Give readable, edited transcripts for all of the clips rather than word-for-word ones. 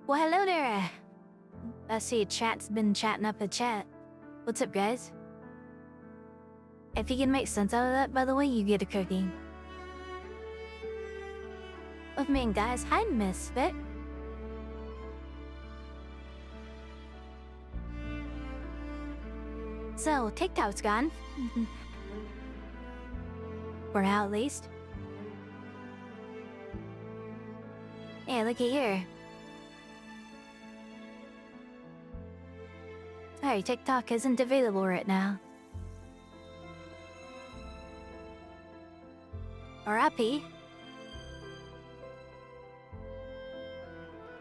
Well, hello there. I see chat's been chatting up the chat. What's up, guys? If you can make sense out of that, by the way, you get a cookie. With me and guys, hi, Misfit. So, TikTok's gone. For now, at least. Yeah, look at here. Sorry, TikTok isn't available right now. R.I.P.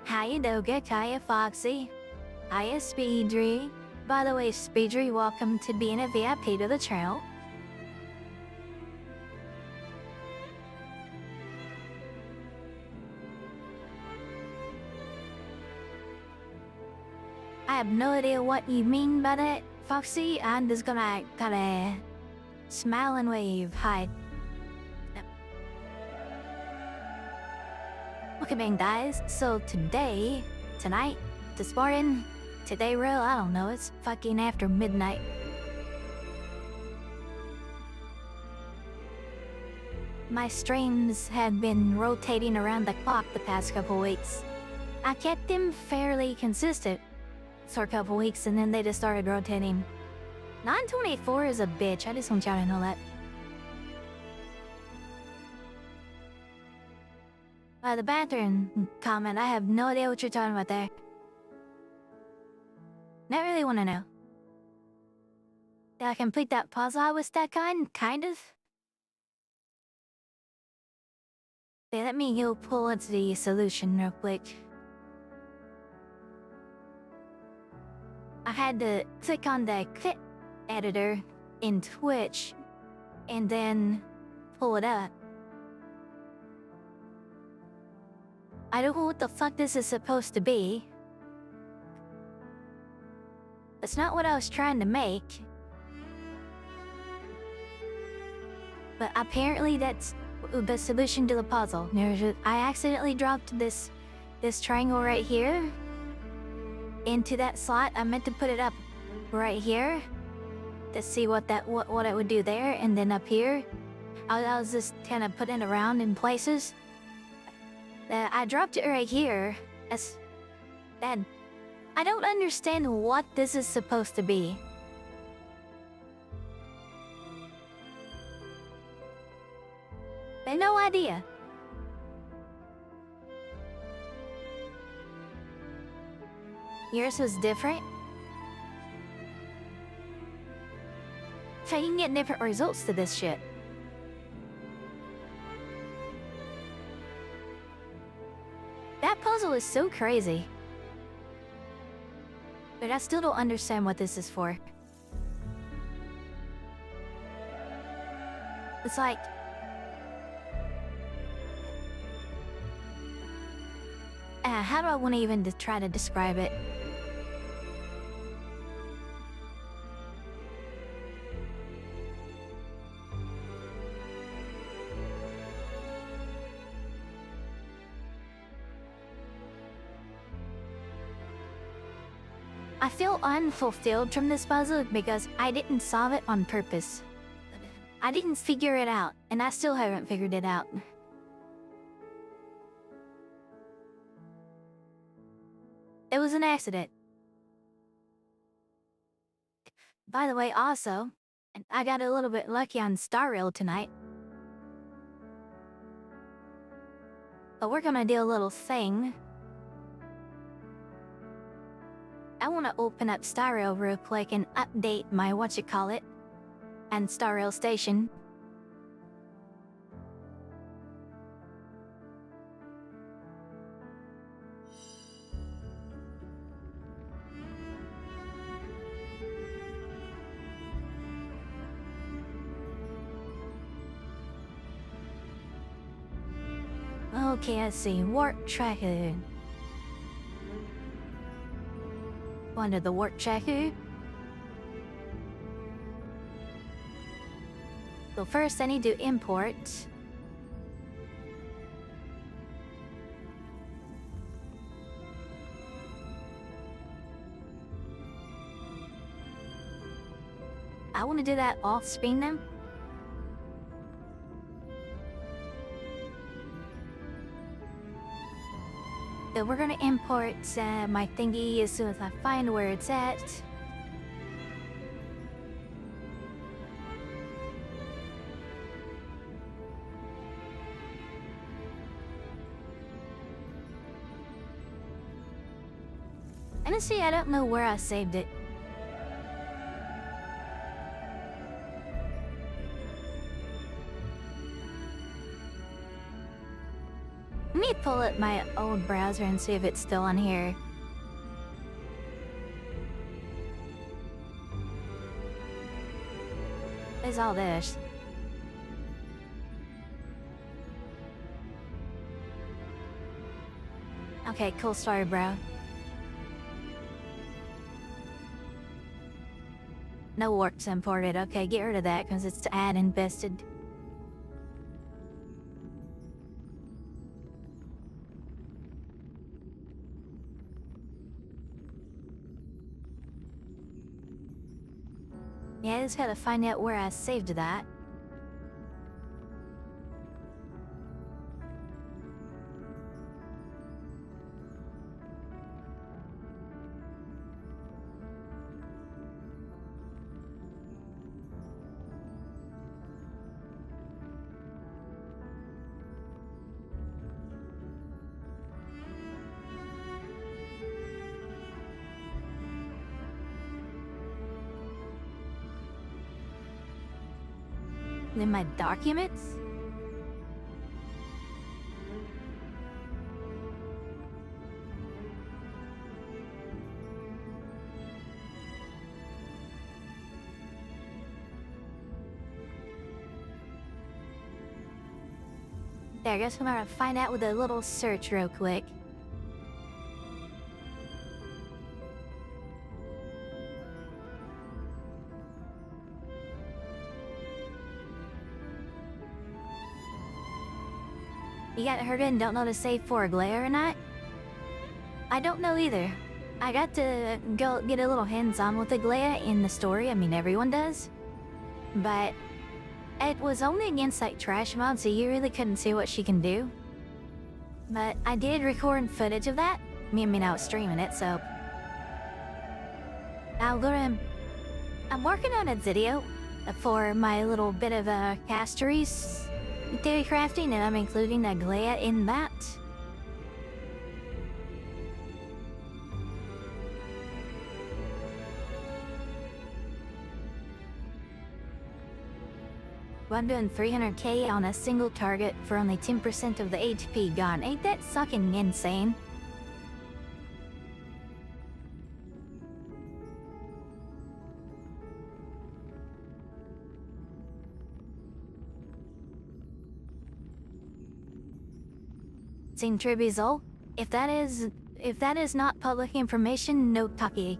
Hiya Doga, hiya Foxy, hiya Speedry. By the way, Speedry, welcome to being a VIP to the channel. I have no idea what you mean by that, Foxy. I'm just gonna kinda smile and wave. Hi. Okay, man, guys. So tonight, this morning, today, real, I don't know. It's fucking after midnight. My streams have been rotating around the clock the past couple weeks. I kept them fairly consistent for a couple weeks, and then they just started rotating. 924 is a bitch. I just want y'all to know that. The bathroom comment, I have no idea what you're talking about there. Not really want to know. Did I complete that puzzle I was stuck on? Kind of. Okay, let me go pull up the solution real quick. I had to click on the clip editor in Twitch and then pull it up. I don't know what the fuck this is supposed to be. That's not what I was trying to make. But apparently that's the solution to the puzzle. I accidentally dropped this triangle right here into that slot. I meant to put it up right here to see what it would do there, and then up here I was just kind of putting it around in places. I dropped it right here. Then I don't understand what this is supposed to be. I have no idea. Yours was different? So you can get different results to this shit. That puzzle is so crazy. But I still don't understand what this is for. It's like... how do I want to even try to describe it? I feel unfulfilled from this puzzle because I didn't solve it on purpose. I didn't figure it out, and I still haven't figured it out. It was an accident. By the way, also, I got a little bit lucky on Star Rail tonight. But we're gonna do a little thing. I want to open up Star Rail real quick and update my whatchamacallit and Star Rail station. Okay, let's see. Warp tracker. Under the warp tracker. So first I need to import I want to do that off screen then. So we're gonna import my thingy as soon as I find where it's at. Honestly, I don't know where I saved it. Let me pull up my old browser and see if it's still on here. There's all this. Okay, cool story, bro. No works imported. Okay, get rid of that because it's ad invested. Yeah, I just gotta find out where I saved that. In my documents? There, I guess I'm gonna find out with a little search real quick. You got hurt and don't know to save for a glare or not? I don't know either. I got to go get a little hands-on with the glare in the story. I mean, everyone does. But it was only against like trash mode, so you really couldn't see what she can do. But I did record footage of that. I mean, I was streaming it, so I'm working on a video for my little bit of a casteries theory crafting, and I'm including a glare in that. I'm doing 300k on a single target for only 10% of the HP gone. Ain't that sucking insane? Seen Tribizol? If that is not public information, no taki.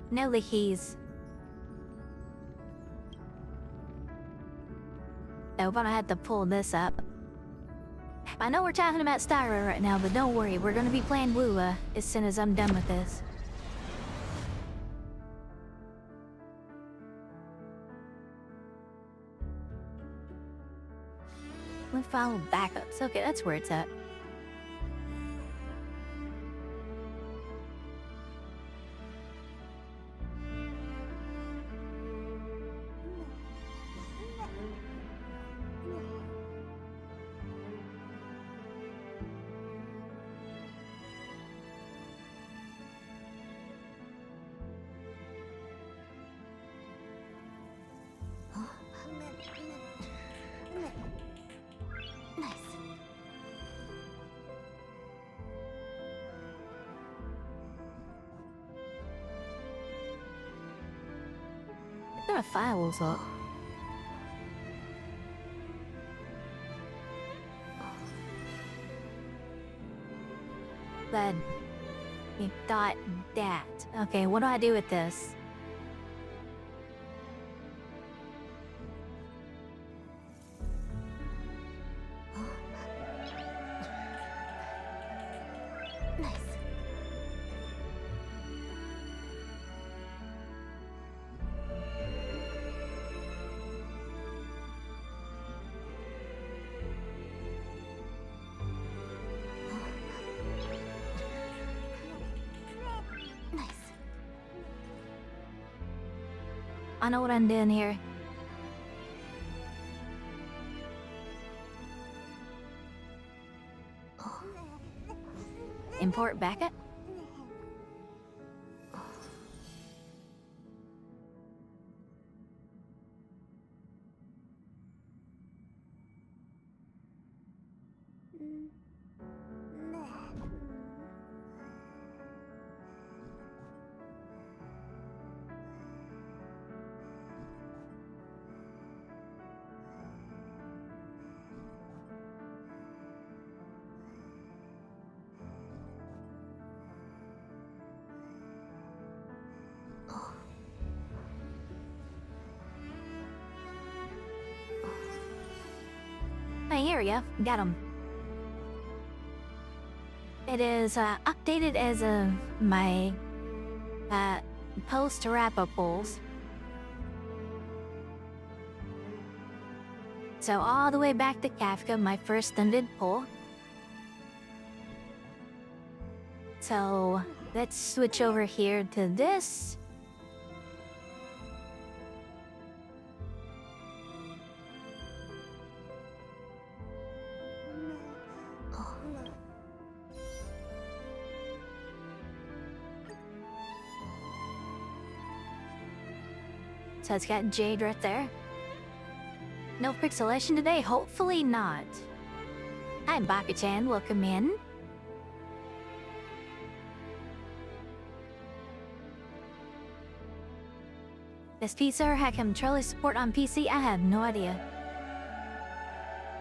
No lickies. Nope, I had to pull this up. I know we're talking about Styra right now, but don't worry, we're gonna be playing WuWa as soon as I'm done with this. We follow backups. Okay, that's where it's at. There are firewalls up. But we thought that. Okay, what do I do with this? I know what I'm doing here. Import backup? Hey, here we go. Got him. It is updated as of my post-wrap-up polls. So all the way back to Kafka, my first undid poll. So let's switch over here to this. So it's got Jade right there. No pixelation today? Hopefully not. Hi, Baka-chan. Welcome in. This pizza hack him Charlie support on PC? I have no idea.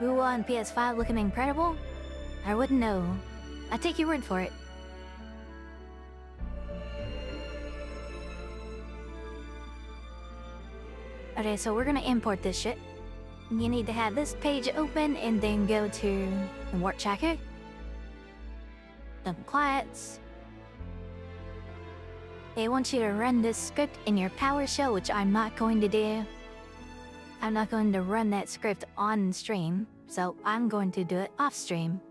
WuWa on PS5 looking incredible? I wouldn't know. I take your word for it. Okay, so we're gonna import this shit. You need to have this page open and then go to the work tracker. Dump clients. They want you to run this script in your PowerShell, which I'm not going to do. I'm not going to run that script on stream, so I'm going to do it off stream.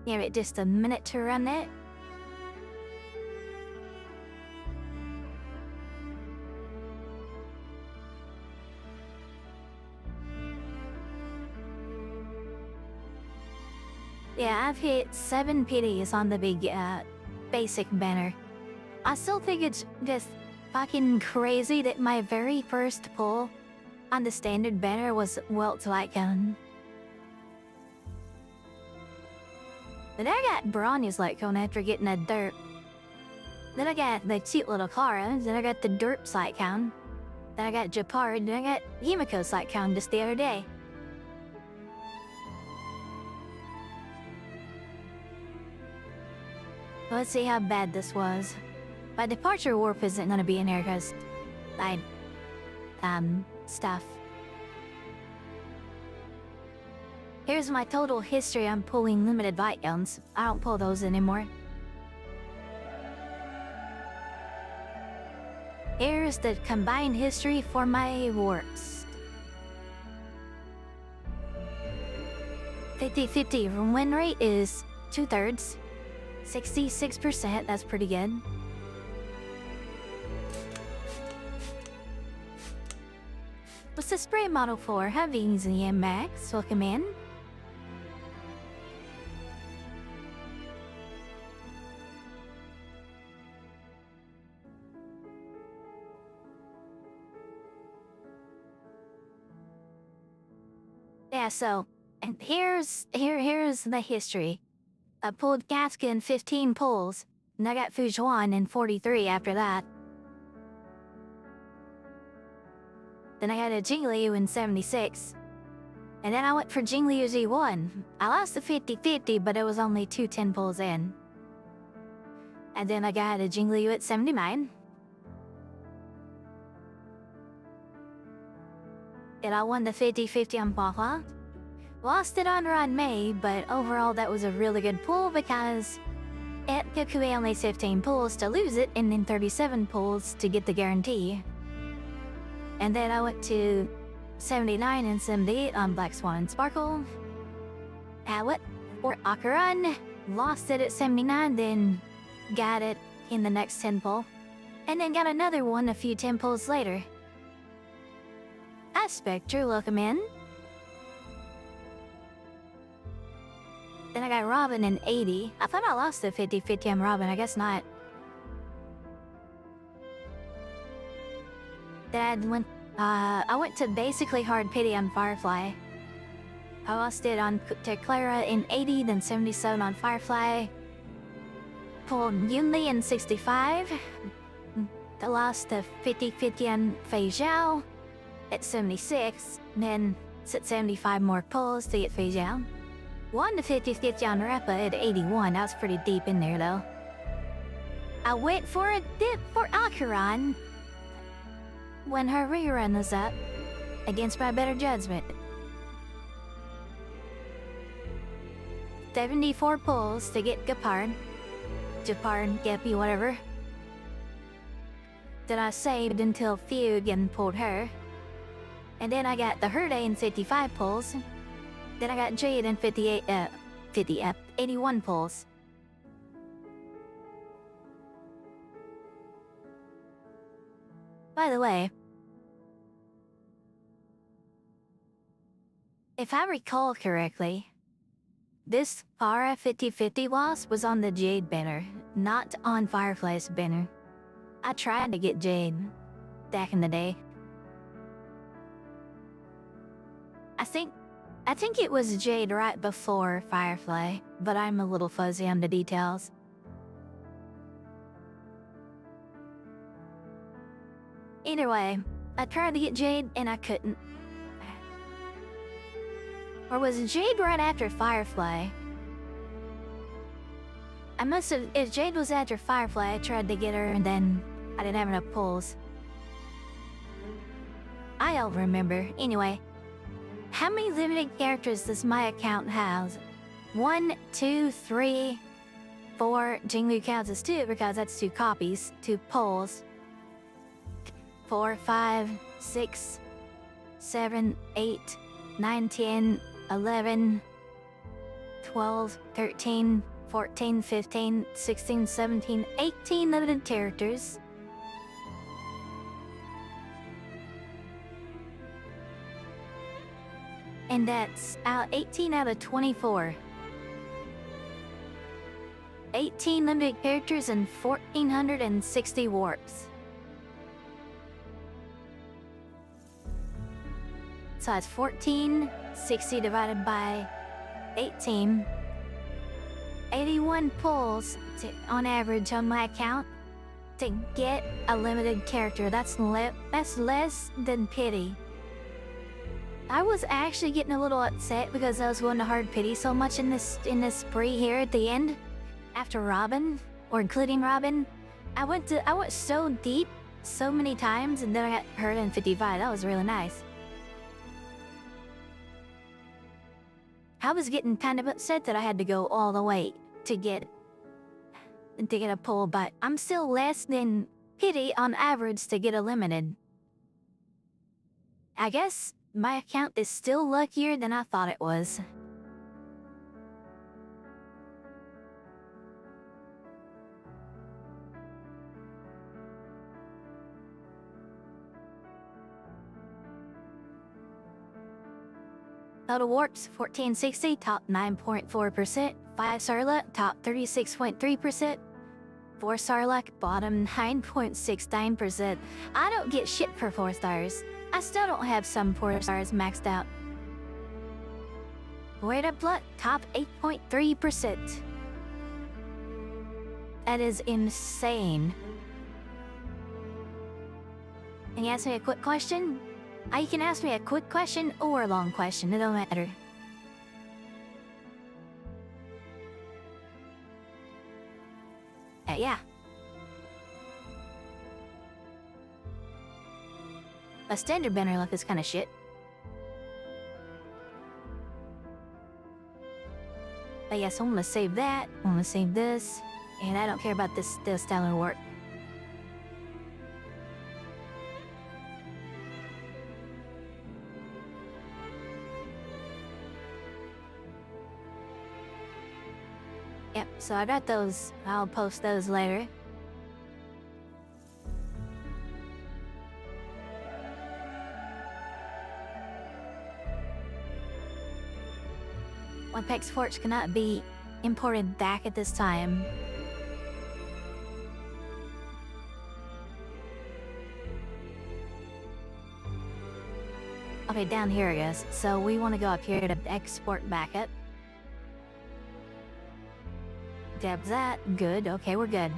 Give it just a minute to run it. Yeah, I've hit 7 PDs on the big, basic banner. I still think it's just fucking crazy that my very first pull on the standard banner was Welt Lytcone. Then I got Bronny's Lytcone after getting a derp. Then I got the cute little Clara, then I got the derp Lytcone. Then I got Japard, then I got Himiko's Lytcone just the other day. Let's see how bad this was. My departure warp isn't gonna be in here because stuff. Here's my total history on pulling limited Lytcones. I don't pull those anymore. Here's the combined history for my warps. 50-50 win rate is 2/3. 66%, that's pretty good. What's the spray model for? Having the Max, welcome in. Yeah, so, and here's the history. I pulled Kafka in 15 pulls, and I got Fujuan in 43 after that. Then I got a Jingliu in 76. And then I went for Jingliu Z1. I lost the 50-50, but it was only 2 10 pulls in. And then I got a Jingliu at 79. And I won the 50-50 on WuWa. Lost it on May, but overall that was a really good pull because it took away only 15 pulls to lose it and then 37 pulls to get the guarantee. And then I went to 79 and 78 on Black Swan and Sparkle. I went for Akaran, lost it at 79, then got it in the next 10 pull. And then got another one a few 10 pulls later. Hi Spectre, welcome in. Then I got Robin in 80. I thought I lost the 50-50 on Robin, I guess not. Then I went to basically hard pity on Firefly. I lost it on to Clara in 80, then 77 on Firefly. Pulled Yunli in 65. I lost the 50-50 on Fei Zhao at 76. Then it's at 75 more pulls to get Fei Zhao. Won the 50-50 on Rappa at 81. That was pretty deep in there though. I went for a dip for Akaran when her rerun was up against my better judgment. 74 pulls to get Japard, Geppy, whatever. Then I saved until Fugue and pulled her. And then I got the Herde in 55 pulls. Then I got Jade in 81 pulls. By the way, if I recall correctly, this Para 50-50 loss was on the Jade banner, not on Firefly's banner. I tried to get Jade back in the day. I think it was Jade right before Firefly, but I'm a little fuzzy on the details. Either way, I tried to get Jade and I couldn't. Or was Jade right after Firefly? I must have, if Jade was after Firefly, I tried to get her and then I didn't have enough pulls. I don't remember. Anyway, how many limited characters does my account have? 1, 2, 3, 4. Jingliu counts as 2 because that's 2 copies, 2 pulls. 4, 5, 6, 7, 8, 9, 10, 11, 12, 13, 14, 15, 16, 17, 18 limited characters. And that's 18 out of 24. 18 limited characters and 1,460 warps. So that's 1460 divided by 18. 81 pulls on average on my account to get a limited character. That's less than pity. I was actually getting a little upset because I was going to hard pity so much in this spree here at the end. After Robin, or including Robin, I went so deep so many times and then I got hurt in 55. That was really nice. I was getting kind of upset that I had to go all the way to get a pull, but I'm still less than pity on average to get a limited. I guess my account is still luckier than I thought it was. Total warps 1460, top 9.4%. 5-star luck, top 36.3%. 4-star luck, bottom 9.69%. I don't get shit for 4 stars. I still don't have some 4 stars maxed out. Word up luck, top 8.3%. That is insane. Can you ask me a quick question? You can ask me a quick question or a long question, it don't matter. Yeah. A standard banner left is kind of shit. But yes, I'm gonna save that. I'm gonna save this. And I don't care about this style of work. Yep, so I got those. I'll post those later. Apex Forts cannot be imported back at this time. Okay, down here I guess. So we want to go up here to export back up. Dab that. Good. Okay, we're good.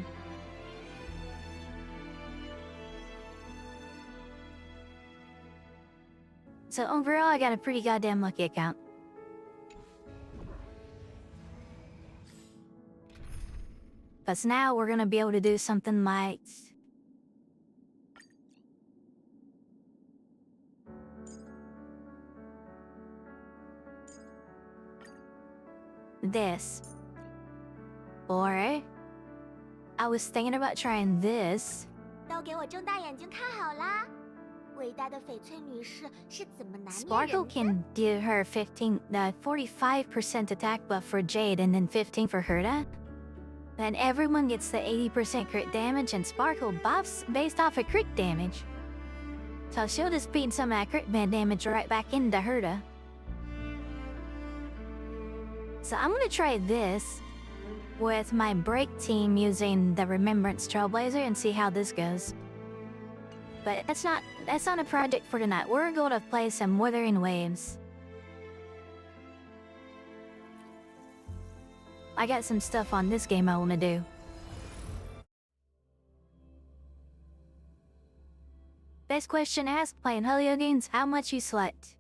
So overall, I got a pretty goddamn lucky account. But now we're gonna be able to do something like... this. Or... I was thinking about trying this. 都给我睁大眼睛看好啦！伟大的翡翠女士是怎么拿捏人的？ Sparkle can give her 45% attack buff for Jade and then 15 for Herta. Then everyone gets the 80% crit damage and Sparkle buffs based off of crit damage. So she'll just feed some of that crit damage right back into Herta. So I'm gonna try this with my break team using the Remembrance Trailblazer and see how this goes. But that's not a project for tonight. We're going to play some Wuthering Waves. I got some stuff on this game I want to do. Best question asked, playing Helio games, how much you slept?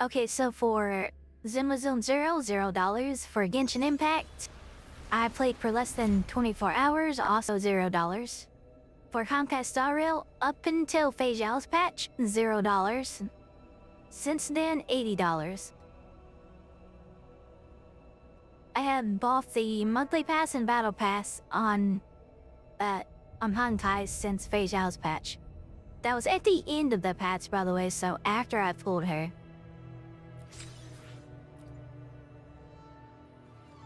Okay, so for Zimazone Zero, $0. For Genshin Impact, I played for less than 24 hours, also $0. For Comcast Star Rail, up until Feijiao's patch, $0. Since then, $80. I have both the monthly pass and battle pass on Hantai since Feijiao's patch. That was at the end of the patch, by the way, so after I pulled her.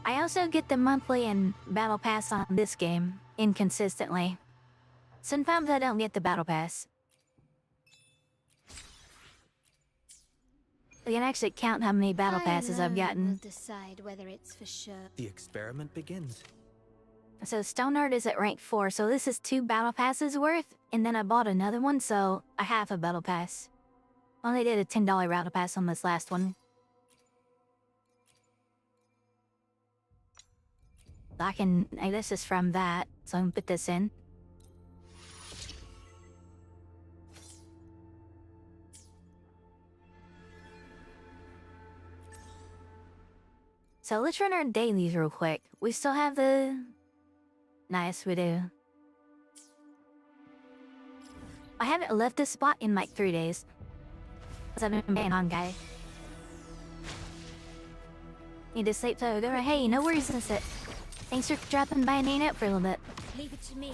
I also get the monthly and battle pass on this game, inconsistently. Sometimes I don't get the battle pass. I can actually count how many battle passes I've gotten. Decide whether it's for sure. The experiment begins. So Stoneheart is at rank 4, so this is 2 battle passes worth, and then I bought another one, so I have a battle pass. Only did a $10 battle pass on this last one. This is from that, so I'm gonna put this in. So let's run our dailies real quick. We still have the... Nice, we do. I haven't left this spot in like 3 days. Because I've been banned on guy. Need to sleep so go. Hey, no worries, that's it. Thanks for dropping by and hanging out for a little bit. Leave it to me.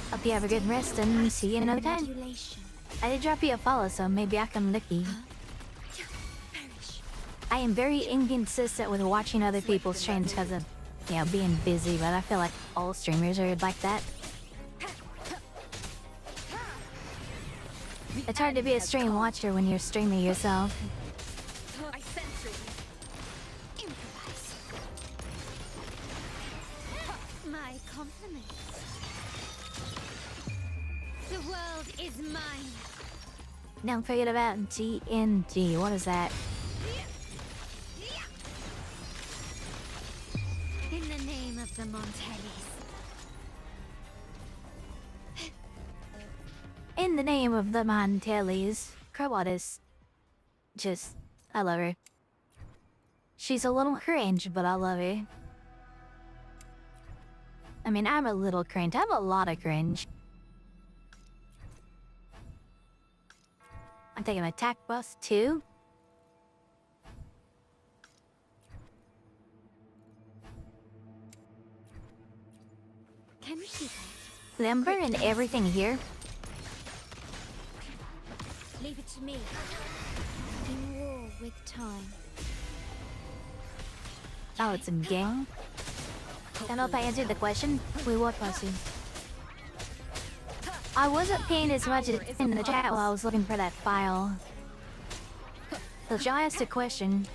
Hope you have a good rest and see you another time. Modulation. I did drop you a follow, so maybe I can lick you. Perish. I am very inconsistent with watching other people's streams because of, you know, being busy, but I feel like all streamers are like that. It's hard to be a stream watcher when you're streaming yourself. I sense it. Improvise. My compliments. The world is mine. Don't forget about GNG. What is that? In the name of the Montellis. In the name of the Montellis, Crowbot is just... I love her. She's a little cringe, but I love her. I mean, I'm a little cringe. I have a lot of cringe. I'm taking an attack bus too. Can we keep it? Lumber and everything here. Leave it to me. In war with time. Oh, it's a gang. Don't know if I answered the question. Wait, what question? I wasn't paying as much in the chat while I was looking for that file. So Shaw asked a question.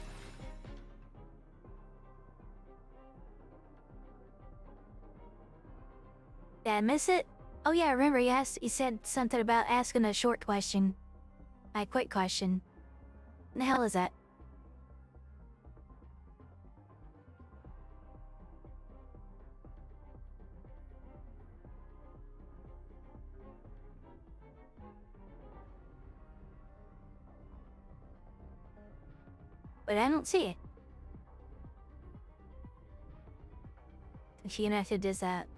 Did I miss it? Oh yeah, I remember he said something about asking a short question. A quick question. What the hell is that? But I don't see it. She United does that.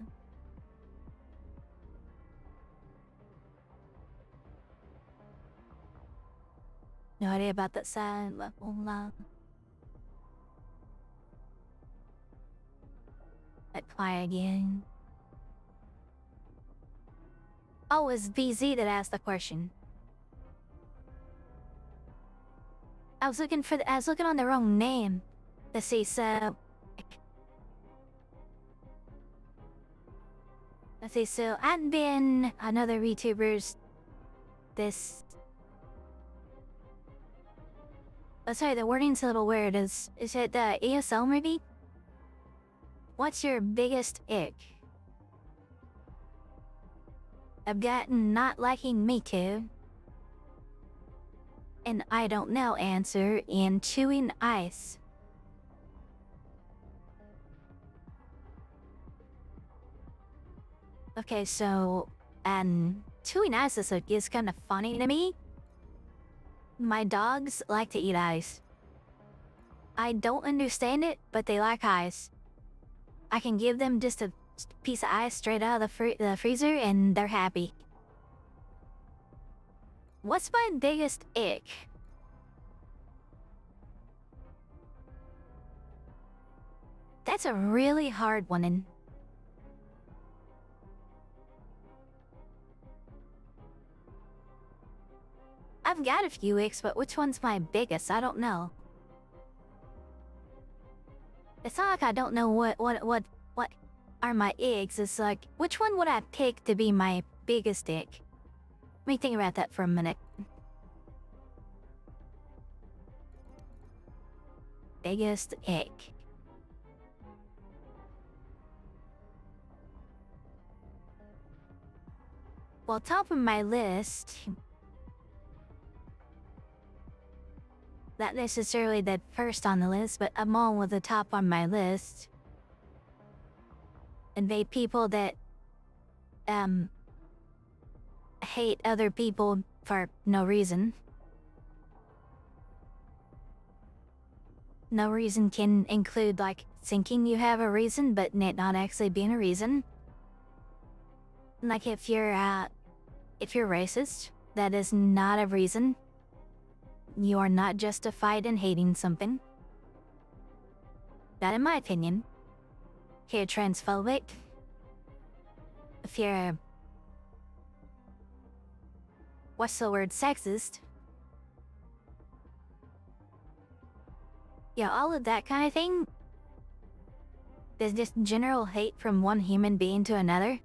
No idea about that side level. Apply again. Oh, it's VZ that asked the question. I was looking on the wrong name. Let's see, so I've been another VTubers this. Oh, sorry, the wording's a little weird. Is it the ESL maybe? What's your biggest ick? I've gotten not liking me too. And I don't know answer and chewing ice. Okay, so chewing ice is kind of funny to me. My dogs like to eat ice. I don't understand it, but they like ice. I can give them just a piece of ice straight out of the freezer and they're happy. What's my biggest ick? That's a really hard one. And I've got a few icks, but which one's my biggest? I don't know. It's not like I don't know what are my icks. It's like, which one would I pick to be my biggest ick? Let me think about that for a minute. Biggest ick. Well, top of my list, not necessarily the first on the list, but among with the top on my list. And they people that hate other people for no reason. No reason can include like thinking you have a reason, but it not actually being a reason. Like if you're racist, that is not a reason. You are not justified in hating something. That in my opinion. If you're transphobic, if you're what's the word, sexist, yeah, all of that kind of thing. There's just general hate from one human being to another.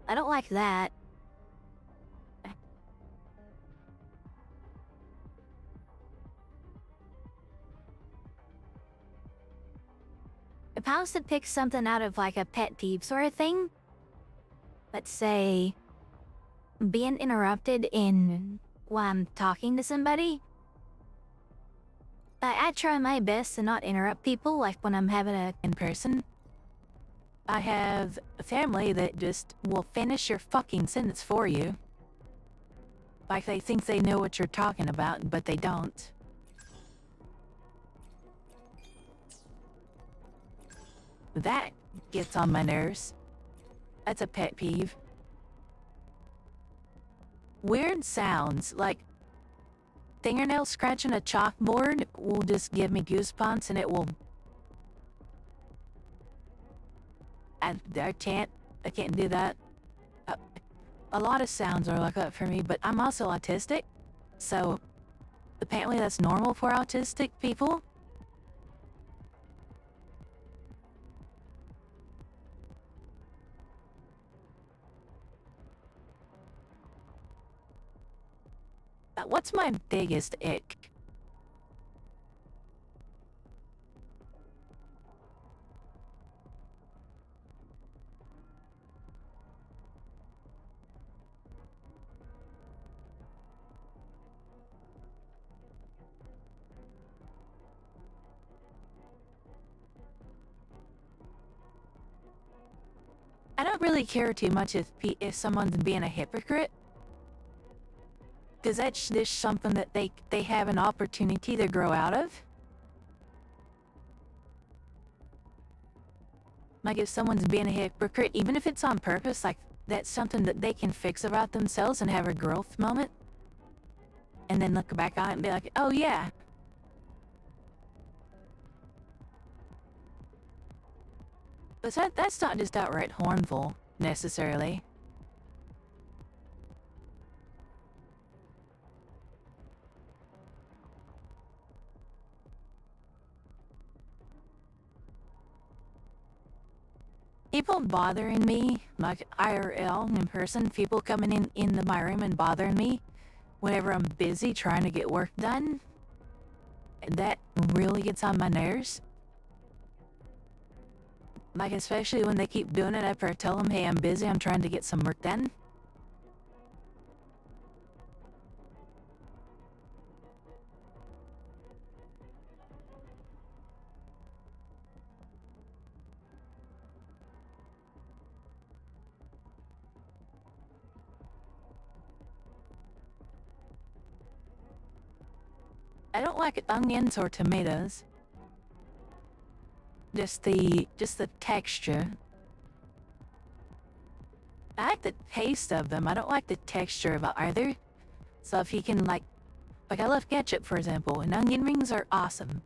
I don't like that. If I was to pick something out of like a pet peeve sort of thing, let's say being interrupted while I'm talking to somebody. I try my best to not interrupt people, like when I'm having a in person. I have a family that just will finish your fucking sentence for you. Like they think they know what you're talking about, but they don't. That gets on my nerves. That's a pet peeve. Weird sounds, like fingernail scratching a chalkboard will just give me goosebumps, and it will. I can't do that. A lot of sounds are like that for me, but I'm also autistic, so apparently that's normal for autistic people. What's my biggest ick? I don't really care too much if someone's being a hypocrite, because that's just something that they have an opportunity to grow out of. Like if someone's being a hypocrite, even if it's on purpose, like that's something that they can fix about themselves and have a growth moment, and then look back on it and be like, oh yeah. But that's not just outright harmful, necessarily. People bothering me, like IRL, in person, people coming in my room and bothering me whenever I'm busy trying to get work done, that really gets on my nerves. Like, especially when they keep doing it after I tell them, hey, I'm busy, I'm trying to get some work done. I don't like onions or tomatoes. Just the texture. I like the taste of them. I don't like the texture of either. So if you can like I love ketchup, for example, and onion rings are awesome.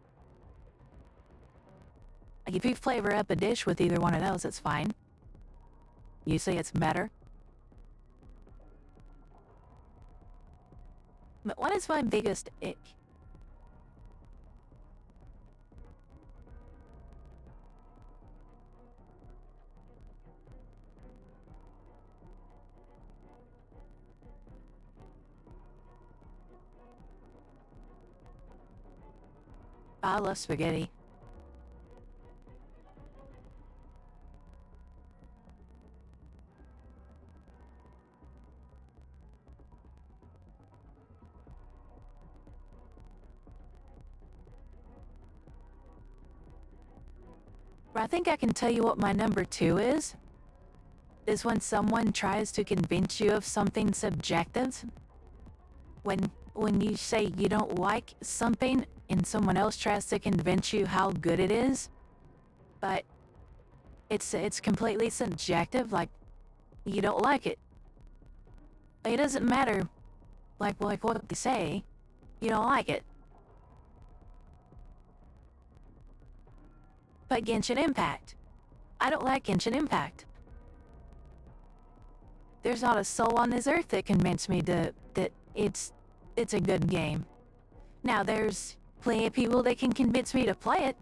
Like if you flavor up a dish with either one of those, it's fine. Usually it's better. But what is my biggest ick? I love spaghetti. I think I can tell you what my number 2 is. Is when someone tries to convince you of something subjective. When you say you don't like something and someone else tries to convince you how good it is, but it's completely subjective, like you don't like it. It doesn't matter like what they say, you don't like it. But Genshin Impact. I don't like Genshin Impact. There's not a soul on this earth that convinced me that it's a good game. Now there's plenty of people that can convince me to play it.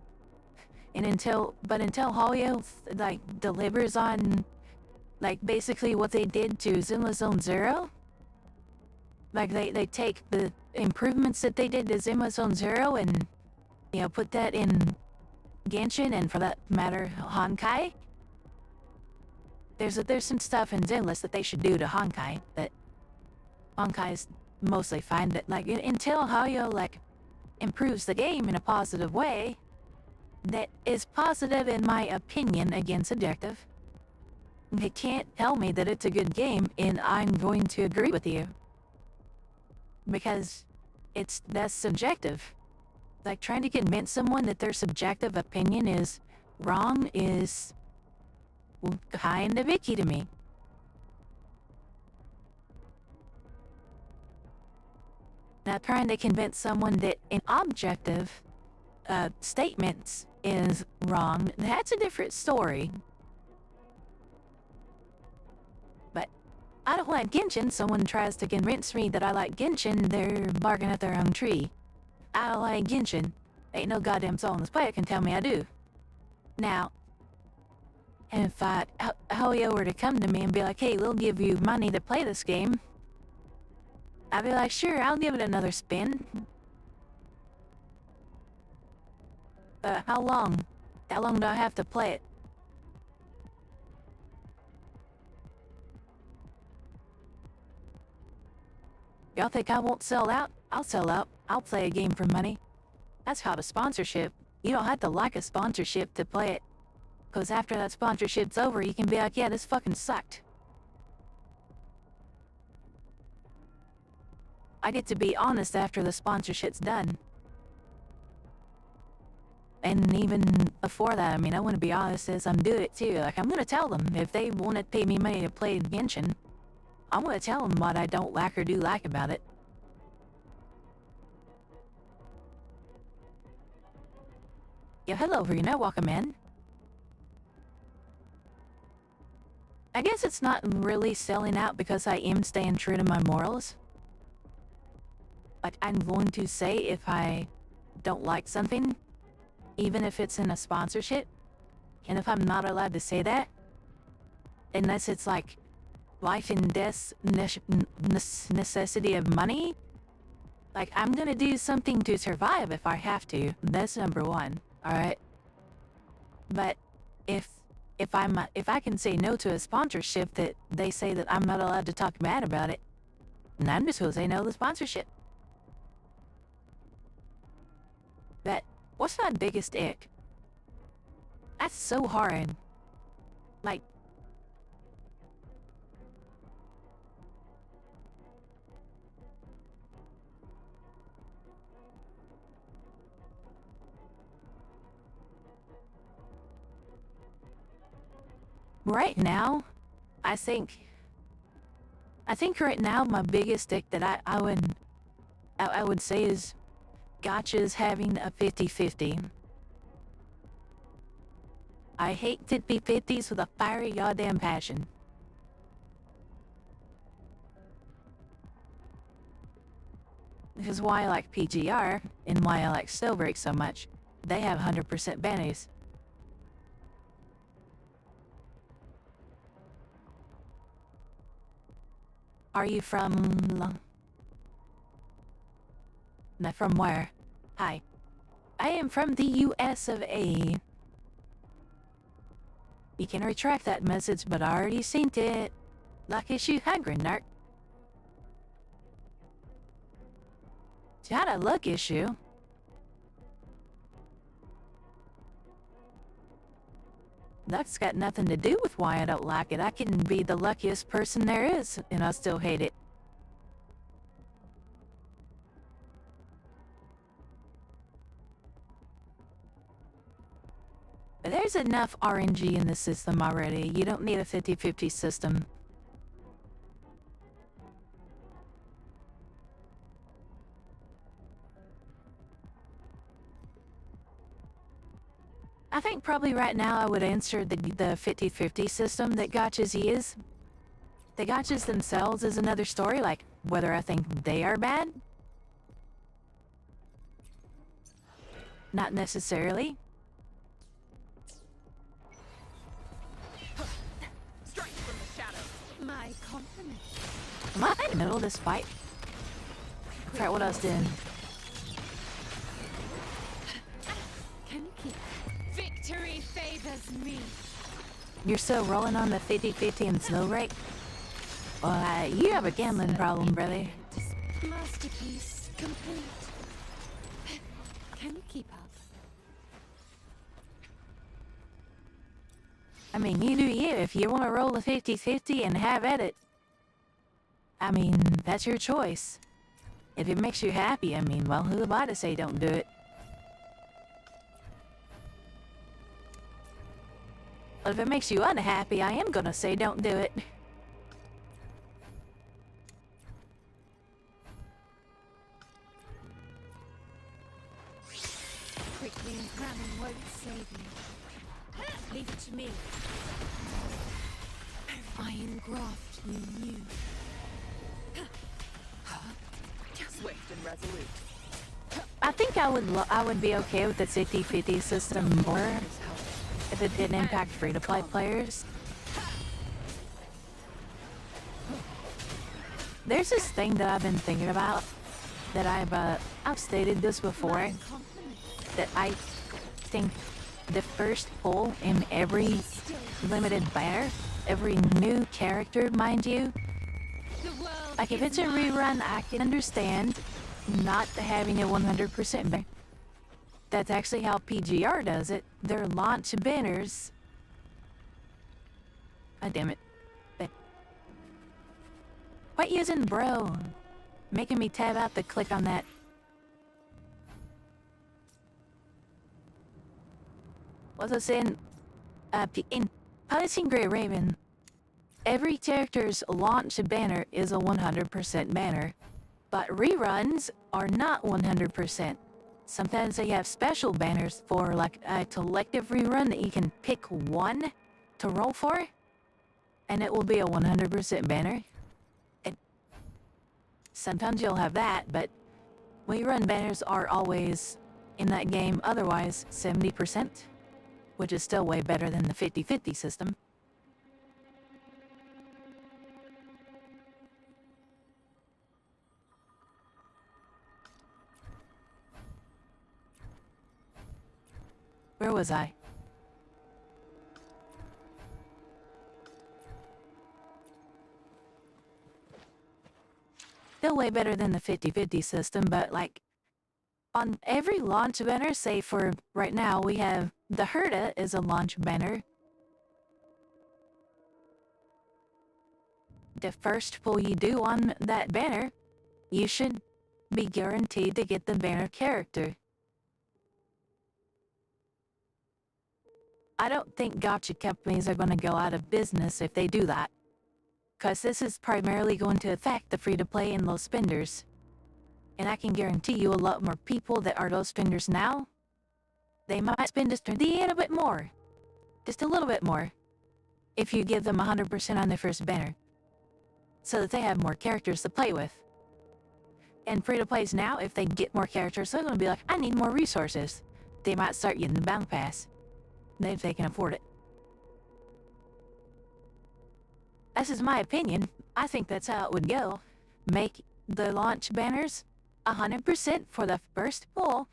And until Hoyo like delivers on like basically what they did to Zuma Zone Zero. Like they take the improvements that they did to Zuma Zone Zero and put that in Genshin, and for that matter Honkai. There's some stuff in Zenless that they should do to Honkai that Honkai's mostly fine, that like until Hoyo like improves the game in a positive way that is positive in my opinion, again subjective. They can't tell me that it's a good game and I'm going to agree with you. Because that's subjective. Like trying to convince someone that their subjective opinion is wrong is kind of icky to me. Now, trying to convince someone that an objective statements is wrong, that's a different story. But I don't like Genshin. Someone tries to convince me that I like Genshin, they're barking at their own tree. I don't like Genshin. Ain't no goddamn soul on this planet can tell me I do. Now, if Hoyo were to come to me and be like, hey, we'll give you money to play this game, I'd be like, sure, I'll give it another spin. How long? How long do I have to play it? Y'all think I won't sell out? I'll sell out. I'll play a game for money. That's called a sponsorship. You don't have to like a sponsorship to play it. Cause after that sponsorship's over, you can be like, yeah, this fucking sucked. I get to be honest after the sponsorship's done. And even before that, I mean, I want to be honest as I'm doing it too. Like, I'm gonna tell them if they want to pay me money to play Genshin, I'm gonna tell them what I don't like or do like about it. Yo, hello, Rena. Welcome in. I guess it's not really selling out because I am staying true to my morals. But I'm going to say if I don't like something, even if it's in a sponsorship, and if I'm not allowed to say that, unless it's like life and death necessity of money, like I'm gonna do something to survive if I have to. That's number one, alright? But if I can say no to a sponsorship that they say that I'm not allowed to talk bad about it, then I'm just gonna say no to the sponsorship. But what's my biggest ick? That's so hard. Like, right now, I think right now my biggest ick that I would say is gotchas having a 50-50. I hate 50-50s with a fiery goddamn passion. This is why I like PGR and why I like Snowbreak so much. They have 100% bennies. Are you from... From where? Hi. I am from the US of A. You can retract that message, but I already sent it. Like issue hungry, narc. It's not a luck issue. Luck's got nothing to do with why I don't like it. I can be the luckiest person there is, and I still hate it. But there's enough RNG in the system already. You don't need a 50-50 system. I think probably right now I would answer the 50-50 system that gotchas use. The gotchas themselves is another story, like whether I think they are bad. Not necessarily. Strike from the shadows. My compliment. Am I in the middle of this fight? I forgot what I was doing. Can you keep? Victory favors me. You're still rolling on the 50-50 and snow rake? Well, you have a gambling problem, brother. Masterpiece complete. Can you keep up? I mean, you do you. If you want to roll a 50-50 and have at it, I mean, that's your choice. If it makes you happy, I mean, well, who am I to say don't do it? But if it makes you unhappy, I am gonna say don't do it. Prickling and cramming won't save you. Leave it to me. Iron graft you knew. Swift and resolute. I think I would be okay with the 50-50 system more if it didn't impact free-to-play players. There's this thing that I've been thinking about that I've stated this before, that I think the first pull in every limited banner, every new character, mind you, like if it's a rerun, I can understand not having a 100% banner. That's actually how PGR does it. Their launch banners. God damn it. What using bro? Making me tab out to click on that. What's I saying? In Punishing Grey Raven, every character's launch banner is a 100% banner, but reruns are not 100%. Sometimes they have special banners for like a collective rerun that you can pick one to roll for, and it will be a 100% banner. Sometimes you'll have that, but rerun banners are always, in that game, otherwise 70%, which is still way better than the 50-50 system. Where was I? Still way better than the 50-50 system, but like on every launch banner, say for right now, we have the Herda is a launch banner. The first pull you do on that banner, you should be guaranteed to get the banner character. I don't think gacha companies are going to go out of business if they do that, because this is primarily going to affect the free-to-play and low spenders. And I can guarantee you a lot more people that are low spenders now, they might spend just a little bit more. Just a little bit more. If you give them 100% on their first banner. So that they have more characters to play with. And free-to-plays now, if they get more characters, they're going to be like, I need more resources. They might start using the Bound Pass. If they can afford it. This is my opinion. I think that's how it would go. Make the launch banners 100% for the first pull.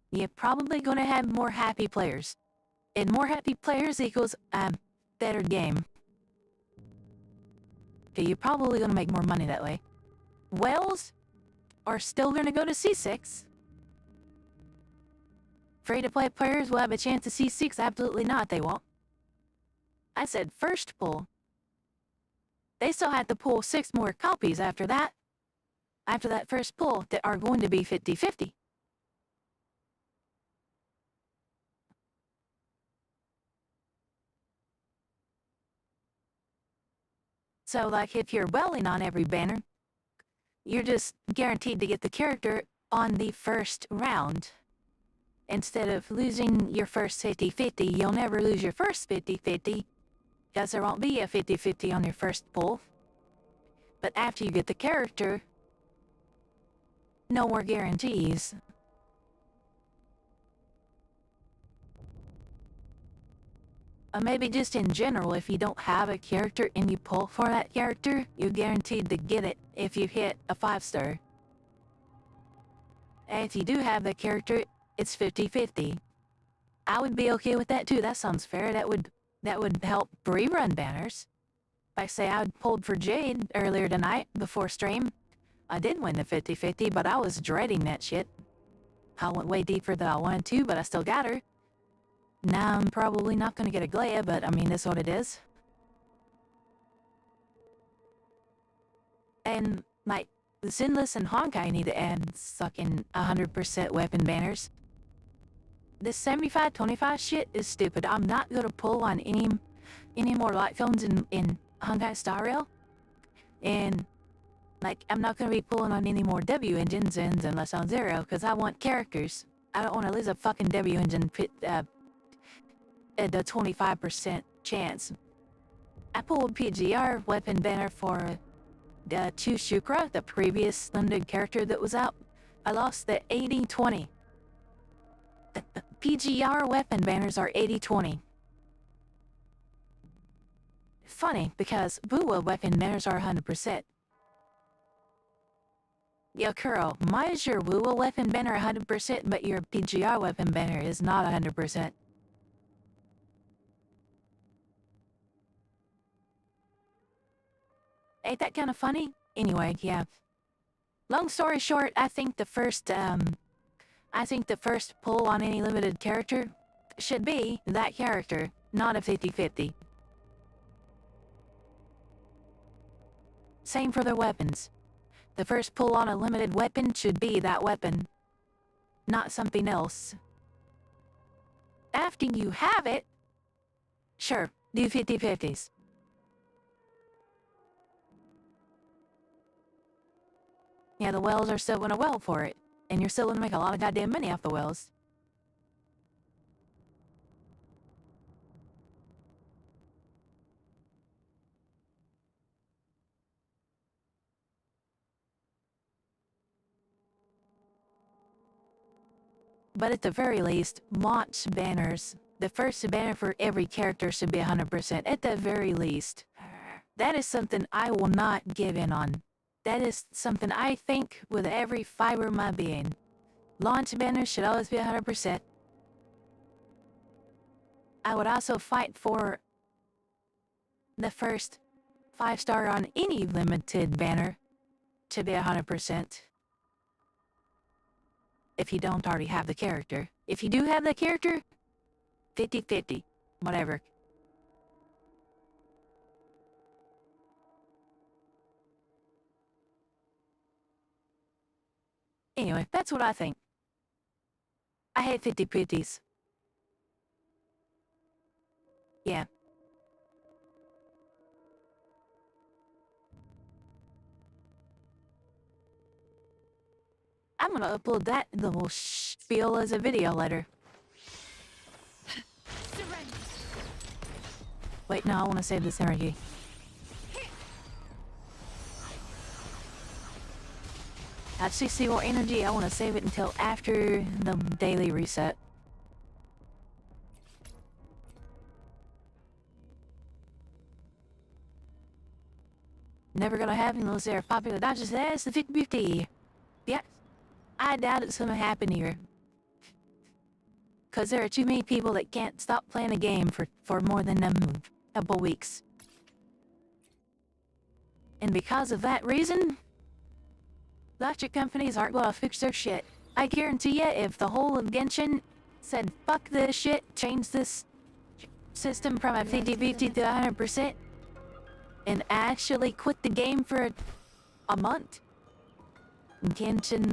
You're probably going to have more happy players. And more happy players equals better game. Okay, you're probably going to make more money that way. Whales are still going to go to C6. Free-to-play players will have a chance to see C6. Absolutely not, they won't. I said first pull. They still have to pull 6 more copies after that. After that first pull that are going to be 50-50. So like if you're welling on every banner, you're just guaranteed to get the character on the first round. Instead of losing your first 50-50, you'll never lose your first 50-50, because there won't be a 50-50 on your first pull. But after you get the character, no more guarantees. Maybe just in general, if you don't have a character and you pull for that character, you're guaranteed to get it if you hit a 5-star. And if you do have the character, it's 50-50. I would be okay with that too. That sounds fair. That would help rerun banners. Like say I pulled for Jade earlier tonight before stream. I did win the 50-50, but I was dreading that shit. I went way deeper than I wanted to, but I still got her. Now I'm probably not gonna get a Glea, but I mean that's what it is. And like the Sinless and Honkai need to add fucking 100% weapon banners. This 75-25 shit is stupid. I'm not gonna pull on any more light films in Honkai Star Rail. And Like, I'm not gonna be pulling on any more W engines unless on 0, because I want characters. I don't want to lose a fucking W engine at the 25% chance. I pulled PGR weapon banner for Chushukra, the previous limited character that was out. I lost the 80-20. The PGR weapon banners are 80-20. Funny, because WuWa weapon banners are 100%. Yo, Kuro, why is your WuWa weapon banner 100%, but your PGR weapon banner is not 100%? Ain't that kind of funny? Anyway, yeah. Long story short, I think the first pull on any limited character should be that character, not a 50-50. Same for their weapons. The first pull on a limited weapon should be that weapon, not something else. After you have it, sure, do 50-50s. Yeah, the whales are still gonna well for it, and you're still gonna make a lot of goddamn money off the whales. But at the very least, launch banners. The first banner for every character should be 100%, at the very least. That is something I will not give in on. That is something I think with every fiber of my being. Launch banners should always be 100%. I would also fight for the first 5-star on any limited banner to be 100%. If you don't already have the character. If you do have the character, 50-50, whatever. Anyway, that's what I think. I hate 50-50s. Yeah. I'm gonna upload that little spiel as a video later. Surrender. Wait, no, I want to save this energy. At 60 more energy, I want to save it until after the daily reset. Never gonna happen unless they're popular dodges. That's the 50-50. Yeah, I doubt it's gonna happen here. Cause there are too many people that can't stop playing a game for more than a couple weeks. And because of that reason, electric companies aren't gonna fix their shit. I guarantee you, if the whole of Genshin said fuck this shit, change this system from a 50-50 to 100%, and actually quit the game for a month, Genshin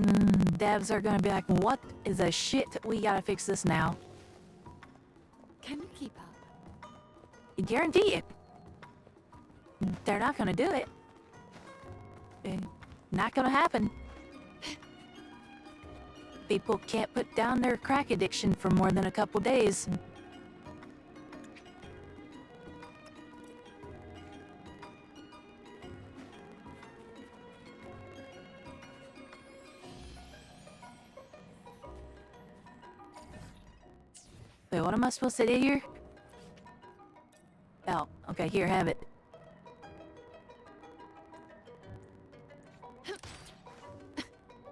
devs are gonna be like, what is the shit? We gotta fix this now. Can you keep up? I guarantee it. They're not gonna do it. Not gonna happen. People can't put down their crack addiction for more than a couple days. Wait, what am I supposed to do here? Oh, okay, here, have it.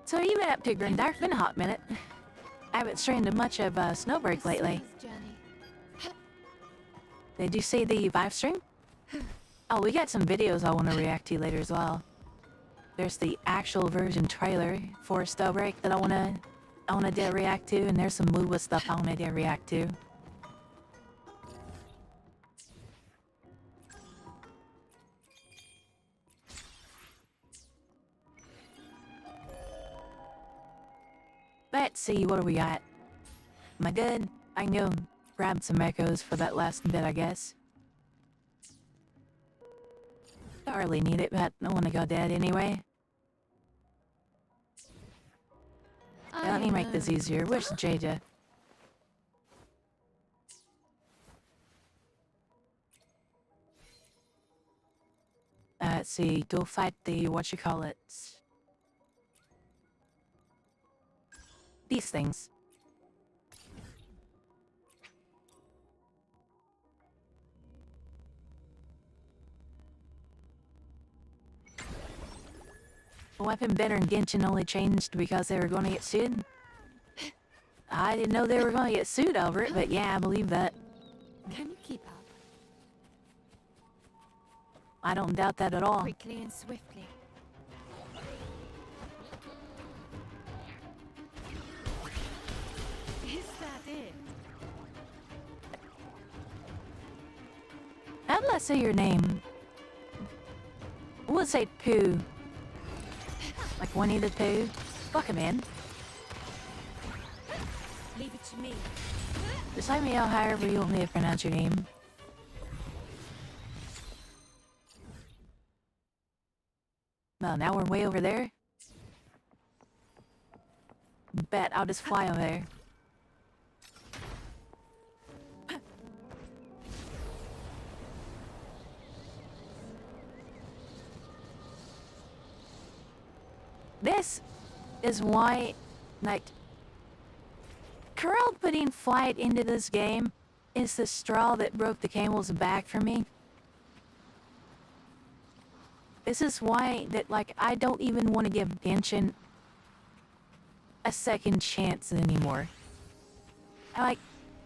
So you been up to, Grindark? Been a hot minute. I haven't streamed much of Snowbreak lately. Did you see the Vive stream? Oh, we got some videos I want to react to later as well. There's the actual version trailer for Snowbreak that I wanna react to, and there's some WuWa stuff I wanna react to. Let's see, what do we got? Am I good? I can go grab some echoes for that last bit, I guess. Don't really need it, but I wanna go dead anyway. me make this easier. Where's Jada? Let's see. Go fight the whatchamacallit. These things. Weapon better in Genshin only changed because they were going to get sued. I didn't know they were going to get sued over it, but yeah, I believe that. Can you keep up? I don't doubt that at all. Quickly and swiftly. Is that it? How did I say your name? We'll say Pooh. Like Winnie the Pooh. Fuck him, man. Leave it to me. Just let me know however you want me to pronounce your name. Well, now we're way over there. Bet I'll just fly over there. This is why, like, Curl putting flight into this game is the straw that broke the camel's back for me. This is why that, like, I don't even want to give Genshin a second chance anymore. Like,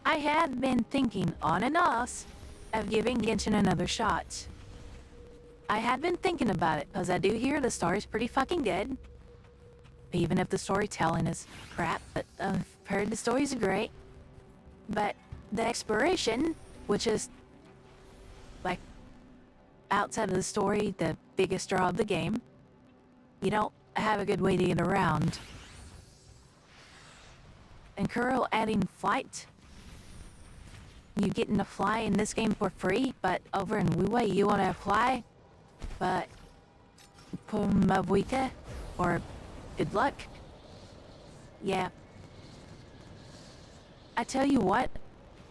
I had been thinking on and off of giving Genshin another shot. I had been thinking about it, because I do hear the story's pretty fucking good. Even if the storytelling is crap, but I've heard the stories are great. But the exploration, which is, like, outside of the story, the biggest draw of the game, you don't have a good way to get around. And Kuro adding flight, you getting to fly in this game for free, but over in WuWa you want to fly, but Pumavuita, or good luck. Yeah. I tell you what,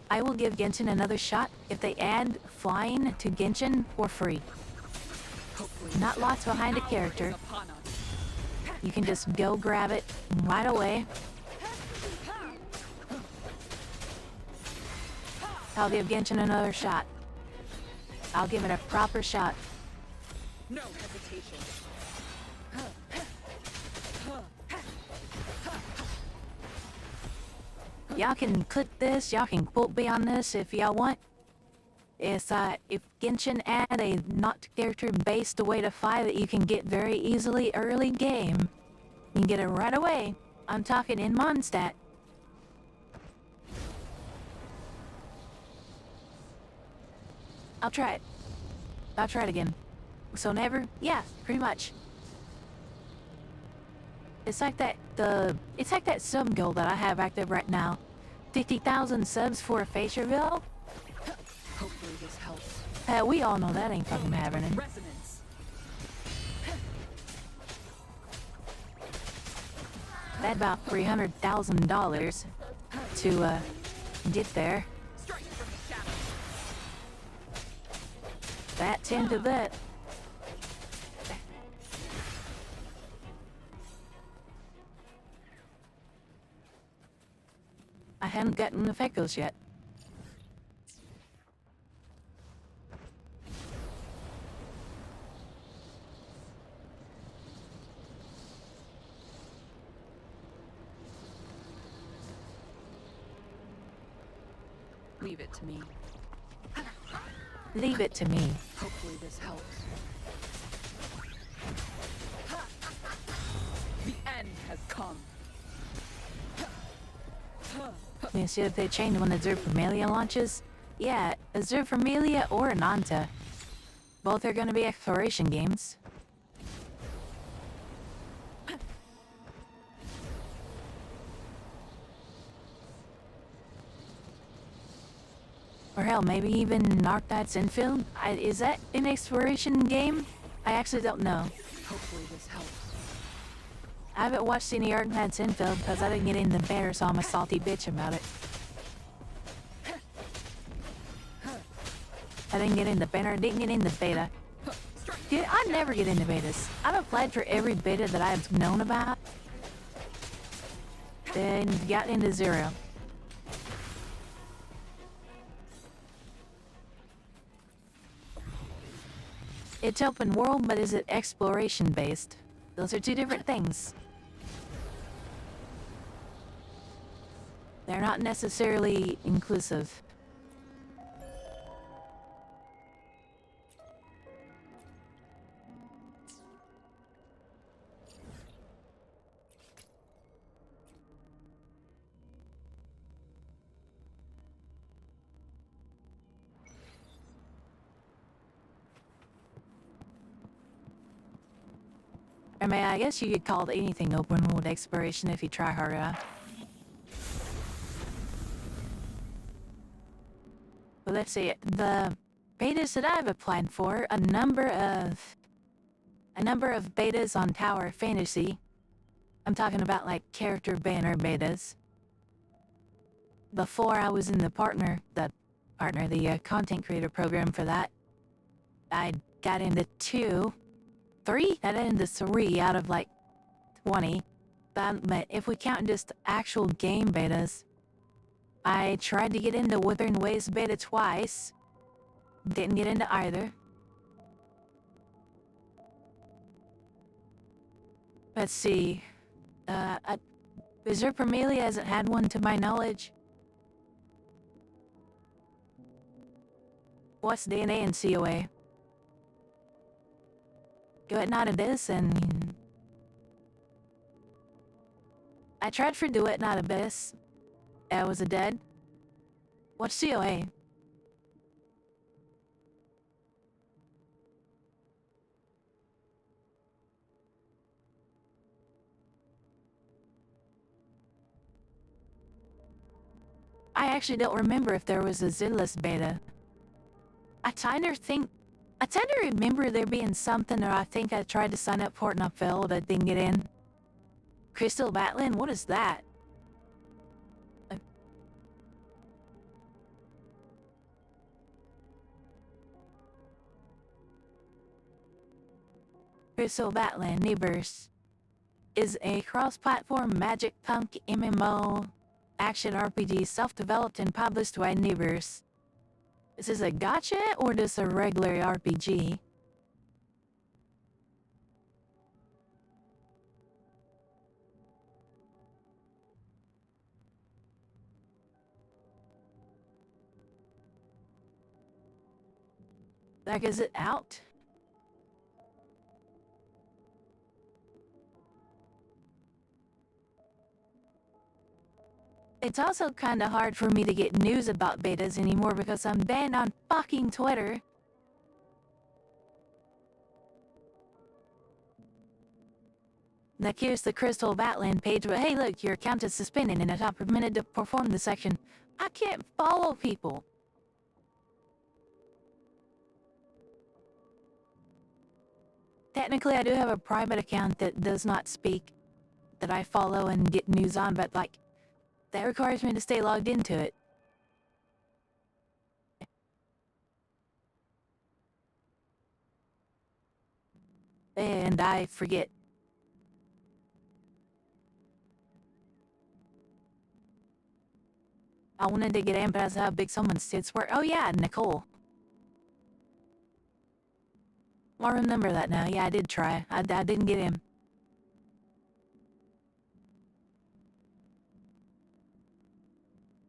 I will give Genshin another shot if they add flying to Genshin for free. Not lots behind a character. You can just go grab it right away. I'll give Genshin another shot. I'll give it a proper shot. No hesitation. Y'all can click this, y'all can quote me on this if y'all want. It's if Genshin add a not character based way to fly that you can get very easily early game. You can get it right away. I'm talking in Mondstadt. I'll try it. I'll try it again. So never? Yeah, pretty much. It's like that sub goal that I have active right now. 50,000 subs for a face reveal? Hopefully this helps. We all know that ain't fucking happening. Resonance. That's about $300,000 to get there. Strike from the shadows. That 10 to that. I haven't gotten the Fekos yet. Leave it to me. Leave it to me. Hopefully this helps. The end has come. You see if they change when Azure Familia launches? Yeah, Azure Familia or Ananta. Both are gonna be exploration games. Or hell, maybe even Narctides Infield? Is that an exploration game? I actually don't know. Hopefully this helps. I haven't watched any Arknights info because I didn't get into beta, so I'm a salty bitch about it. I didn't get into beta, didn't get into beta. Dude, I never get into betas. I've applied for every beta that I've known about. And got into 0. It's open world, but is it exploration based? Those are two different things. They're not necessarily inclusive. I mean, I guess you could call it anything open world exploration if you try hard enough. But let's see, the betas that I've applied for, a number of betas on Tower Fantasy. I'm talking about like character banner betas. Before I was in the content creator program for that, I got into 3 out of like 20. But if we count just actual game betas, I tried to get into Wuthering Waves beta twice. Didn't get into either. Let's see. Berserk Amelia hasn't had one to my knowledge. What's DNA and COA? Go at Not Abyss and... I tried for Duet Not Abyss. I was a dead. What's COA? I actually don't remember if there was a Zillus beta. I tend to remember there being something, or I think I tried to sign up for it and I failed. I didn't get in. Crystal Battling? What is that? Crystal Battling Neighbors is a cross-platform magic punk MMO action RPG self-developed and published by Neighbors. Is this a gacha or just a regular RPG? Like, is it out? It's also kinda hard for me to get news about betas anymore because I'm banned on fucking Twitter. Like, here's the Crystal Batland page, but hey look, your account is suspended and a top permitted to perform the section. I can't follow people. Technically, I do have a private account that does not speak, that I follow and get news on, but like, that requires me to stay logged into it. And I forget. I wanted to get in, but I saw how big someone's tits were. Oh yeah, Nicole. I remember that now. Yeah, I did try. I didn't get in.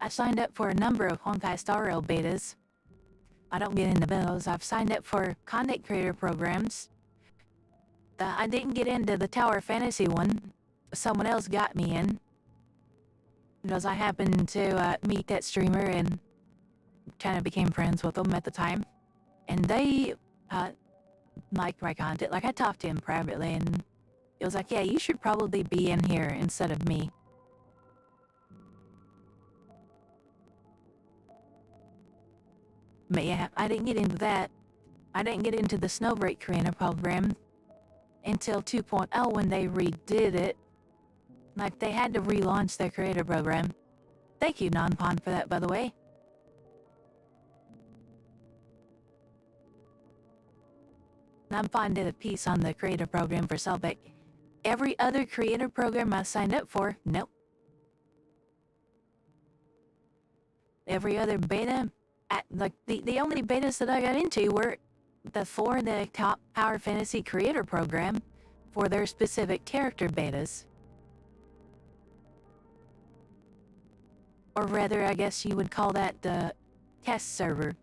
I signed up for a number of Honkai Star Rail betas. I don't get into those. I've signed up for content creator programs. I didn't get into the Tower Fantasy one. Someone else got me in. Because I happened to meet that streamer and kind of became friends with them at the time. And they liked my content. Like, I talked to him privately and it was like, yeah, you should probably be in here instead of me. But yeah, I didn't get into that. I didn't get into the Snowbreak Creator program until 2.0 when they redid it Like, they had to relaunch their creator program. Thank you, NonPon, for that, by the way. NonPon did a piece on the creator program for Cellbeck. Every other creator program I signed up for, nope. Every other beta, the only betas that I got into were the top Power Fantasy creator program for their specific character betas. Or rather, I guess you would call that the test server.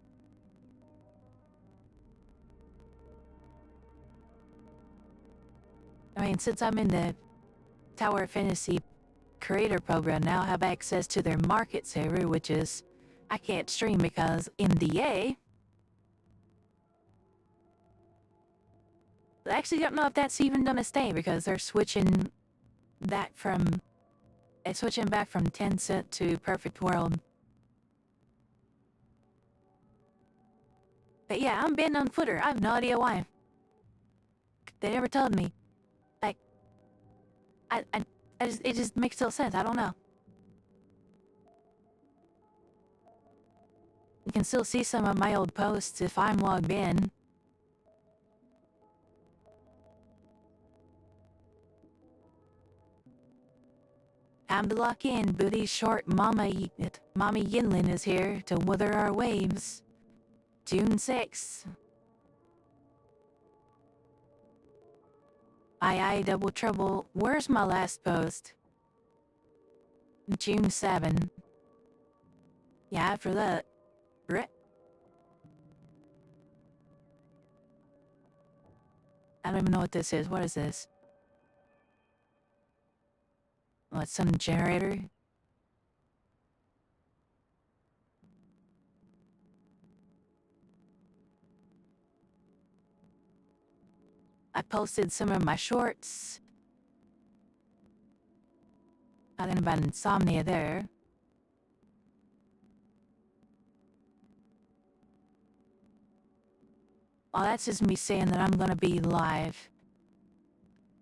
I mean, since I'm in the Tower Fantasy creator program now, I have access to their market server, which is, I can't stream because NDA. I actually don't know if that's even gonna stay because they're switching back from Tencent to Perfect World. But yeah, I'm banned on Twitter. I have no idea why. They never told me. Like, it just makes no sense. I don't know. You can still see some of my old posts if I'm logged in. Time to lock in. Booty short. Mama Yinlin is here to wither our waves. June 6th. Aye, double trouble. Where's my last post? June 7. Yeah, after that. I don't even know what this is. What is this? Oh, it's some generator? I posted some of my shorts. Nothing about insomnia there. Oh, that's just me saying that I'm gonna be live.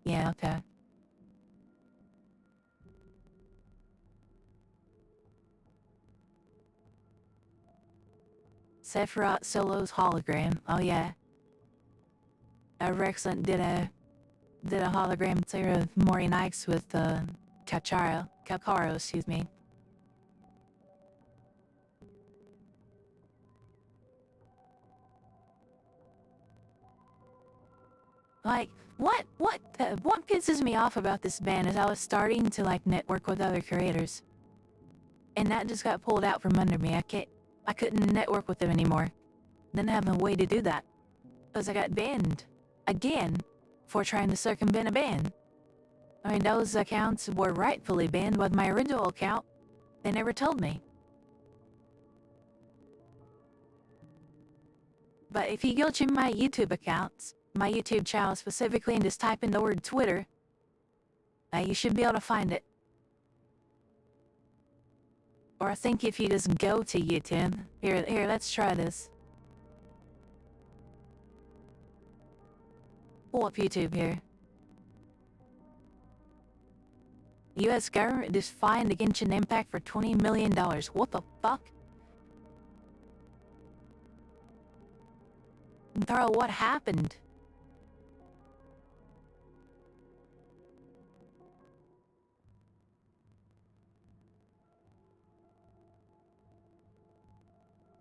Yeah, okay. Sephiroth Solo's hologram. Oh yeah. Rexant did a hologram there of Mori Nikes with Kakaro, excuse me. Like, what pisses me off about this ban is I was starting to like network with other creators. And that just got pulled out from under me. I couldn't network with them anymore. Didn't have a way to do that. Because I got banned. Again. For trying to circumvent a ban. I mean, those accounts were rightfully banned with my original account. They never told me. But if you go to my YouTube accounts, my YouTube channel specifically, and just type in the word Twitter, you should be able to find it. Or I think if you just go to YouTube, here, let's try this. Pull up YouTube here. U.S. government just fined the Genshin Impact for $20 million. What the fuck? Thorough, what happened?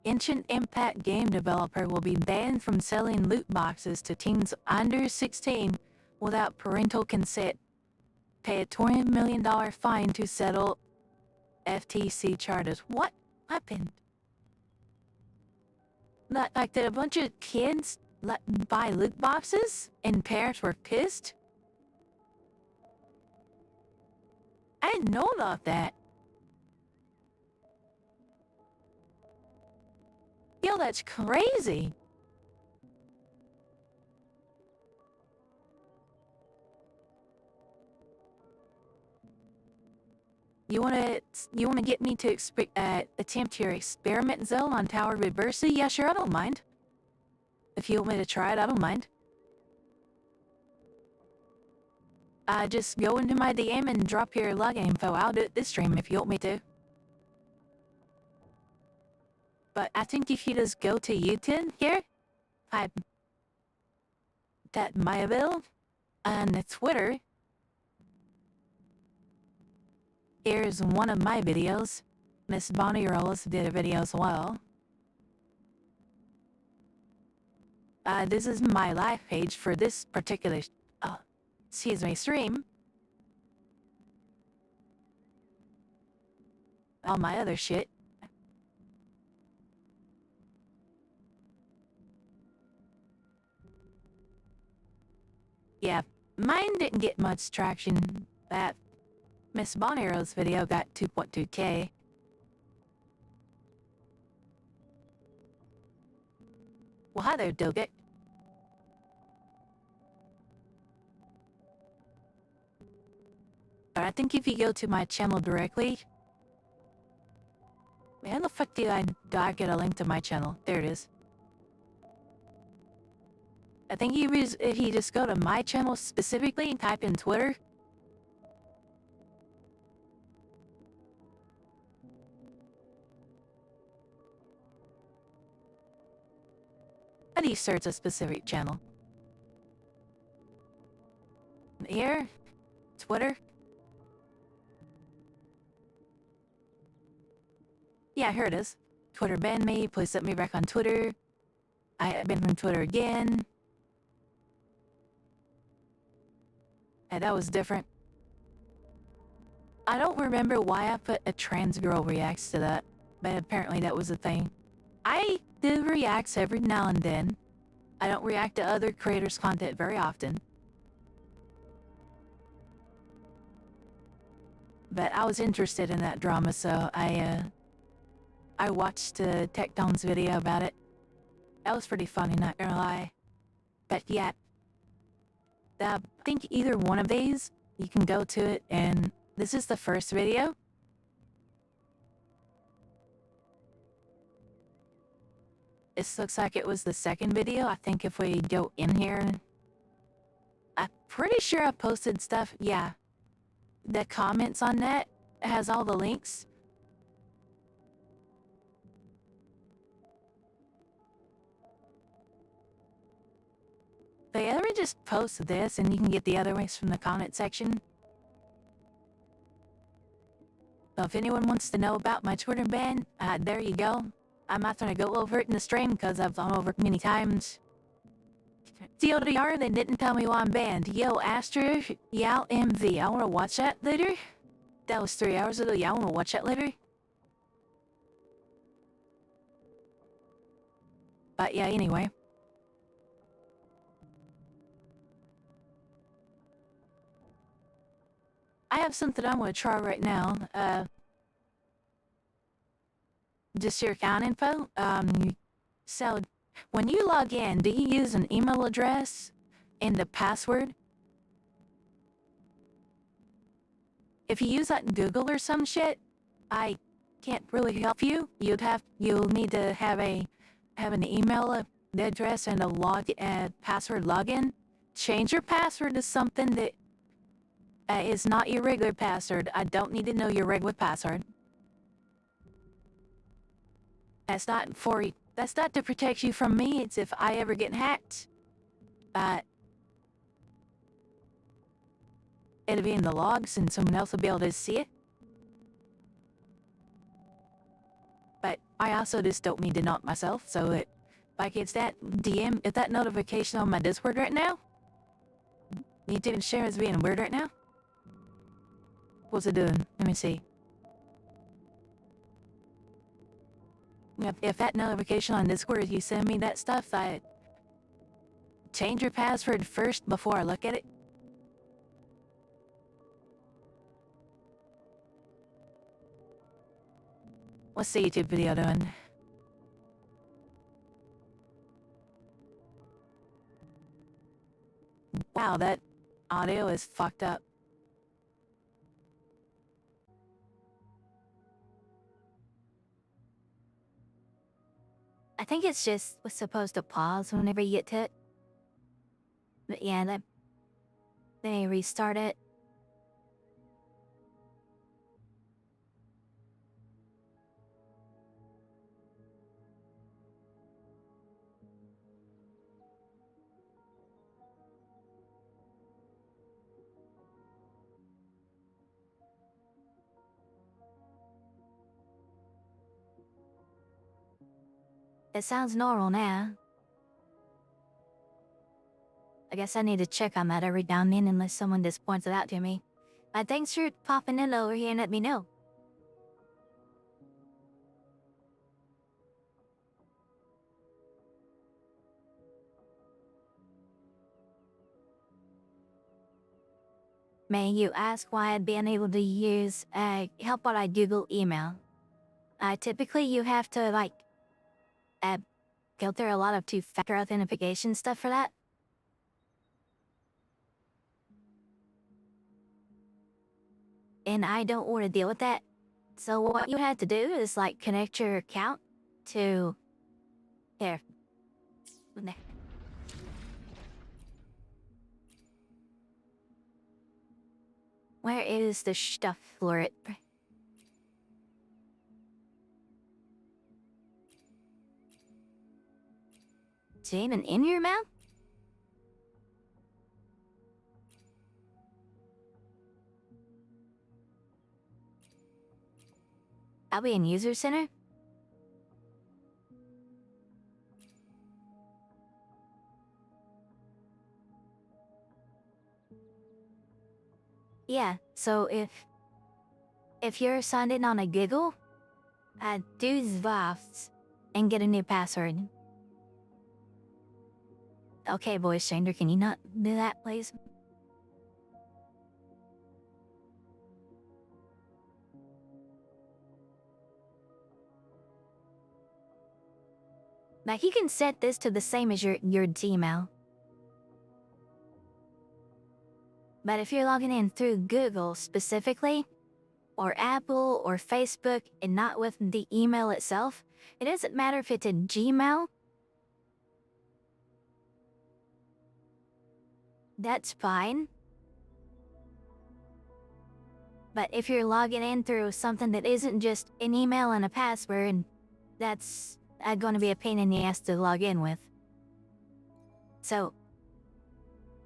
Genshin Impact game developer will be banned from selling loot boxes to teens under 16 without parental consent. Pay a $20 million fine to settle FTC charges. What happened? Like, did a bunch of kids buy loot boxes and parents were pissed? I didn't know about that. Yo, that's crazy. You wanna get me to attempt your experiment zone on Tower Reversi? Yeah, sure, I don't mind. If you want me to try it, I don't mind. just go into my DM and drop your login info. I'll do it this stream if you want me to. But I think if you just go to YouTube here, type that Mayaville on Twitter. Here's one of my videos. Miss Bonnie Rolls did a video as well. This is my live page for this particular, stream. All my other shit. Yeah, mine didn't get much traction. That Miss Bonniero's video got 2.2k. Well, hi there, Doget. I think if you go to my channel directly... How the fuck do I get a link to my channel? There it is. I think if you just go to my channel specifically and type in Twitter... How do you search a specific channel? Here? Twitter? Yeah, here it is. Twitter banned me. Please set me back on Twitter. I have been from Twitter again. And that was different. I don't remember why I put a trans girl reacts to that, but apparently that was a thing. I do reacts every now and then. I don't react to other creators' content very often. But I was interested in that drama, so I watched Tectone's video about it. That was pretty funny, not gonna lie. But yeah, I think either one of these, you can go to it, and this is the first video. This looks like it was the second video. I think if we go in here, I'm pretty sure I posted stuff. Yeah, the comments on that has all the links. They ever just post this and you can get the other links from the comment section. So if anyone wants to know about my Twitter ban, there you go. I'm not gonna go over it in the stream because I've gone over it many times. TLDR, they didn't tell me why I'm banned. Yo, Astra, Yao MV, I wanna watch that later. That was 3 hours ago. Y'all wanna watch that later? But yeah, anyway. I have something I'm gonna try right now. Just your account info. So when you log in, do you use an email address and the password? If you use that in Google or some shit, I can't really help you. You'll need to have an email address and a password login. Change your password to something that is not your regular password. I don't need to know your regular password. That's not to protect you from me. It's if I ever get hacked. It'll be in the logs and someone else will be able to see it. But I also just don't need to know it myself, so if it's that DM, if that notification on my Discord right now, YouTube and share is being weird right now. What's it doing? Let me see. If that notification on Discord, you send me that stuff, I change your password first before I look at it. What's the YouTube video doing? Wow, that audio is fucked up. I think it's just was supposed to pause whenever you get to it. But yeah, They restart it. It sounds normal now. I guess I need to check on that every now and then unless someone just points it out to me. But thanks for popping in over here and let me know. May you ask why I'd be unable to use help while I Google email? Typically you have to go through a lot of two-factor authentication stuff for that. And I don't want to deal with that. So what you have to do is connect your account to here. Where is the stuff for it? Is it even in your mouth? I'll be in user center. Yeah, so if you're signed in on a Giggle, do Zvafts and get a new password. Okay, voice changer, can you not do that, please? Now you can set this to the same as your Gmail. But if you're logging in through Google specifically, or Apple or Facebook, and not with the email itself, it doesn't matter if it's a Gmail. That's fine. But if you're logging in through something that isn't just an email and a password, that's going to be a pain in the ass to log in with. So,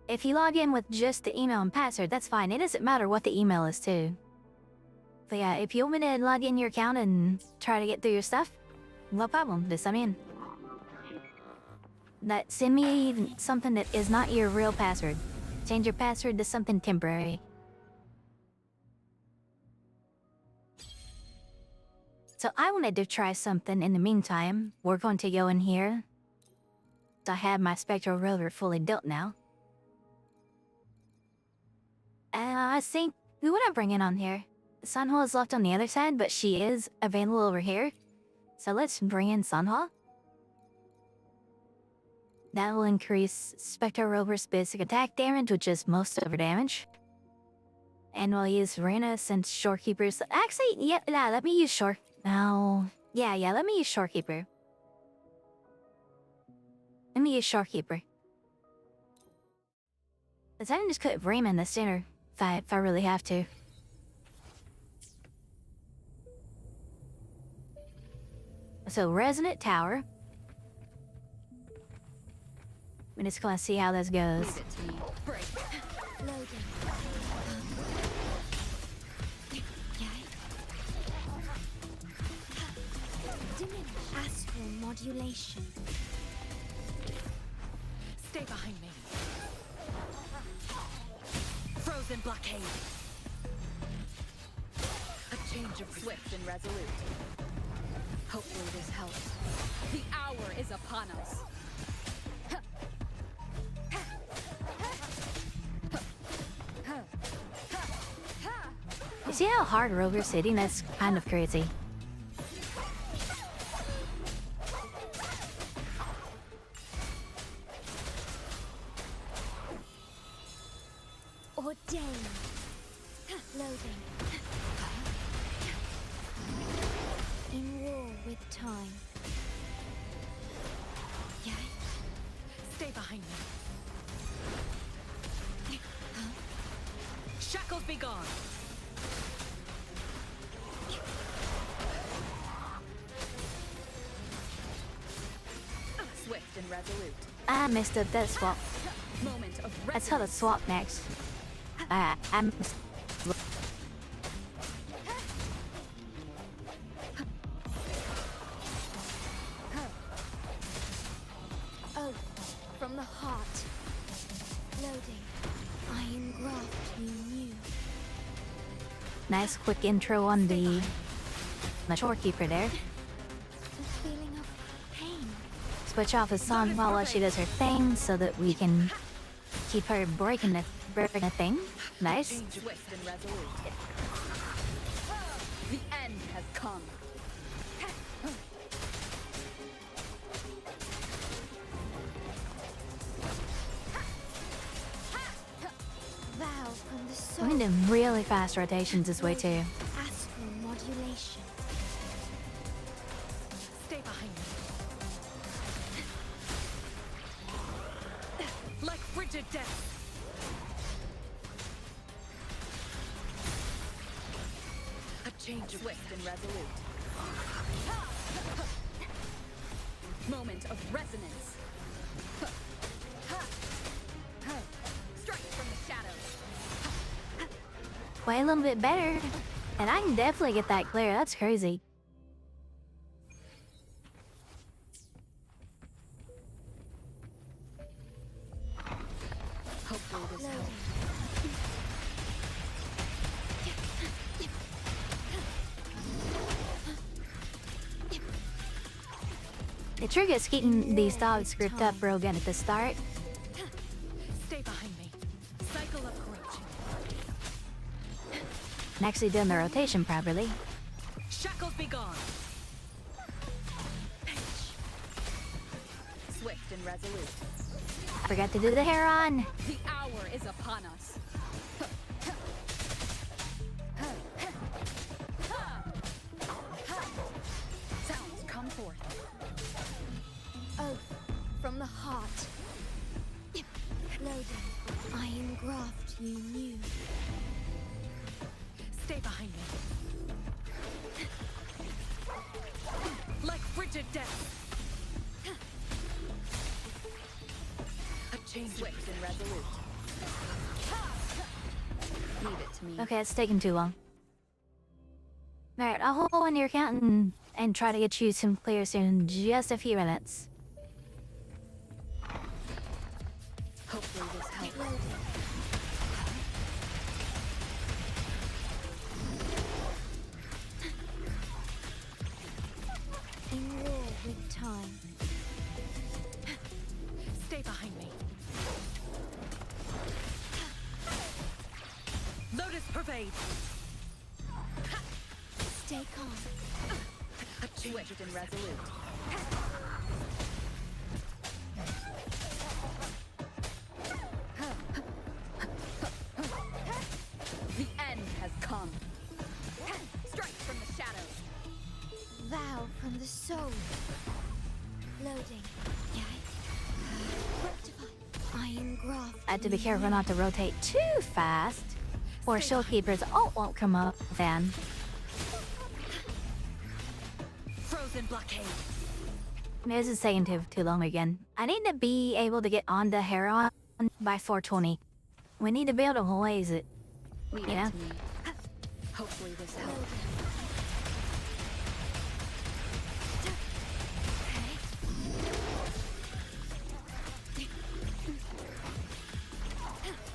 if you log in with just the email and password, that's fine. It doesn't matter what the email is too. But yeah, if you want me to log in your account and try to get through your stuff, no problem, just I'm in. Send me something that is not your real password. Change your password to something temporary. So I wanted to try something in the meantime. We're going to go in here. I have my Spectral Rover fully built now. I think, who would I bring in on here? Sunhwa is left on the other side, but she is available over here. So let's bring in Sunhwa. That will increase Spectral Rover's basic attack damage, which is most of her damage. And we'll use Rena since Shorekeeper's... Actually, yeah, let me use Shore... No... Yeah, let me use Shorekeeper. Let me use Shorekeeper. Let's even just put Rena in the center, if I really have to. So, Resonant Tower. I'm just gonna see how this goes. Leave it to me. Break. Loading. Diminish astral modulation. Stay behind me. Frozen blockade. A change of swift and resolute. Hopefully this helps. The hour is upon us. You see how hard Rover's hitting? That's kind of crazy. Ordained. Loading. In war with time. Yeah. Stay behind me. Shackles be gone. Swift and resolute. I missed it. That swap. Moment of Let's tell the swap next. I'm. Oh, from the heart. Loading. Iron graft you knew. Nice quick intro on the shorekeeper there. The feeling of pain. Switch off his song while she does her thing so that we can keep her breaking the thing. Nice. Swift and resolute. The end has come. Vow from the soul. I'm doing really fast rotations this way too. Astral modulation. Stay behind me. Like frigid death. A change swift and resolute. Moment of resonance. Strike from the shadows. Way a little bit better. And I can definitely get that clear. That's crazy. Hopefully this Loading. helps. The trick is keeping these dogs grouped up real good at the start. Stay behind me. Cycle of corruption. And actually doing the rotation properly. Shackles be gone. Swift and resolute. Forgot to do the hair on. The hour is upon us. Sounds come forth. Oath from the heart. Loading. Iron graft you knew. Stay behind me. Like frigid death. A change swift and resolute. Leave it to me. Okay, it's taking too long. Alright, I'll hold on your account and try to get you some clear soon in just a few minutes. Hopefully this helps. Loading. In war with time. Stay behind me. Lotus pervade. Stay calm. A swift and resolute. The end has come. Strike from the shadows. Vow from the soul. Loading. Rectify. Iron graft. I have to be careful not to rotate too fast, or shield keepers won't come up then. Frozen blockade. This is taking too long again. I need to be able to get on the Heron by 420. We need to be able to blaze it. Leave Yeah. it to me. Hopefully this helps.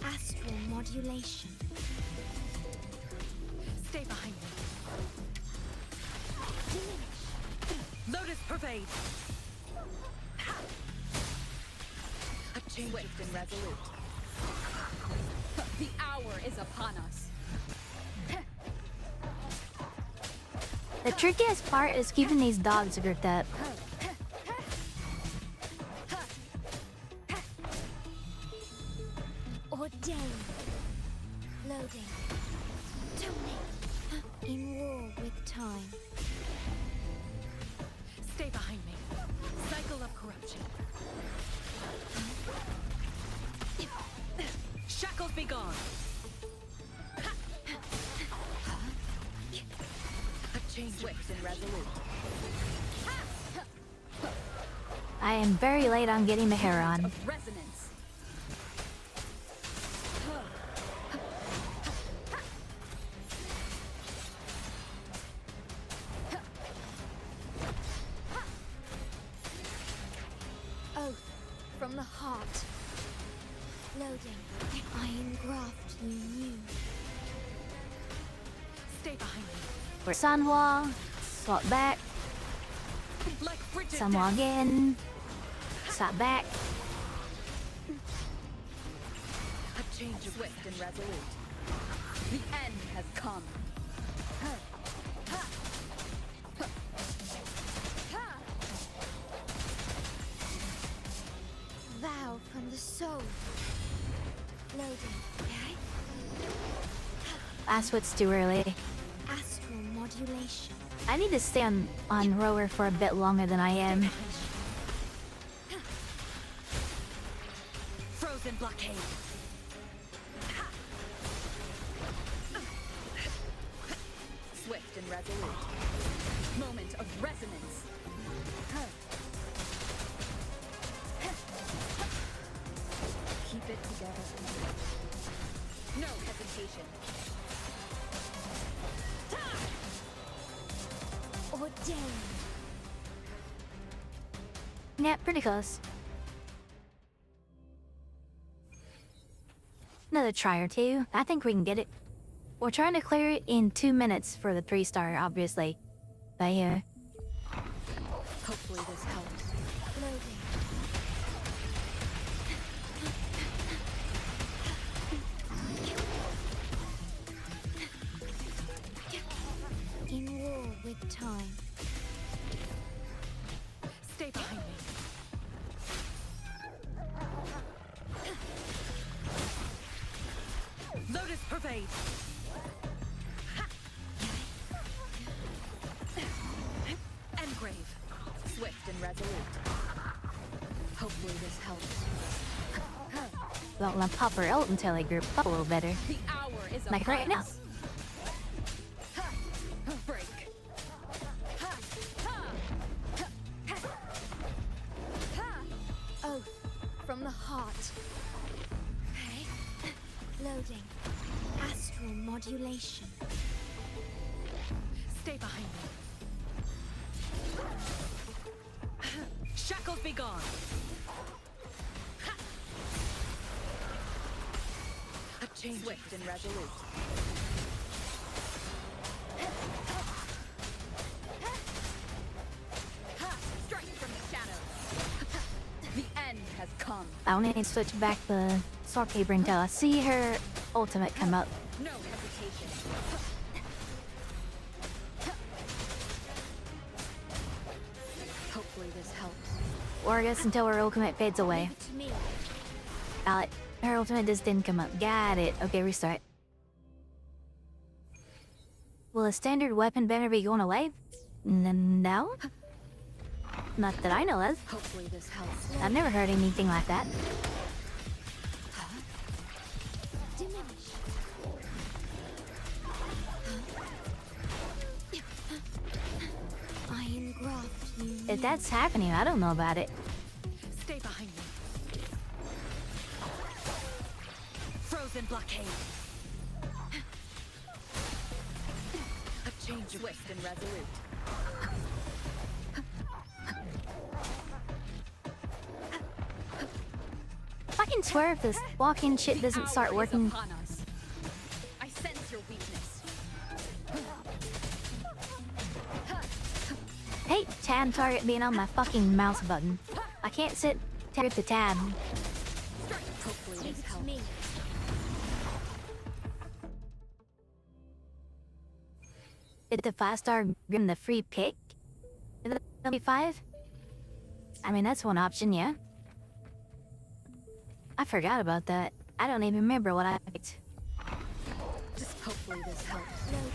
Astral modulation. Stay behind me. Lotus pervade. A change swift and resolute. The hour is upon us. The trickiest part is keeping these dogs grouped up. Ordain. Loading. Donate. In war with time. Stay behind me. Cycle of corruption. Shackles be gone. Swift and resolute. I am very late on getting the hair on. Of resonance. Oath from the heart. Loading. I engraft you new. Stay behind me. Sunwall, swap back, Like frigid Sunwall death. again, swap back. A change of swift and resolute. The end has come. Vow from the soul. Loading. That's what's too early. Astral modulation. I need to stay on rower for a bit longer than I am. Frozen blockade. Swift and resolute. Moment of resonance. Keep it together. No hesitation. Ordained. Yeah, pretty close. Another try or two. I think we can get it. We're trying to clear it in 2 minutes for the 3-star, obviously. But yeah. Hopefully this helps. Loading. In war with time. Stay behind me. Lotus pervade. Engrave. Swift and resolute. Hopefully this helps. Don't let pop her ult until I group up a little better. The hour is Like right upon now. us. Break. Oath from the heart. Okay. Loading. Astral modulation. Stay behind me. Shackles be gone. A change. Swift and resolute. Strike from the shadows. The end has come. I only need to switch back the sword paper until I see her ultimate come up. No hesitation. Hopefully this helps. Or I guess until her ultimate fades away. Leave it to me. Got it. Her ultimate just didn't come up. Got it. Okay, restart. Will a standard weapon banner be going away? No? Not that I know of. Hopefully this helps. I've never heard anything like that. Diminish. I engraft you. If that's happening, I don't know about it. Stay behind me. Frozen blockade. A change of swift and resolute. I can swear if this walk-in shit doesn't The start hour is working. upon us. I sense your weakness. Hate tab target being on my fucking mouse button. I can't sit target the tab. Hopefully Leave this it to helps. me. Did the 5-star give him the free pick? Did it be 5? I mean, that's one option, yeah. I forgot about that. I don't even remember what I picked. Just hopefully this helps. Loading.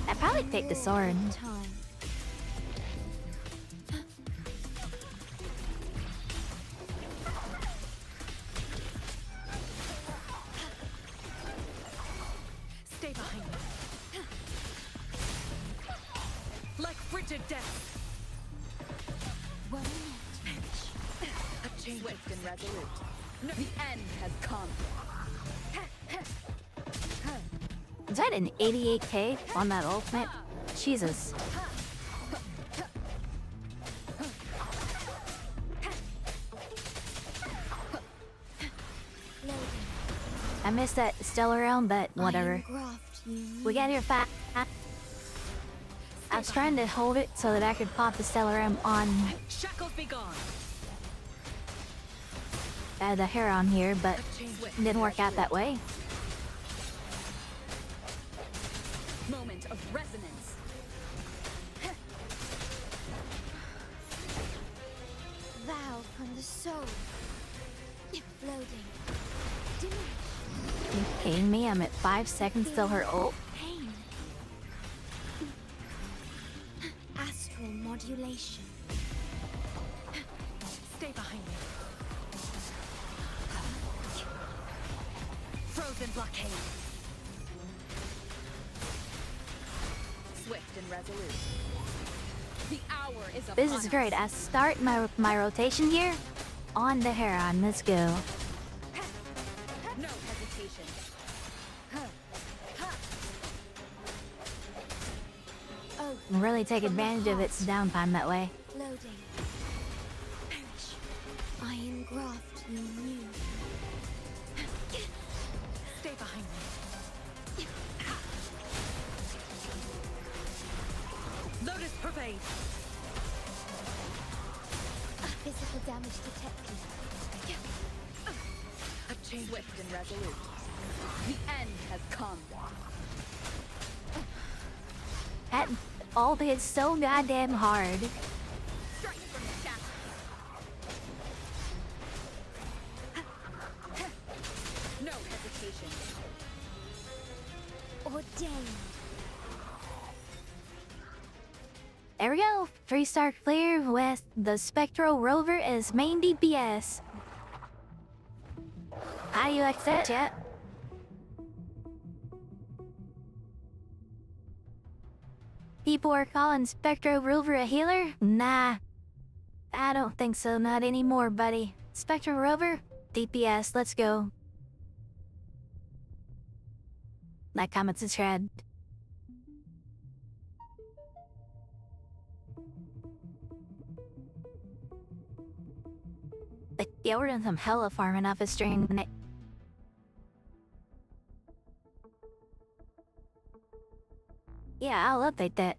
I probably picked the sword. Time. Stay behind me. frigid death. A change swift and resolute. No, the end has come. Is that an 88k on that ultimate? Jesus. I missed that stellar round, but whatever. We got here fast. I was trying to hold it so that I could pop the stellar round on Shackles be gone. the hair on here, but it didn't work out that way. Moment of resonance. Vow from the soul. Floating. Are you kidding me? I'm at 5 seconds till her ult. Pain. Astral modulation. Stay behind me. Frozen blockade. Swift and resolute. The hour is upon This is us. great. I start my rotation here on the Heron. Let's go. No hesitation. Oh, Really take advantage of its downtime that way. floating. Perish. Iron graft you knew. Stay behind me. Lotus pervade. Physical damage detected. A change swift and resolute. The end has come. That ult hits so goddamn hard. Strike from the shaft. No hesitation. Ordained. There we go. 3-star clear with the Spectral Rover as main DPS. How you like that, chat? People are calling Spectral Rover a healer? Nah. I don't think so, not anymore, buddy. Spectral Rover? DPS, let's go. Like, comment, subscribe. But yeah, we're doing some hella farming off a string. Yeah, I'll update that.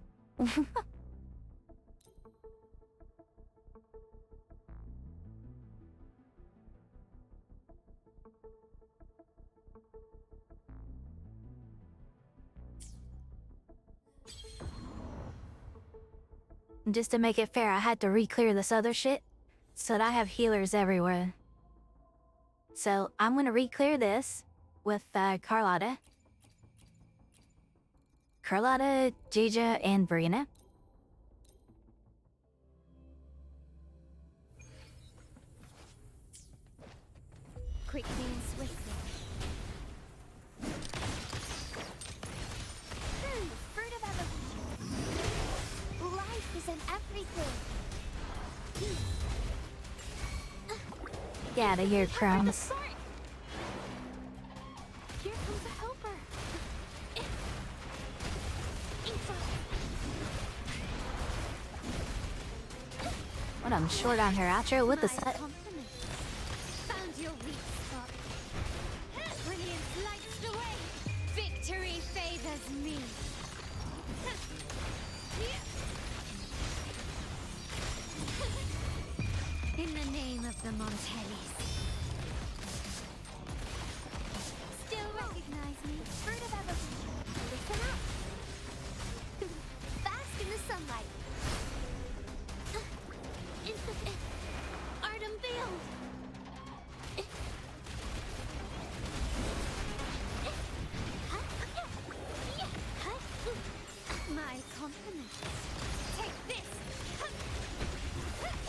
Just to make it fair, I had to re-clear this other shit so that I have healers everywhere. So I'm gonna re-clear this with Carlotta, Gija, and Brina. Quickly and swiftly. Fruit of evolution. Life is in everything. Get out of here, crumbs. Here comes a helper. What, I'm short on her outro with the My set. compliments. Found your weak spot. Brilliance lights the way. Victory favors me. In the name of the Montellis. Still recognize me? Fruit of evolution. Listen up. Bask in the sunlight. Art unveiled. My compliments. Take this.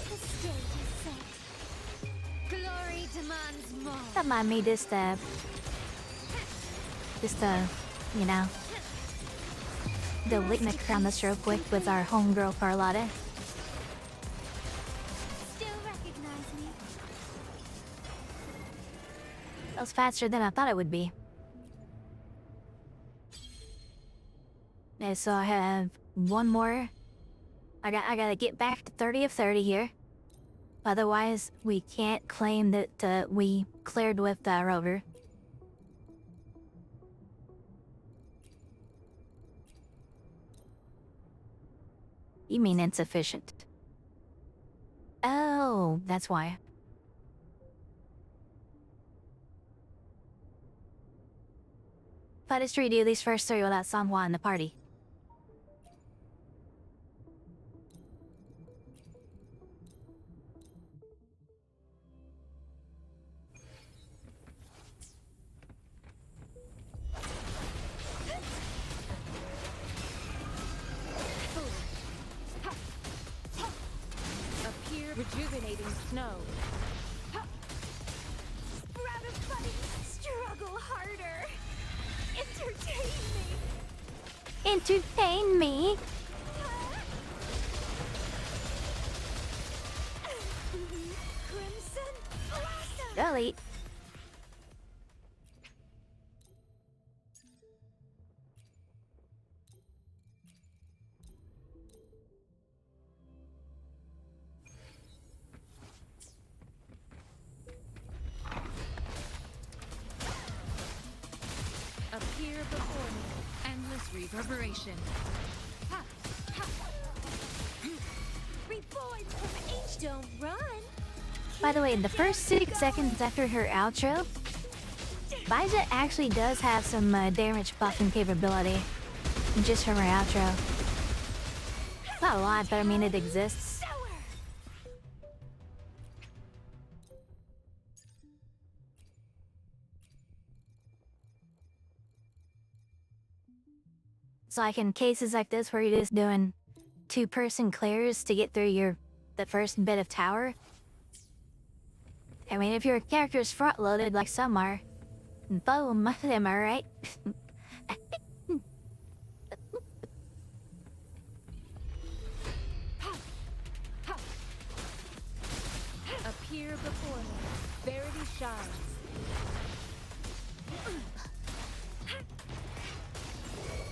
The stage is set. Glory demands more. Don't mind me you know. delete my crown this real quick with our homegirl Carlotta. Still recognize me? That was faster than I thought it would be. Okay, so I have one more. I gotta get back to 30 of 30 here. Otherwise, we can't claim that we cleared with Rover. You mean insufficient? Oh, that's why. Let us redo these first three without Sanhua in the party. Appear rejuvenating snow. Sprout of buddy, struggle harder. Entertain me. Entertain me? Crimson blossom. Delete. Appear before me. Endless reverberation. Ha! Ha! Reborn from age. Don't run. By the way, the first 6 seconds after her outro, Violet actually does have some damage buffing capability. Just from her outro. Not a lot, but I mean it exists. Sour. So like in cases like this where you're just doing 2-person clears to get through the first bit of tower. I mean, if your character's front-loaded like some are, boom, am I right? Appear before me. Verity shines.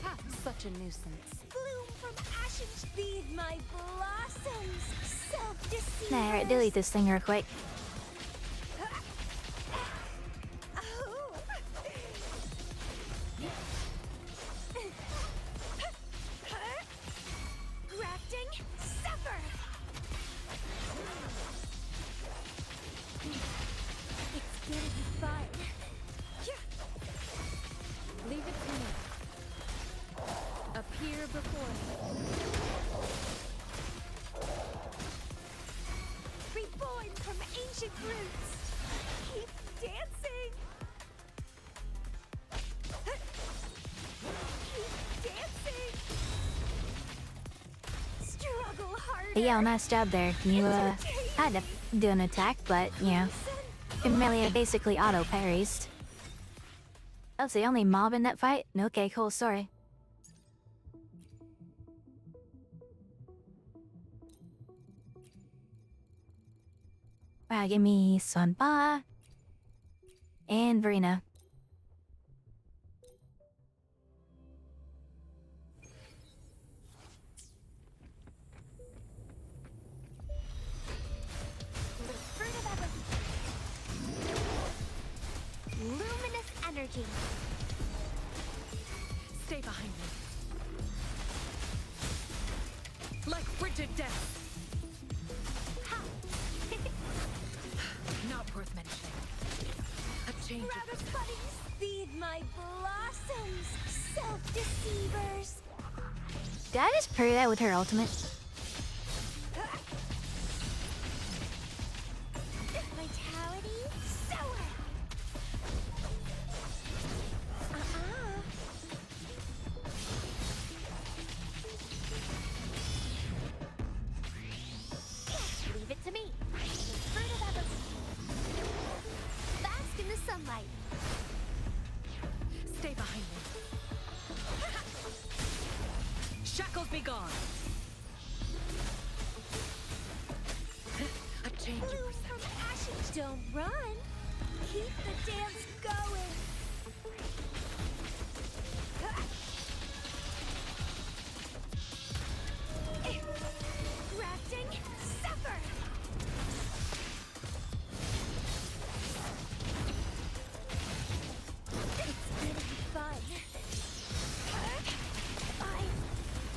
Ha! Such a nuisance. Bloom from ashes. Feed my blossoms. Self-deceit. Nah, alright, delete this thing real quick. Grafting, suffer. It's gonna be fun. Leave it to me. Appear before me. Reborn from ancient roots. Keep dancing. Keep dancing. Struggle harder. But yeah, nice job there. You had to do an attack, but you know, your melee basically auto parries. That was the only mob in that fight? Okay, cool, sorry. Wow, give me Sunba and Verena. Fruit of evolution. Luminous energy. Stay behind me. Like frigid death. Ha! Not worth mentioning. A change Sprout of of buddies. Feed my blossoms. Self-deceivers. Did I just parry that with her ultimate? Vitality, sour. Leave it to me. Fruit of evolution. Bask in the sunlight. Stay behind me. Shackles be gone. A change of Bloom perception. from ashes. Don't run. Keep the dance going. Grafting, suffer. It's getting fun.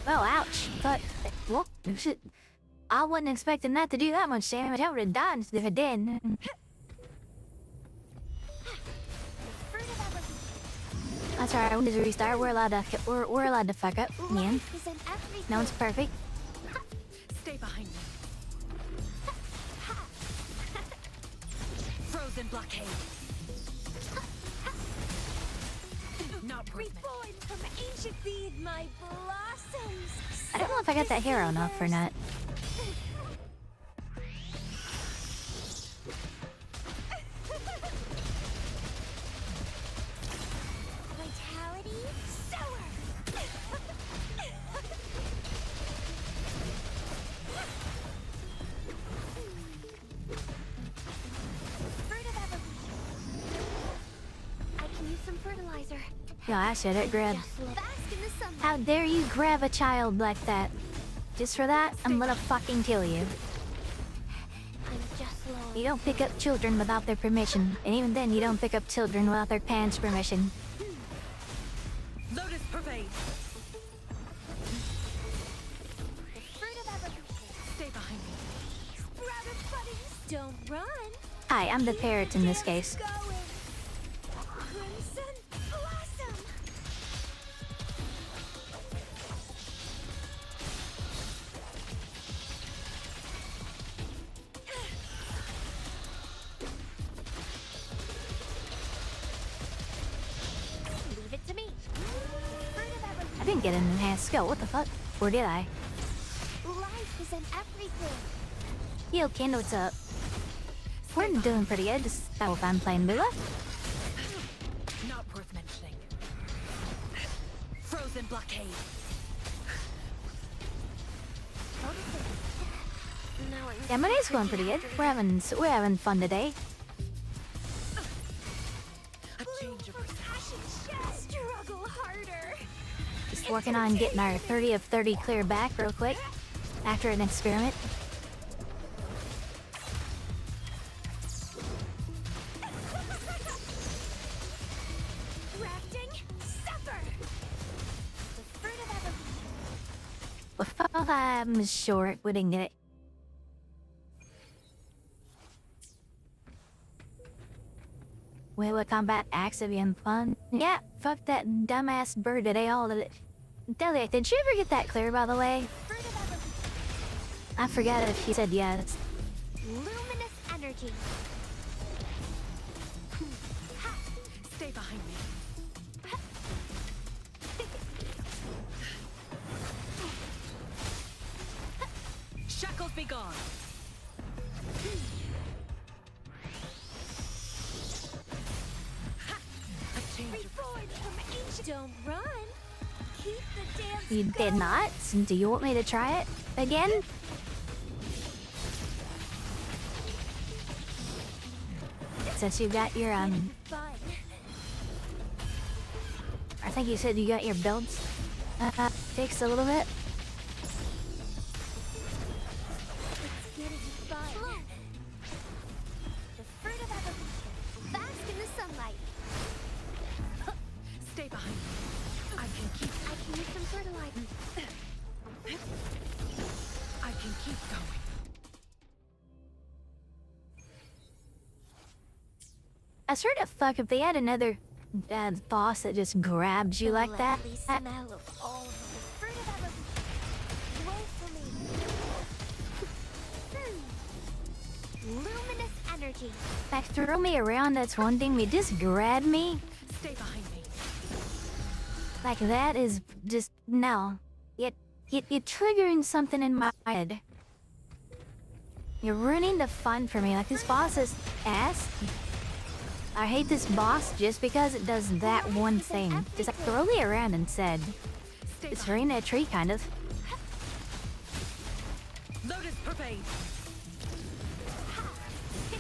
Oh, ouch. But, well, shit. I wasn't expecting that to do that much damage. I would have died if it did. Fruit of evolution. That's alright, we need to restart. We're allowed to fuck up. Yeah. Life is an everything. No one's perfect. Stay behind me. Frozen blockade. Not Portman. Reborn from ancient feed my blossoms. I don't know if I got that hero enough or not. Vitality, sour. Fruit of evolution. I can use some fertilizer. Yeah, I said it, grab. Just bask in the sunlight. How dare you grab a child like that? Just for that, I'm gonna fucking kill you. I'm just low. You don't pick up children without their permission. And even then, you don't pick up children without their parents' permission. Lotus pervade. Fruit of evolution. Stay behind me. Sprouted buddings. Don't run. Hi, I'm the parrot in this case. Going. Crimson blossom. Leave it to me. Fruit of evolution. I didn't get an enhanced skill, what the fuck? Or did I? Life is in everything. Yo, Ken, what's up? We're doing pretty good, just if I'm playing WuWa. Not worth mentioning. Frozen blockade. Now I'm Yeah, my day's going pretty good. We're having fun today. A change of ashes. Struggle harder. Just working on getting our 30 of 30 clear back real quick. After an experiment. Grafting, suffer. The fruit of evolution. Well, I'm short, we didn't get it. WuWa combat acts being fun. Yeah, fuck that dumbass bird today all of it. Delia, did you ever get that clear, by the way? Fruit of evolution. I forgot if you said yes. Luminous energy. Stay behind me. Shackles be gone. A change of Reborn from ancient. Don't run. Keep the dance. You did not? Do you want me to try it again? Since you got your Fun. I think you said you got your builds fixed a little bit. It's getting fun. The fruit of evolution. Bask in the sunlight. Stay behind me. I can use some fertilizer. keep going. I sort of fuck if they had another boss that just grabs you like that. Lovely smell of all of the fruit of evolution. Wait for me. Luminous energy. Like throw me around, that's one thing. But just grab me Stay behind me. like that is just no. You're triggering something in my head. You're ruining the fun for me. Like this boss is ass. I hate this boss just because it does that one thing. Just like throw me around instead. Stay It's behind raining a tree, kind of. Lotus pervade. I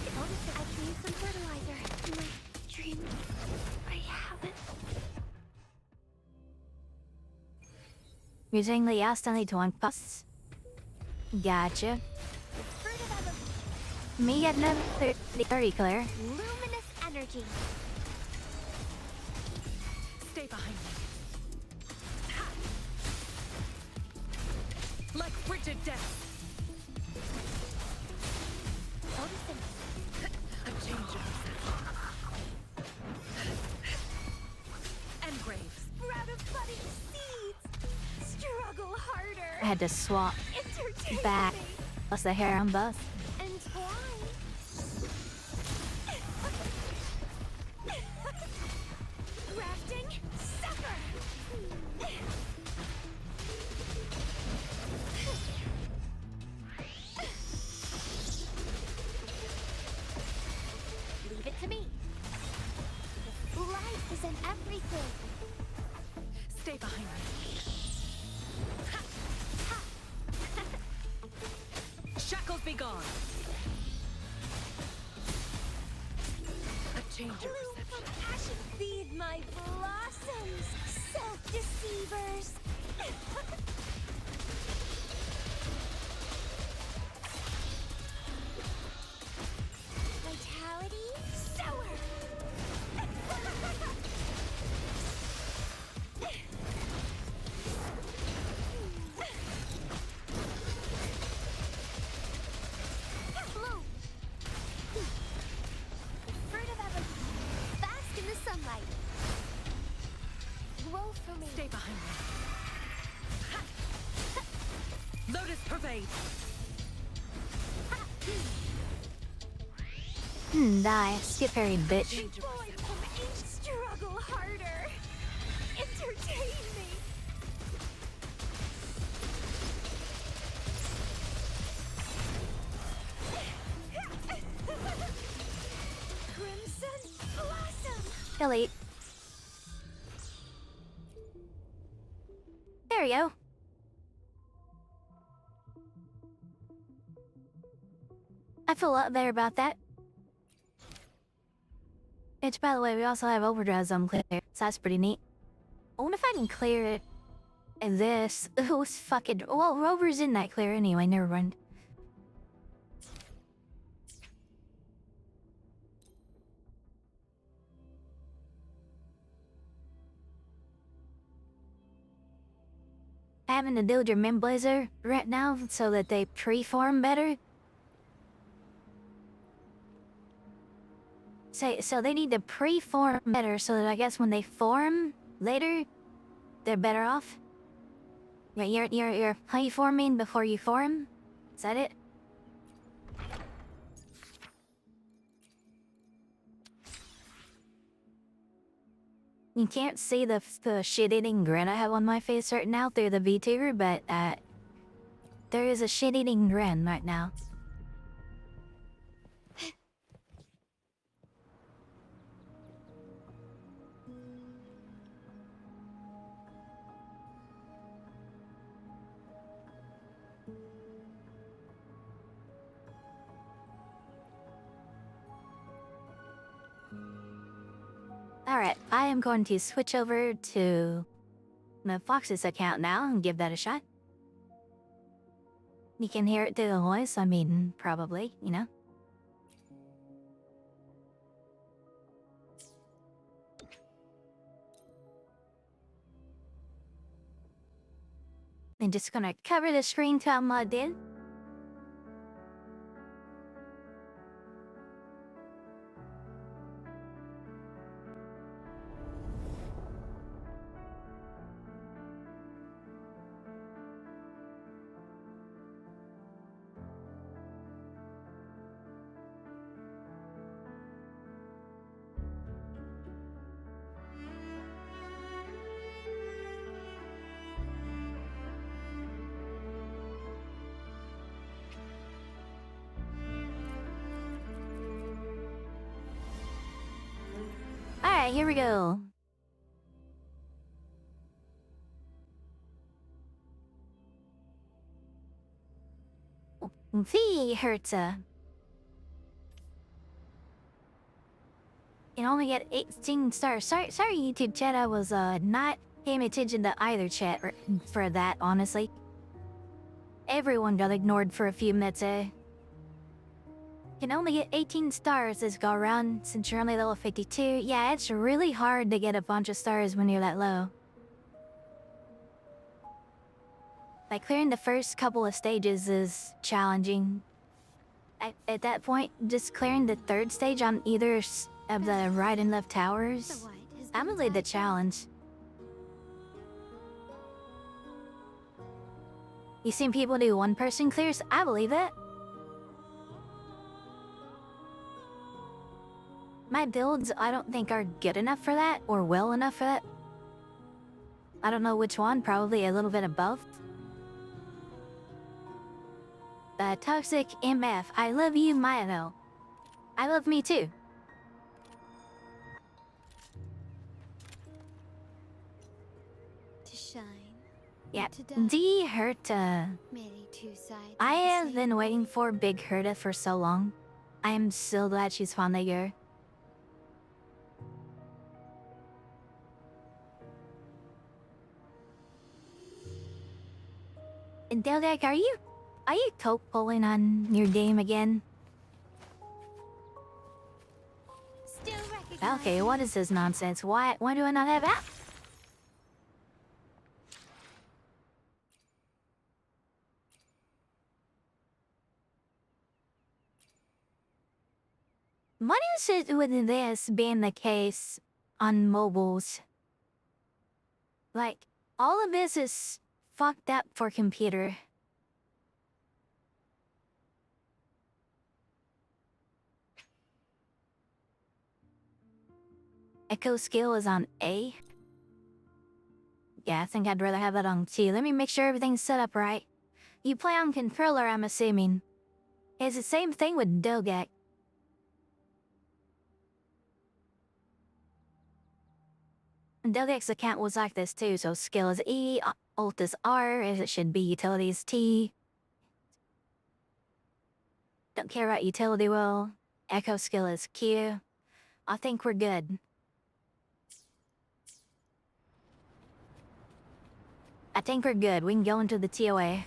can use some fertilizer. My dream. I haven't. Using the instantly to one pass. Gotcha. Fruit of Me get another 30 clear. luminous energy. Stay behind me. Ha! Like frigid death. A change of perception. Engrave. Sprout of budding seeds. Struggle harder. I had to swap Entertain back. me. Plus the hair on both. Entwine. Grafting. Suffer. Leave it to me. Life is in everything. Stay behind me. Shackles be gone. A change of Bloom perception. from ashes, feed my blossoms, self-deceivers. Vitality, sour. Bloom. Fruit of heaven. Bask in the sunlight. Grow for me. Stay behind me. Lotus pervade. Die. Skip Harry, bitch. Change of Boy perception. from each struggle harder. Entertain me. Crimson blossom. Delete. There we go. I feel a lot better about that. Which, by the way, we also have overdrive zone clear, so that's pretty neat. I wonder if I can clear it. And this. It was fucking. Well, Rover's in that clear anyway, never mind. Having to build your Min Blazer right now so that they pre-form better. So they need to pre-form better so that I guess when they form later, they're better off. Yeah, you're high forming before you form. Is that it? You can't see the shit-eating grin I have on my face right now through the Vtuber, but there is a shit-eating grin right now. Alright, I am going to switch over to the Fox's account now and give that a shot. You can hear it through the voice, I mean, probably, you know? I'm just gonna cover the screen till I'm logged in. Alright, here we go. Vtuber. You only get 18 stars. Sorry, YouTube chat. I was not paying attention to either chat for that, honestly. Everyone got ignored for a few minutes, eh? Can only get 18 stars this go around since you're only level 52. Yeah, it's really hard to get a bunch of stars when you're that low. Like, clearing the first couple of stages is challenging. At that point, just clearing the third stage on either of the right and left towers, I'm gonna lead the challenge. You seen people do one-person clears? I believe it. My builds, I don't think are good enough for that, or well enough for that. I don't know which one, probably a little bit of both. Toxic MF, I love you, Milo. I love me too. To shine. Yeah, To die. D Herta. Merely two sides. I of the have same been waiting coin. for Big Herta for so long. I am so glad she's found the year. And Deldek, are you coke pulling on your game again? Still recognize Okay, what is this nonsense? Why do I not have app? What is it with this being the case on mobiles? Like, all of this is fucked up for computer. Echo skill is on A. Yeah, I think I'd rather have it on T. Let me make sure everything's set up right. You play on controller, I'm assuming. It's the same thing with Dogak. Dogak's account was like this too, so skill is E, alt is R, as it should be, utility is T. Don't care about utility will. Echo skill is Q. I think we're good. I think we're good. We can go into the TOA.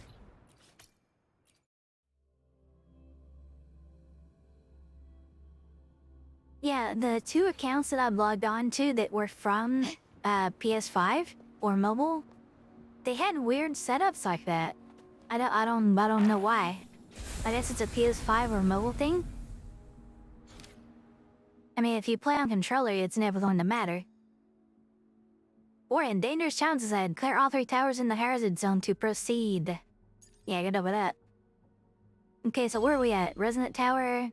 Yeah, the two accounts that I've logged on to that were from PS5 or mobile, they had weird setups like that. I don't know why. I guess it's a PS5 or mobile thing. I mean, if you play on controller, it's never going to matter. Or in dangerous challenges ahead, clear all 3 towers in the hazard zone to proceed. Yeah, get over that. Okay, so where are we at? Resonant tower.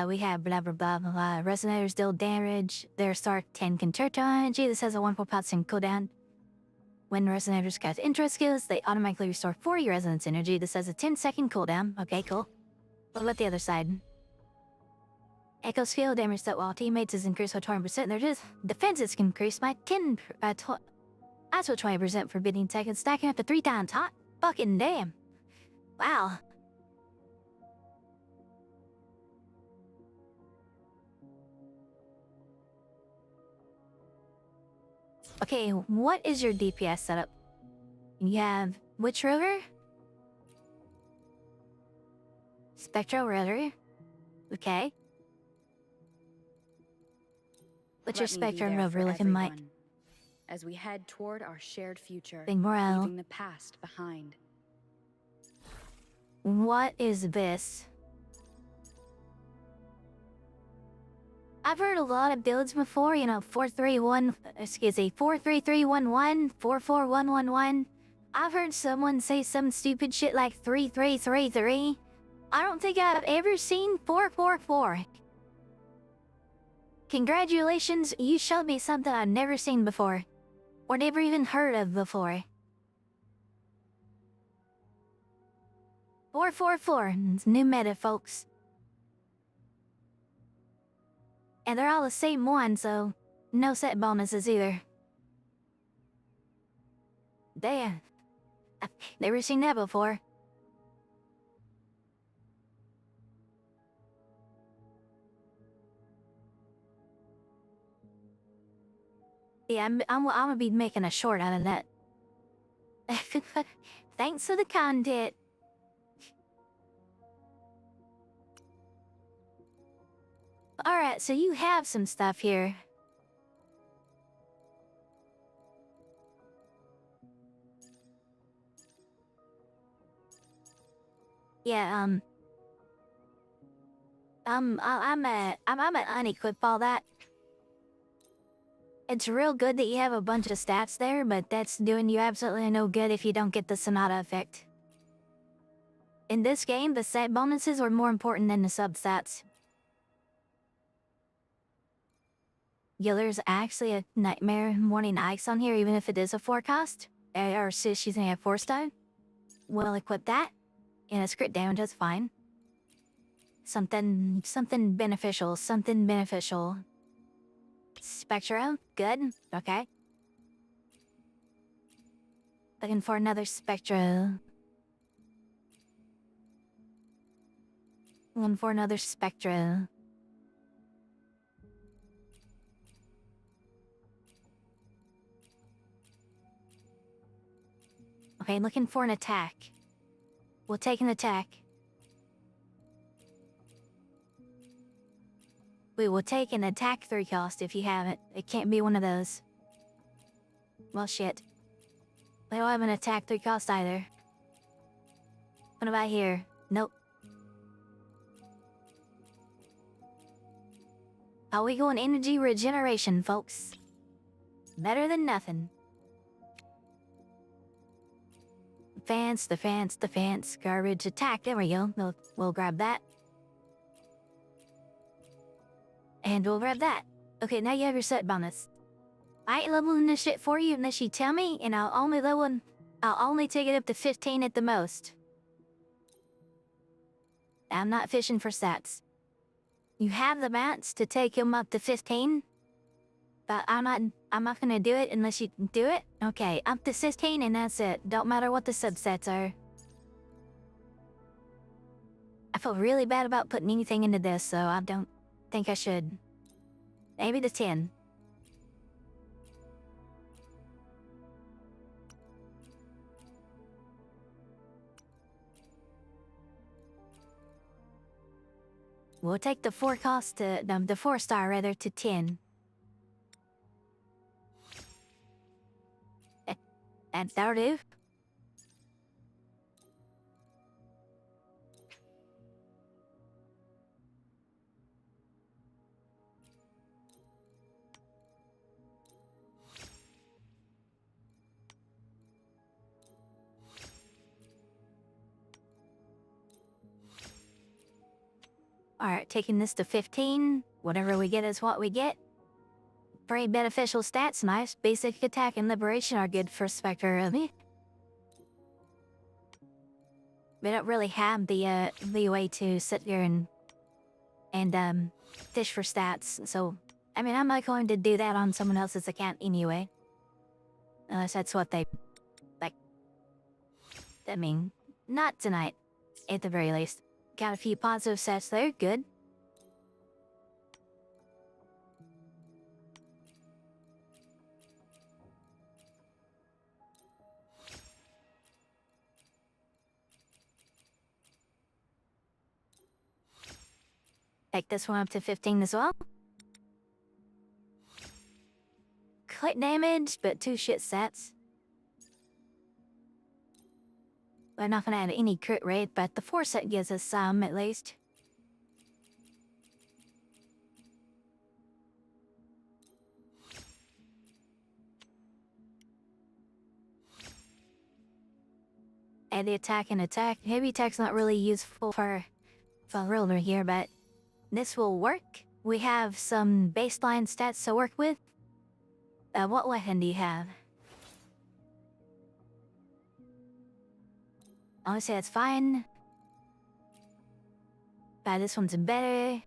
We have blah blah blah blah blah. Resonators deal damage. Their start 10 concerto energy. This has a 1.4% cooldown. When resonators cast intro skills, they automatically restore 40 resonance energy. This has a 10-second cooldown. Okay, cool. What about the other side? Echo's field damage that while teammates is increased by 20%, their defense is increased by 20% for bidding seconds, stacking up to 3 times. Hot fucking damn. Wow. Okay, what is your DPS setup? You have which rover? Spectral rover. Okay. What's your Let me be spectral there rover for looking like? everyone as we head toward our shared future, Big morale. leaving the past behind. What is this? I've heard a lot of builds before, you know, 43311, 44111. I've heard someone say some stupid shit like 3333. I don't think I've ever seen 444. Congratulations, you showed me something I've never seen before. Or never even heard of before. 444, it's new meta, folks. And they're all the same one, so no set bonuses either. Damn. I've never seen that before. Yeah, I'm gonna be making a short out of that. Thanks for the content. Alright, so you have some stuff here. Yeah, I'm gonna unequip all that. It's real good that you have a bunch of stats there, but that's doing you absolutely no good if you don't get the Sonata effect. In this game, the stat bonuses are more important than the substats. Yeah, there's actually a Nightmare Morning Ice on here, even if it is a forecast. Or she's gonna have 4-star. We'll equip that. And a crit damage, that's fine. Something beneficial, Spectra, good, okay. Looking for another Spectra. Looking for another Spectra. Okay, looking for an attack. We'll take an attack. We will take an attack 3 cost if you have it. It can't be one of those. Well, shit. I don't have an attack 3 cost either. What about here? Nope. How we going energy regeneration, folks? Better than nothing. The fence, garbage attack, there we go. We'll grab that. And we'll grab that. Okay, now you have your set bonus. I ain't leveling this shit for you unless you tell me, and I'll only take it up to 15 at the most. I'm not fishing for stats. You have the mats to take him up to 15, but I'm not gonna do it unless you do it. Okay, up to 15 and that's it. Don't matter what the subsets are. I feel really bad about putting anything into this, so I don't think I should. Maybe the 10. We'll take the 4 cost to the 4-star rather to 10. And that'll do. Alright, taking this to 15. Whatever we get is what we get. Very beneficial stats, nice. Basic attack and liberation are good for Spectre. We don't really have the leeway to sit here and fish for stats, so I mean I'm not going to do that on someone else's account anyway. Unless that's what they like. I mean, not tonight, at the very least. Got a few positive sets there, good. Take this one up to 15 as well. Crit damage, but 2 shit sets. We're not gonna add any crit rate, but the 4 set gives us some at least. Add the attack and attack. Heavy attack's not really useful for Ruler here, but this will work. We have some baseline stats to work with. What weapon do you have? Honestly, that's fine. But this one's better.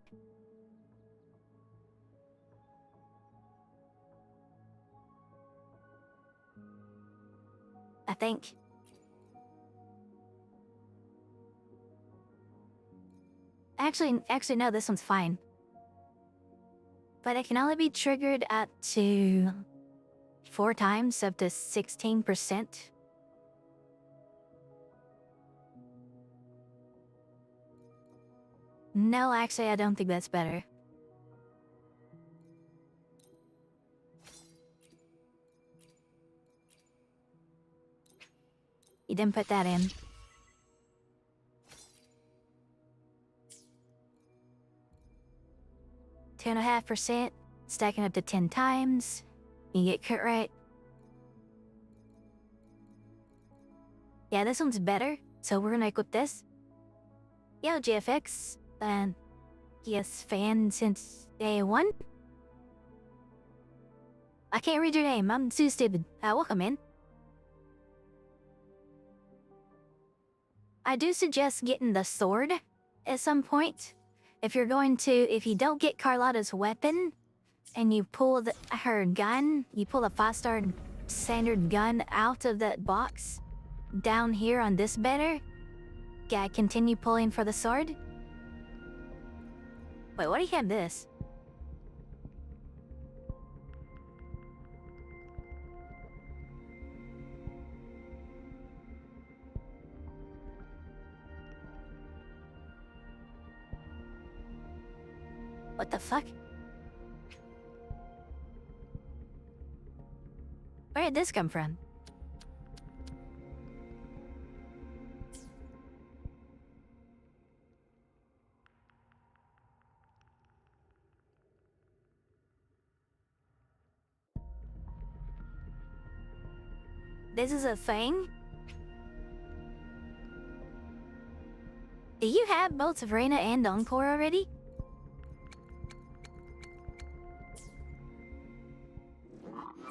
I think. Actually, no, this one's fine. But it can only be triggered up to 4 times up to 16%. No, actually, I don't think that's better. You didn't put that in. Two and a half %, stacking up to 10 times. You get crit rate. Yeah, this one's better, so we're gonna equip this. Yo, GFX, and yes, fan since day 1. I can't read your name, I'm too stupid. Welcome in. I do suggest getting the sword at some point. If you don't get Carlotta's weapon, and you pull her gun, you pull a 5-star standard gun out of that box, down here on this banner, yeah, continue pulling for the sword. Wait, what do you have this? What the fuck? Where did this come from? This is a thing? Do you have both Verena and Encore already?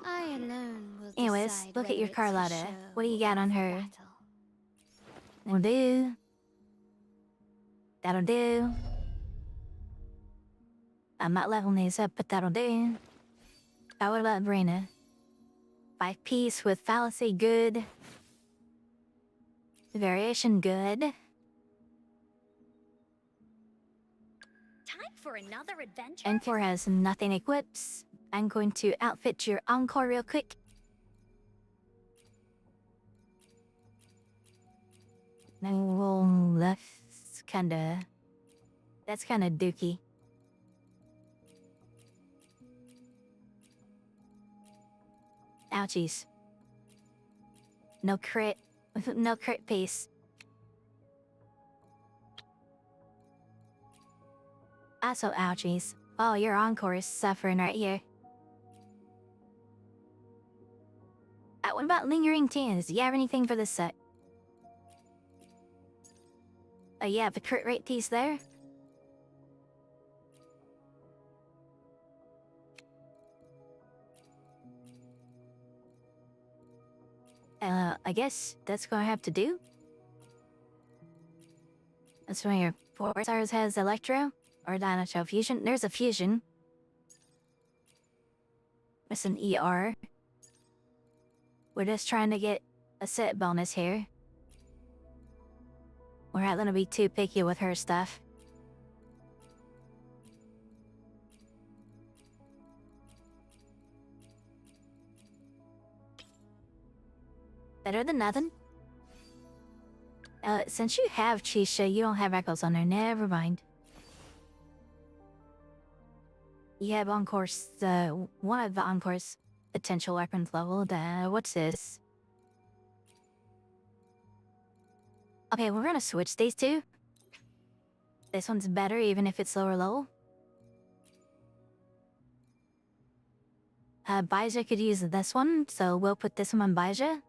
I alone will Anyways, decide look at whether your it's for Carlotta. show What do you got or on for her? battle. That'll do. That'll do. I'm not leveling these up, but that'll do. What about Verena? 5 piece with fallacy, good. Variation, good. Time for another adventure. Encore has nothing equips. I'm going to outfit your Encore real quick. No, that's kinda dookie. Ouchies. No crit. No crit piece. Also ouchies. Oh, your Encore is suffering right here. What about Lingering Tans? Do you have anything for this set? Oh yeah, the crit rate piece there. I guess that's gonna have to do. That's when your 4 stars has Electro or Dinosaur Fusion. There's a Fusion. It's an ER. We're just trying to get a set bonus here. We're not gonna be too picky with her stuff. Better than nothing. Since you have Chisha, you don't have Echoes on her. Never mind. You have Encore's, one of the Encore's potential weapons leveled. What's this? Okay, we're gonna switch these two. This one's better even if it's lower level. Baija could use this one, so we'll put this one on Baija.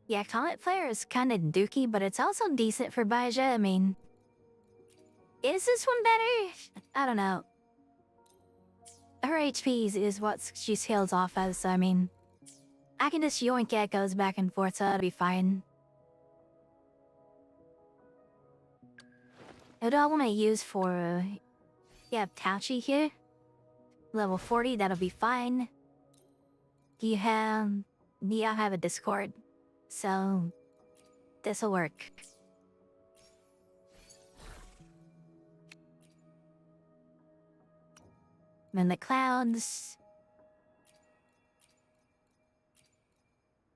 Yeah, Comet Flare is kinda dookie, but it's also decent for Baija. I mean... Is this one better? I don't know. Her HP is what she scales off as, so I mean... I can just yoink Echoes back and forth, so it'll be fine. What do I want to use for... Yeah, Tauchi here. Level 40, that'll be fine. Do you have... Yeah, I have a Discord. So... this'll work. in the clouds.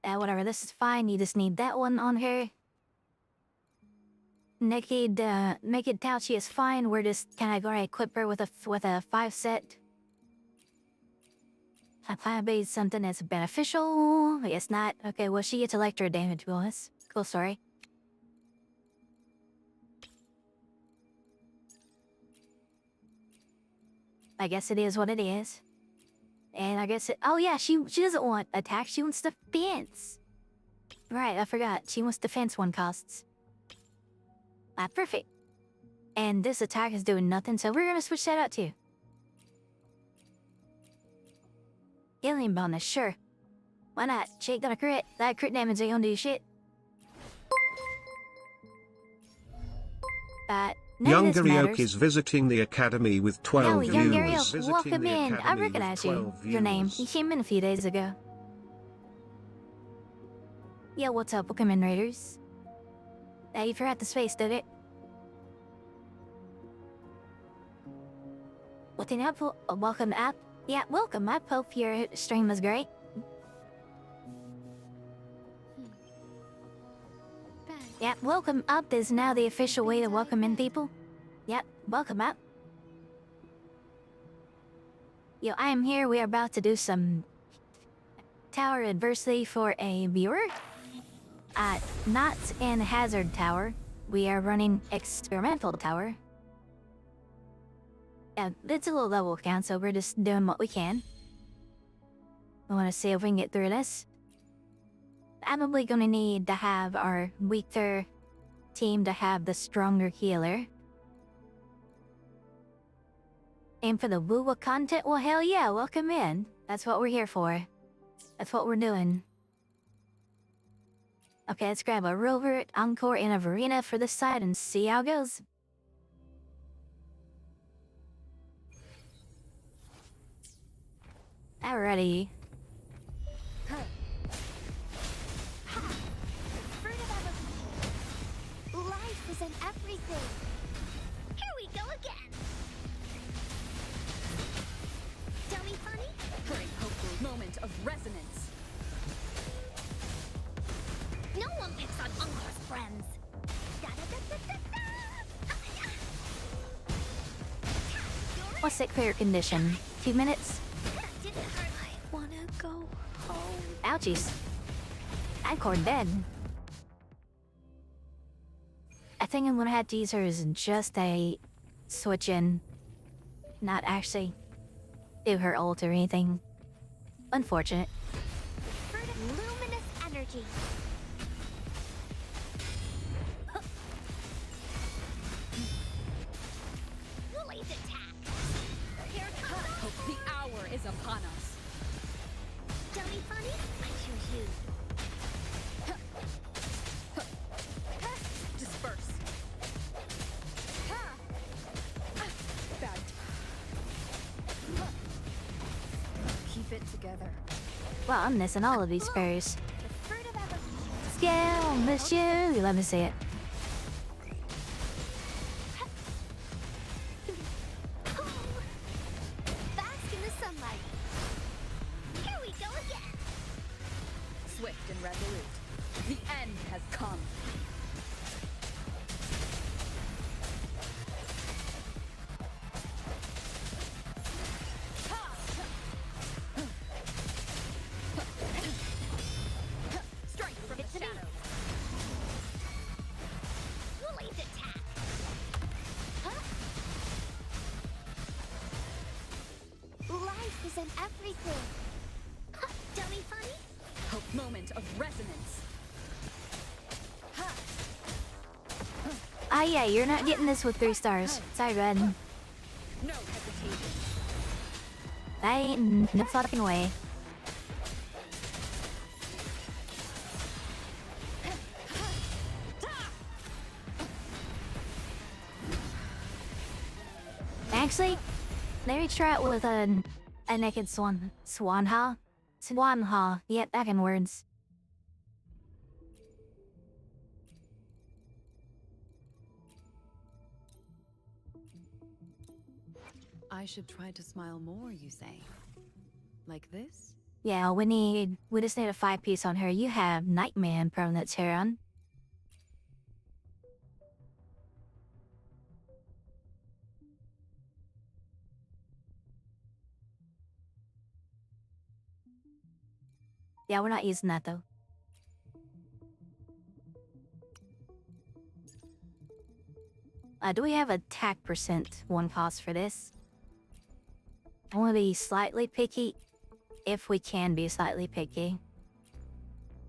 Whatever, this is fine. You just need that one on her. Naked Tauchi is fine. We're just kind of gonna equip her with a 5-set. I plan to be something that's beneficial. It's not. Okay, well, she gets electro damage bonus. Cool, sorry. I guess it is what it is. And I guess it... Oh, yeah, she doesn't want attack. She wants defense. Right, I forgot. She wants defense 1 costs. Ah, perfect. And this attack is doing nothing, so we're gonna switch that out too. Healing bonus, sure. Why not? Shake got a crit. That crit damage ain't gonna do shit. Young Garioke is visiting the academy with 12 Yo, views. Young Garioke, welcome in. I recognize you. Your name. You came in a few days ago. Yo, what's up? Welcome in, Raiders. You forgot the space, did it? What's an apple? Welcome, app. Yeah, welcome. I hope your stream was great. Yeah, welcome up is now the official way to welcome in people. Yep, welcome up. Yo, I am here. We are about to do some tower adversity for a viewer. Not in Hazard Tower. We are running Experimental Tower. Yeah, it's a low level count, so we're just doing what we can. I want to see if we can get through this. I'm probably gonna need to have our weaker team to have the stronger healer. And for the WuWa content, well, hell yeah, welcome in. That's what we're here for. That's what we're doing. Okay, let's grab a rover, encore, and a Verena for this side and see how it goes. Alrighty. Life is in everything. Here we go again. Tell me funny? For a hopeful moment of resonance. No one picks on Uncle's friends. What's sick for your condition? 2 minutes? Didn't hurt. I wanna go home. Ouchies. Encore dead. I think I'm gonna have to use her as just a switch in. Not actually do her ult or anything. Unfortunate. Fruit of luminous energy. Woolly's attack. Here it comes. Hope the hour is upon us. Tell me funny? I choose you. Disperse. Bad. Keep it together. Well, I'm missing all of these fairies. The fruit of evolution. Scale, miss you. Let me see it. Bask in the sunlight. Here we go again. Swift and resolute. The end has come. Strike from the shadows. Woolly's attack. Huh? Life is in everything. Huh, tell me funny? Hope moment of resonance. Ah, yeah, you're not getting this with 3 stars. Sorry, Red. No hesitation. That ain't no fucking way. Actually, let me try it with a naked swan. Swanha? Swanha. Yep, back in words. I should try to smile more, you say? Like this? Yeah, we just need a 5-piece on her. You have Nightman permanents here on. Yeah, we're not using that though. Do we have attack percent 1 cost for this? I want to be slightly picky, if we can be slightly picky.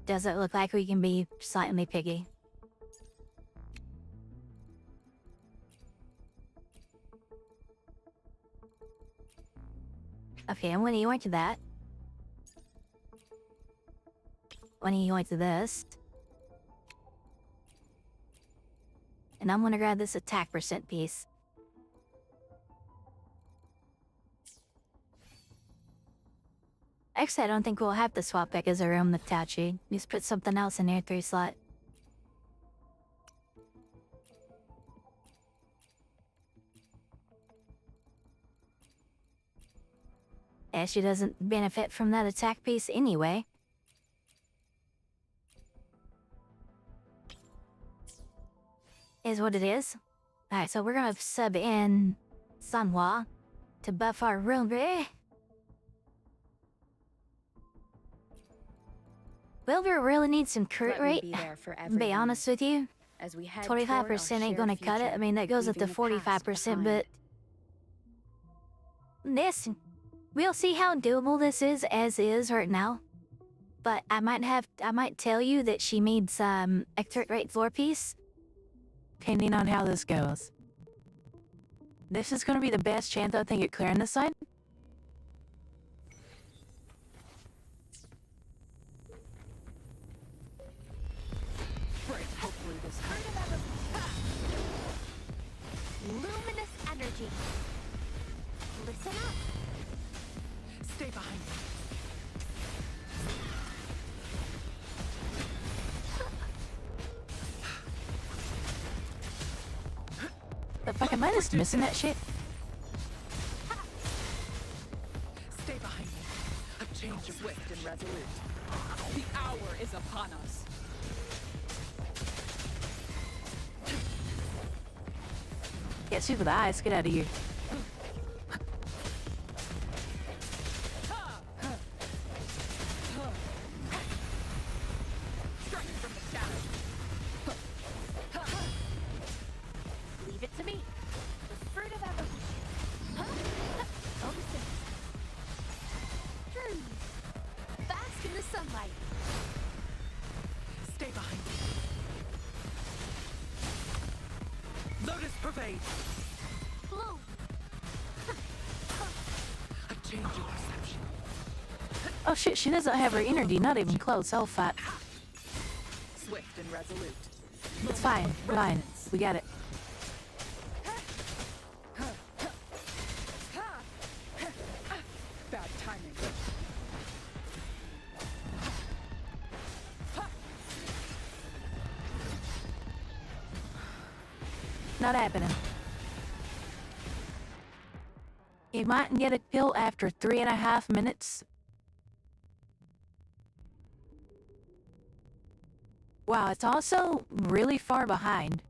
Does it look like we can be slightly picky? Okay, I'm gonna yoink to that. I'm gonna yoink to this. And I'm gonna grab this attack percent piece. Actually, I don't think we'll have to swap back as our own Mitachi. Just put something else in there 3 slot. Yeah, she doesn't benefit from that attack piece anyway. Is what it is. Alright, so we're gonna sub in Sanhua to buff our Wilbur. Wilbur really needs some crit rate. Be honest with you. 25% ain't gonna cut it. I mean, that goes up to 45%, but... This... We'll see how doable this is as is right now. But I might tell you that she needs a crit rate floor piece. Depending on how this goes. This is gonna be the best chance I think at clearing this side. Luminous energy. Listen up. Stay behind me. The fuck, am I just missing that shit? Stay behind me. A change of swift and resolute. The hour is upon us. Get shoot with the eyes, get out of here. Leave it to me. The fruit of evolution. Bask in the sunlight. Stay behind me. Lotus pervade. Bloom. A change of perception. Oh shit, she doesn't have her energy, not even close. Oh fuck. Swift and resolute. It's fine, fine. We got it. Bad timing. Not happening. You might get a kill after 3.5 minutes. Wow, it's also really far behind.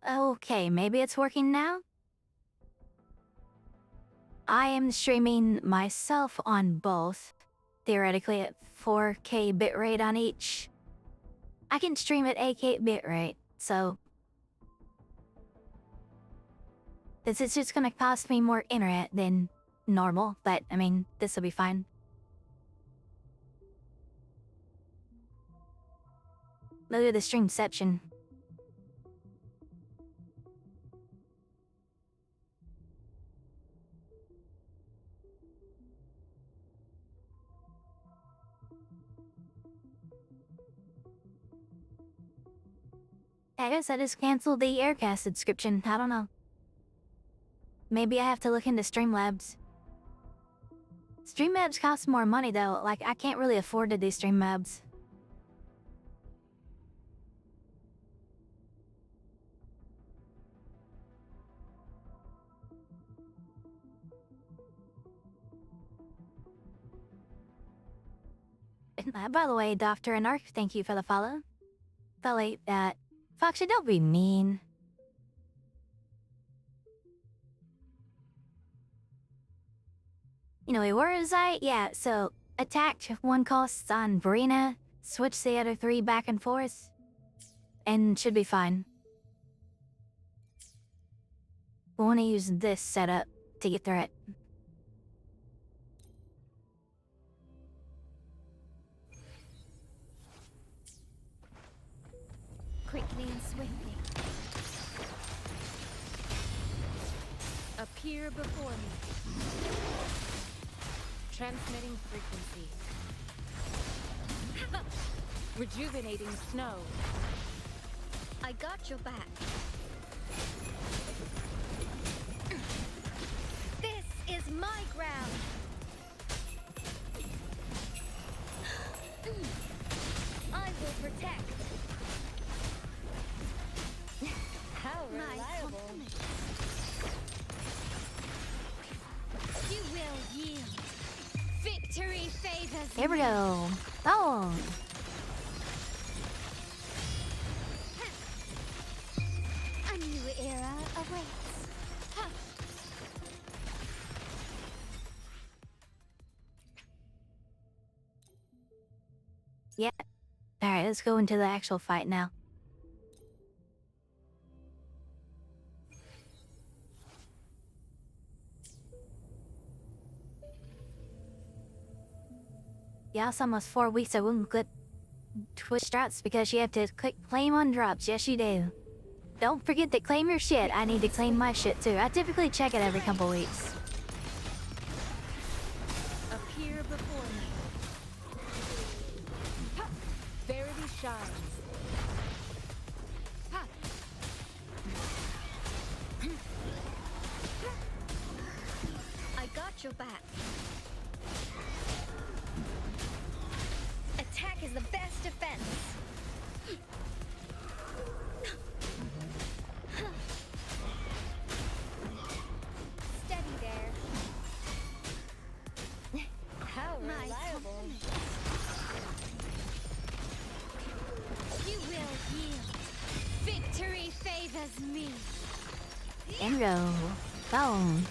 Okay, maybe it's working now? I am streaming myself on both, theoretically at 4K bitrate on each. I can stream at 8K bitrate, so... This is just gonna cost me more internet than normal, but I mean, this will be fine. Look at the streamception. I guess I just canceled the Aircast subscription. I don't know. Maybe I have to look into Streamlabs. Streamlabs cost more money though. Like, I can't really afford to do Streamlabs. By the way, Doctor and Ark, thank you for the follow. Felly, Foxy, don't be mean. Anyway, where was I? Yeah, so attacked one costs on Verena, switch the other 3 back and forth, and should be fine. We'll want to use this setup to get through it. Quickly and swiftly. Appear before me. Transmitting frequency. Rejuvenating snow. I got your back. This is my ground. I will protect. How My reliable. compliments. You will yield. Victory favors Here we me. go. Oh, A new era awaits. Huh. yeah. Alright, let's go into the actual fight now. Yeah, it's almost 4 weeks I wouldn't click Twitch drops because you have to click claim on drops. Yes, you do. Don't forget to claim your shit. I need to claim my shit too. I typically check it every couple weeks. Appear before me. Verity shines. I got your back. Attack is the best defense. Steady there. How My reliable. compliments. You will yield. Victory favors me. And go. Boom.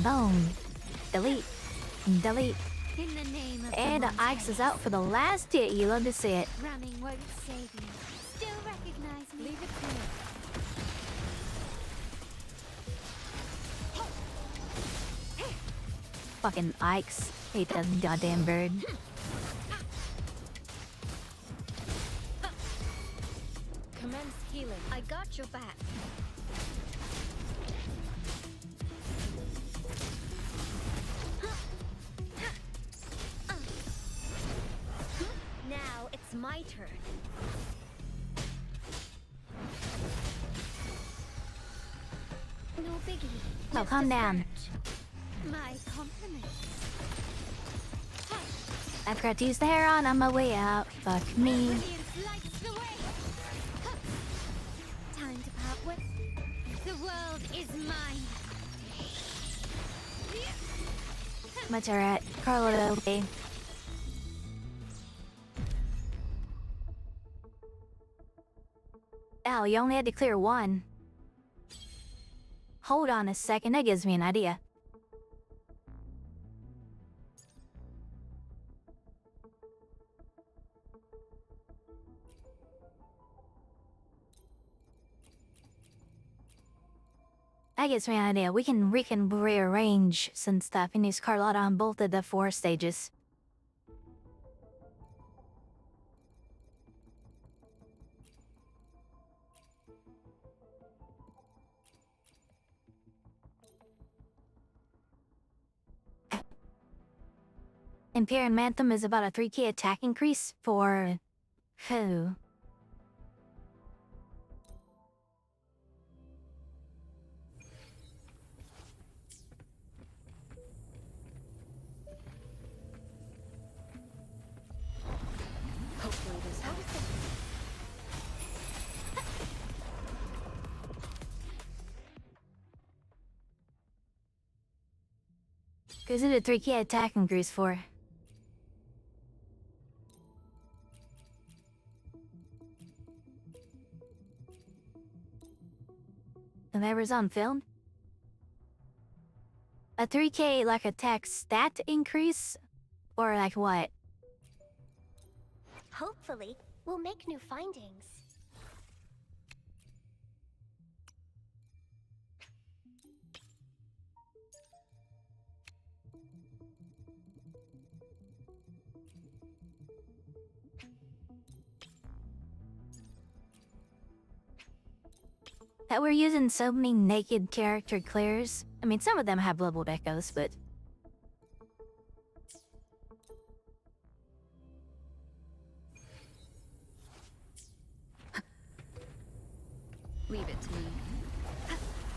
Boom. Delete. Delete. In the name of And the Ike's is out for the last hit. You love to see it. Running won't save you. Still recognize me. Leave it to me. Fucking Ike's. Hate that goddamn bird. Commence healing. I got your back. Now it's my turn. No biggie. Oh, Just calm a down. scratch. My compliments. I forgot to use the hair on my way out. Fuck me. Brilliance lights the way. Time to part with. The world is mine. Much alright. Carlo, okay. Ow, you only had to clear 1. Hold on a second, that gives me an idea. That gives me an idea. We can rearrange some stuff and use Carlotta on both of the 4 stages. Imperial Anthem is about a 3k attack increase for who? Cause it a 3k attack increase for. Whoever's on film. A 3k like attack stat increase? Or like what? Hopefully, we'll make new findings. That we're using so many naked character clears. I mean, some of them have leveled echoes, but... Leave it to me.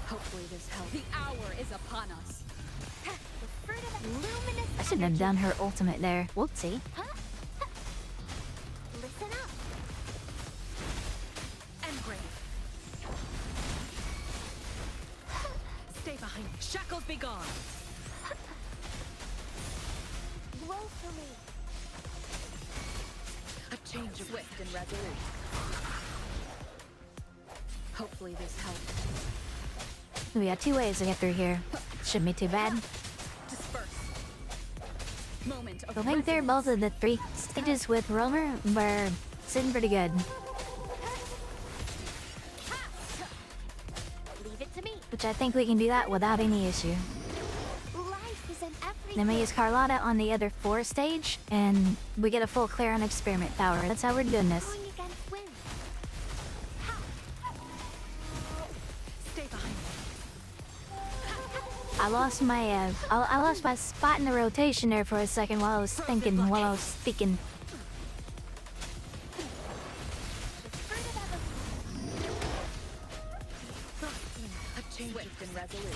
Hopefully this helps. The hour is upon us. The fruit of the luminous I shouldn't have done her ultimate there. Whoopsie. Listen up. Engrave. Stay behind me. Shackles be gone. Woefully. A change of swift and resolute. Hopefully this helps. We got 2 ways to get through here. Shouldn't be too bad. Disperse. Moment of I think they're resonance. both of the 3 stages with Romer were sitting pretty good. Leave it to me. Which I think we can do that without any issue. Life is in every Then we use Carlotta on the other 4 stage, and we get a full clear on experiment power. That's how we're doing this. going against wind. Stay behind me. I lost my spot in the rotation there for a second while I was thinking, while I was speaking. The fruit of A change swift and resolute.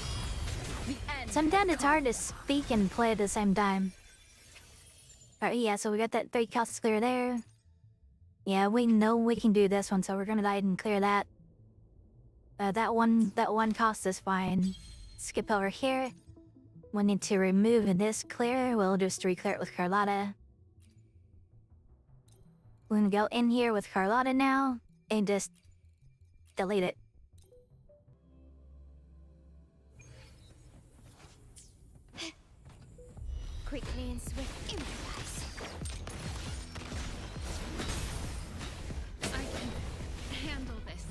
The end. Sometimes it's hard to speak and play at the same time. Alright, yeah, so we got that 3 costs clear there. Yeah, we know we can do this one, so we're gonna go ahead and clear that. That one cost is fine. Skip over here. We need to remove this clear. We'll just re-clear it with Carlotta. We're gonna go in here with Carlotta now and just delete it. quickly and swift improvise. I can handle this.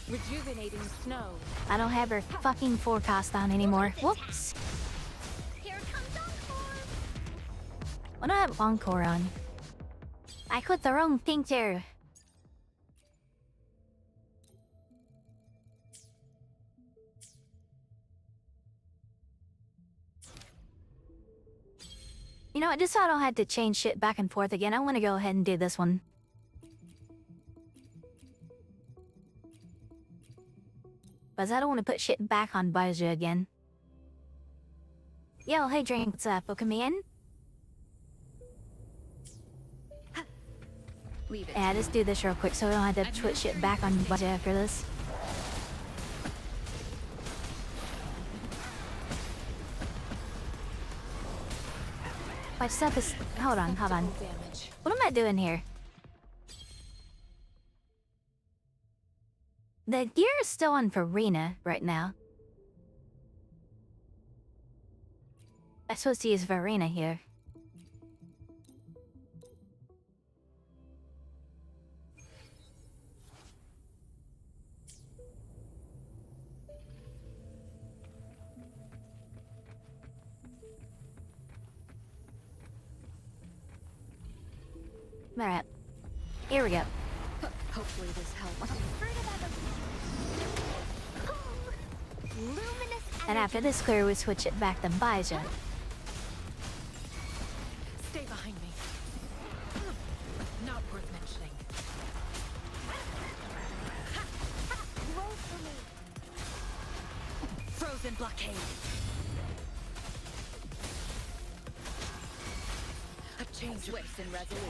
Rejuvenating snow. I don't have her fucking forecast on anymore. Whoops. Here comes Encore! Why do I have Encore on? I put the wrong picture. You know what, just so I don't have to change shit back and forth again, I want to go ahead and do this one. Because I don't want to put shit back on Baiju again. Yo, hey Drink, what's up? Welcome me in? Leave it. Yeah, just do this real quick so we don't have to put shit back on Baiju after this. My stuff is... Hold on. Damage. What am I doing here? The gear is still on Farina right now. I'm supposed to use Farina here. Alright. Here we go. Hopefully this helps. Luminous And after this clear, we switch it back to Baiju. Stay behind me. Not worth mentioning. woefully. Frozen blockade. A change swift and resolute.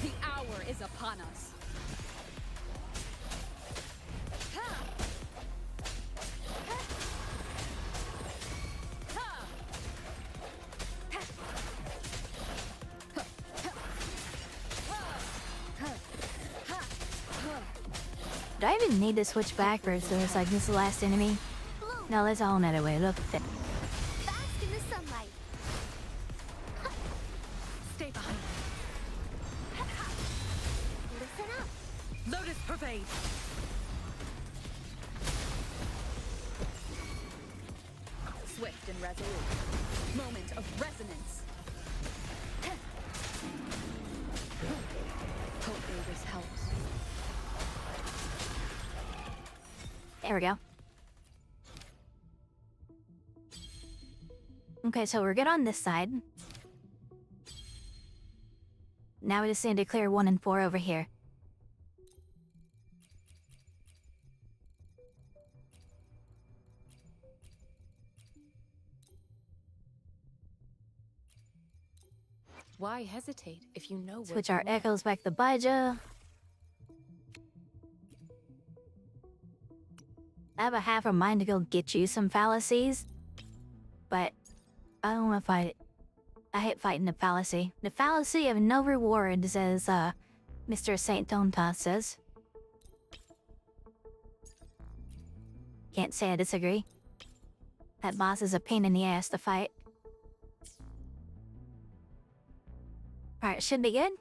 The hour is upon us. Do I even need to switch back, or is like this is the last enemy? No, there's a whole nother way. Look at that. Bask in the sunlight. Stay behind. Listen up. Lotus pervade. Swift and resolute. Moment of resonance. Hopefully this helps. There we go. Okay, so we're good on this side. Now we just need to clear 1 and 4 over here. Why hesitate if you know what Switch you our want? echoes back to Baija. I have a half a mind to go get you some fallacies, but I don't want to fight it. I hate fighting the fallacy. The fallacy of no rewards, as Mr. Saint Tonta says. Can't say I disagree. That boss is a pain in the ass to fight. Alright, should be good.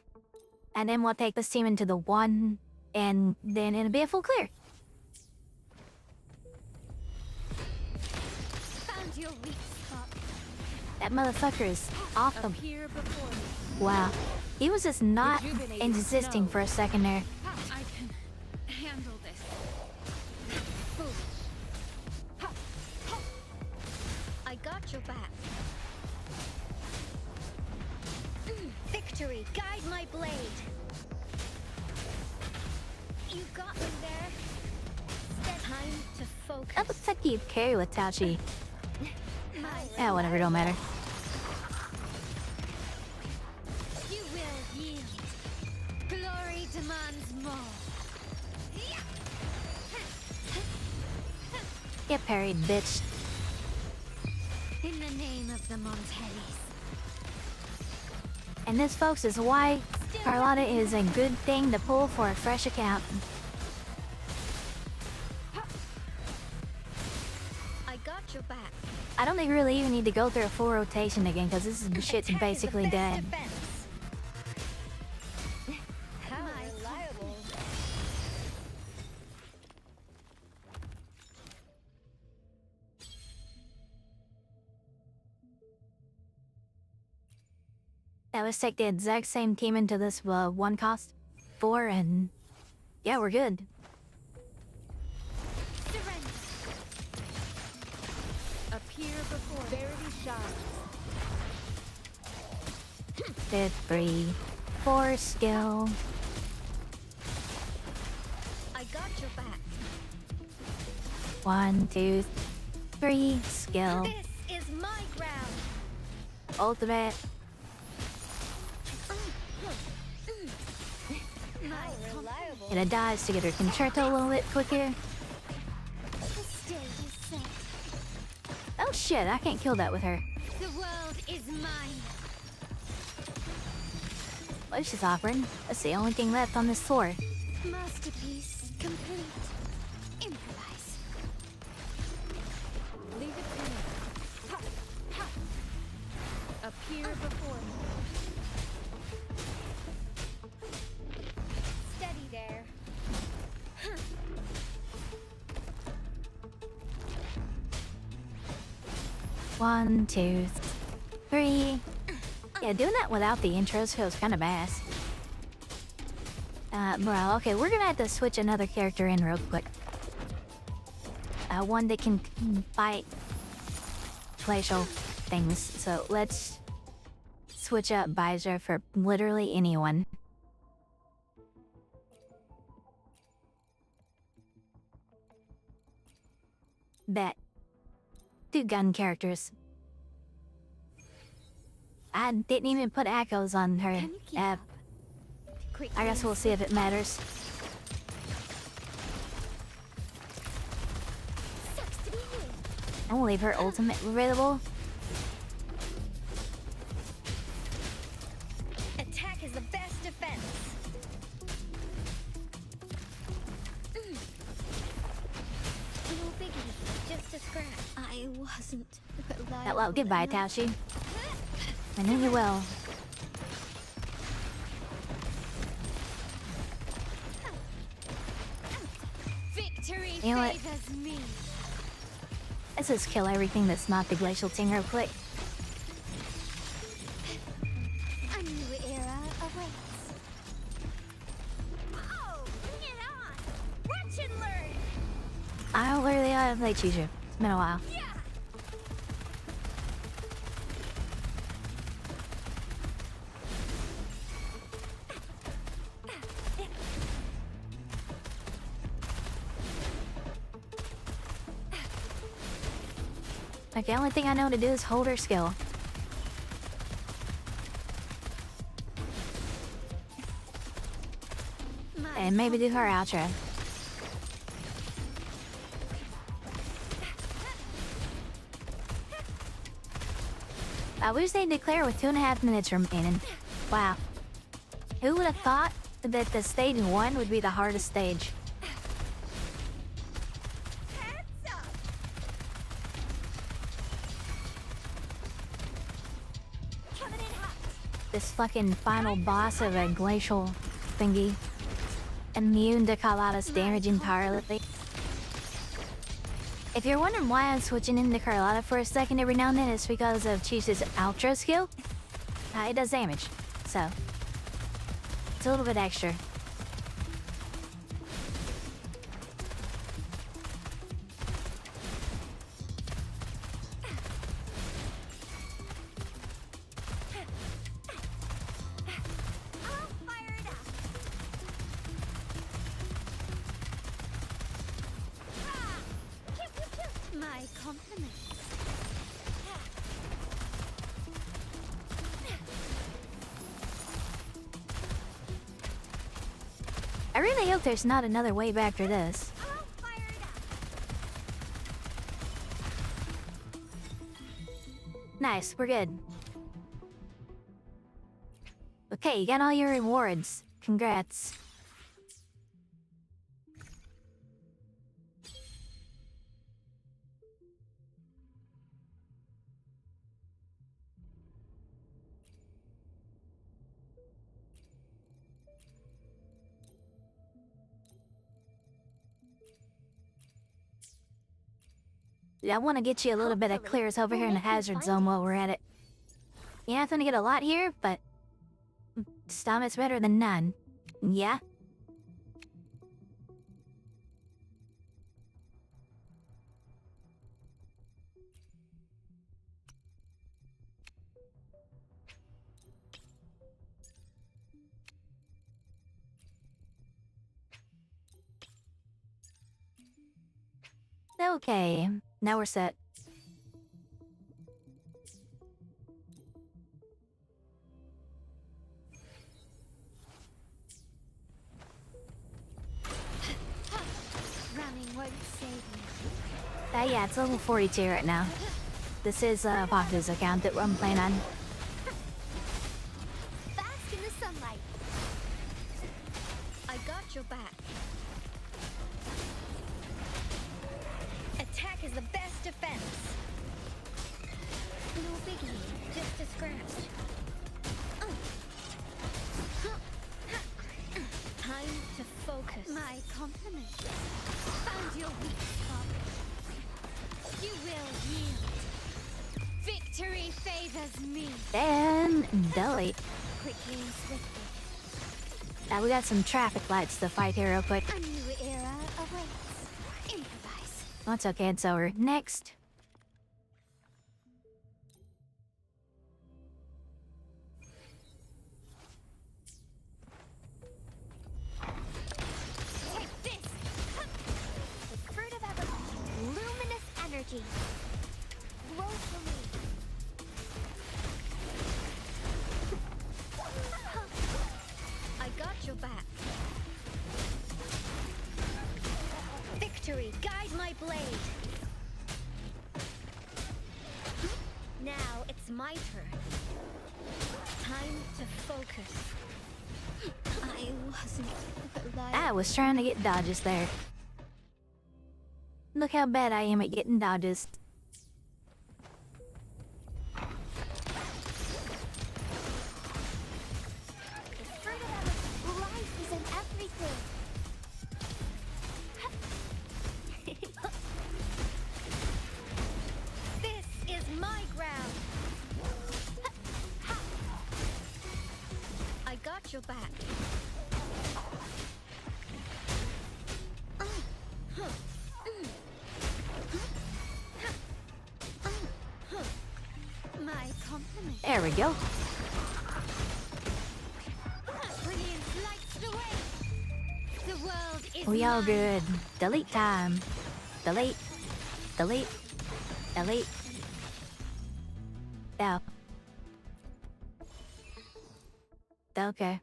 And then we'll take this team into the 1, and then it'll be a full clear. Found your weak spot. That motherfucker is off the... Appear before me. Wow. He was just not Rejuvenate existing snow. for a second there. I can handle this. I got your back. Victory, guide my blade. You got me there. Time to focus. That looks like he'd carry with Tachi. My Yeah, whatever, don't matter. You will yield. Glory demands more. Get parried, bitch. In the name of the Montellis. And this, folks, is why Carlotta is a good thing to pull for a fresh account. I got your back. I don't think we really even need to go through a full rotation again, because this shit's Attack is the basically best dead. defense. How reliable. Now let's take the exact same team into this 1 cost 4, and yeah, we're good. Surrender. Appear before Verity shines. Did 3, 4 skill. I got your back. 1, 2, 3 skill. This is my ground. Ultimate. How reliable. Gonna dodge to get her concerto a little bit quicker. The stage is set. Oh shit, I can't kill that with her. The world is mine. Well, she's offering. That's the only thing left on this floor. Masterpiece complete. Improvise. Leave it to me. Appear before me. Steady there. 1, 2, 3. Yeah, doing that without the intros feels kind of ass. Bro, okay, we're gonna have to switch another character in real quick. One that can fight glacial things. So let's switch up Baija for literally anyone. Bet. 2 gun characters. I didn't even put echoes on her. Can you keep up? Quick I guess we'll see if it matters. I won't leave her ultimate available. Attack is the best defense. No biggie, just a scratch. I wasn't That well, goodbye, Tashi. I knew you well. Victory You know what? favors me. Let's just kill everything that's not the glacial thing real quick. A new era awaits. Oh, bring it on! Watch and learn! I literally haven't played Chuju. It's been a while. Yeah! Like, the only thing I know to do is hold her skill. And maybe do her outro. I wish they declare with 2.5 minutes remaining. Wow. Who would have thought that the stage 1 would be the hardest stage? Heads up! Coming in hot. This fucking final boss of a glacial thingy. Immune to Carlotta's damage entirely. If you're wondering why I'm switching into Carlotta for a second every now and then, it's because of Chisa's outro skill. It does damage, so it's a little bit extra. I'll fire it up. Ah! My compliments. I really hope there's not another wave after this. I'll fire it up. Nice, we're good. Okay, you got all your rewards. Congrats. I want to get you a little bit of clears over here in the hazard zone while we're at it. You're not gonna get a lot here, but some is better than none. Yeah? Okay, now we're set. Running won't save me. Yeah, it's level 42 right now. This is Paku's account that I'm playing on. Bask in the sunlight. I got your back. Attack is the best defense. No biggie, just a scratch. Time to focus. My compliments. Found your weak spot. You will yield. Victory favors me. And delete. Quickly and swiftly. We got some traffic lights to fight here real quick. A new era awaits. Improvise. Oh, it's okay, it's over. Next. Take this! The fruit of everlasting. Luminous energy. Glow for me. I got your back. Victory, guide my blade. my turn. Time to focus. I wasn't alive. I was trying to get dodges there. Look how bad I am at getting dodges. The fruit of life is in everything. This is my ground. I got your back. My compliment. There we go. Brilliance lights the way. The world is We all mine. good. Delete time. Delete. Delete. Delete. Yeah. Okay.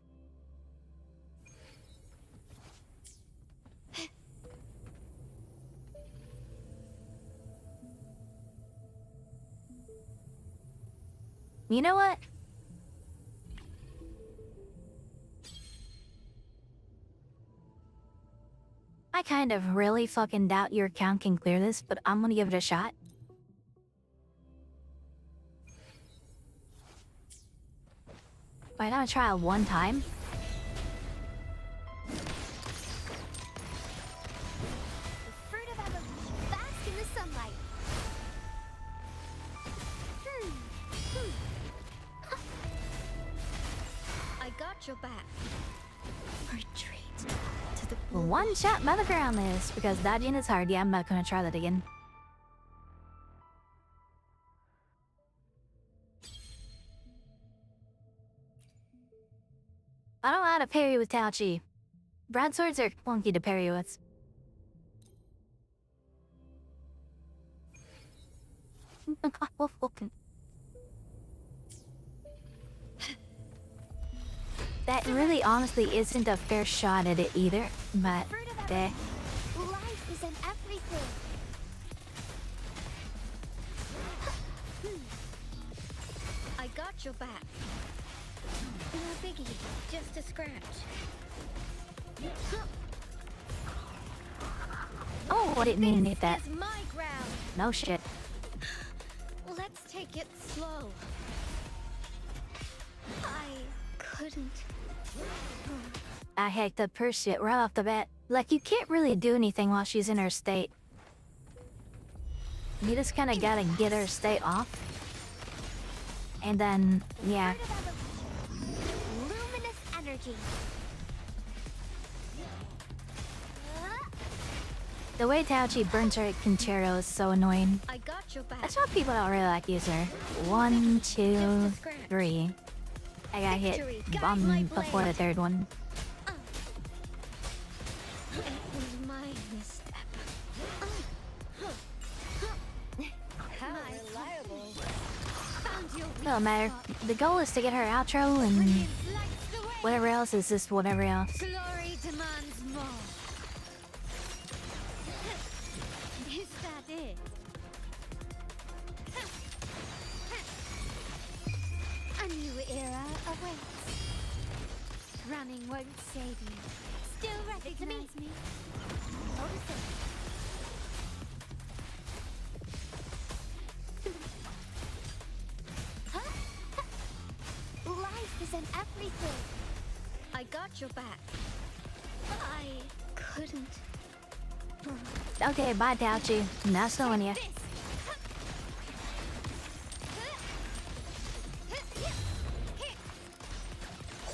You know what? I kind of really fucking doubt your account can clear this, but I'm gonna give it a shot. Why not try it one time? The fruit of evolution. Bask in the sunlight. I got your back. Retreat to the blue. One shot by the ground list, because dodging is hard. Yeah, I'm not gonna try that again. I don't know how to parry with Taochi. Broadswords are clunky to parry with. That really honestly isn't a fair shot at it either, but Fruit of eh. evolution. Life is in everything. I got your back. No biggie, just a scratch. Oh, I didn't mean to hit that. This is my ground. No shit. Let's take it slow. I couldn't. I hacked up her shit right off the bat. Like, you can't really do anything while she's in her state. You just kinda gotta get her state off. And then, yeah. Fruit of evolution. Luminous energy. The way Taochi burns her at Conchero is so annoying. I got your back. That's why people don't really like use her. 1, 2, 3. I got hit before the third one. It was my misstep. How reliable. Found your weak Doesn't matter. spot. The goal is to get her outro and Brilliance lights the way. whatever else is just whatever else. Glory demands more. Is that it? A new era awaits. Running won't save you. Still recognize me. Notice it. Life is in everything. I got your back. I couldn't. Okay, bye Taochi. Nice knowing ya. This.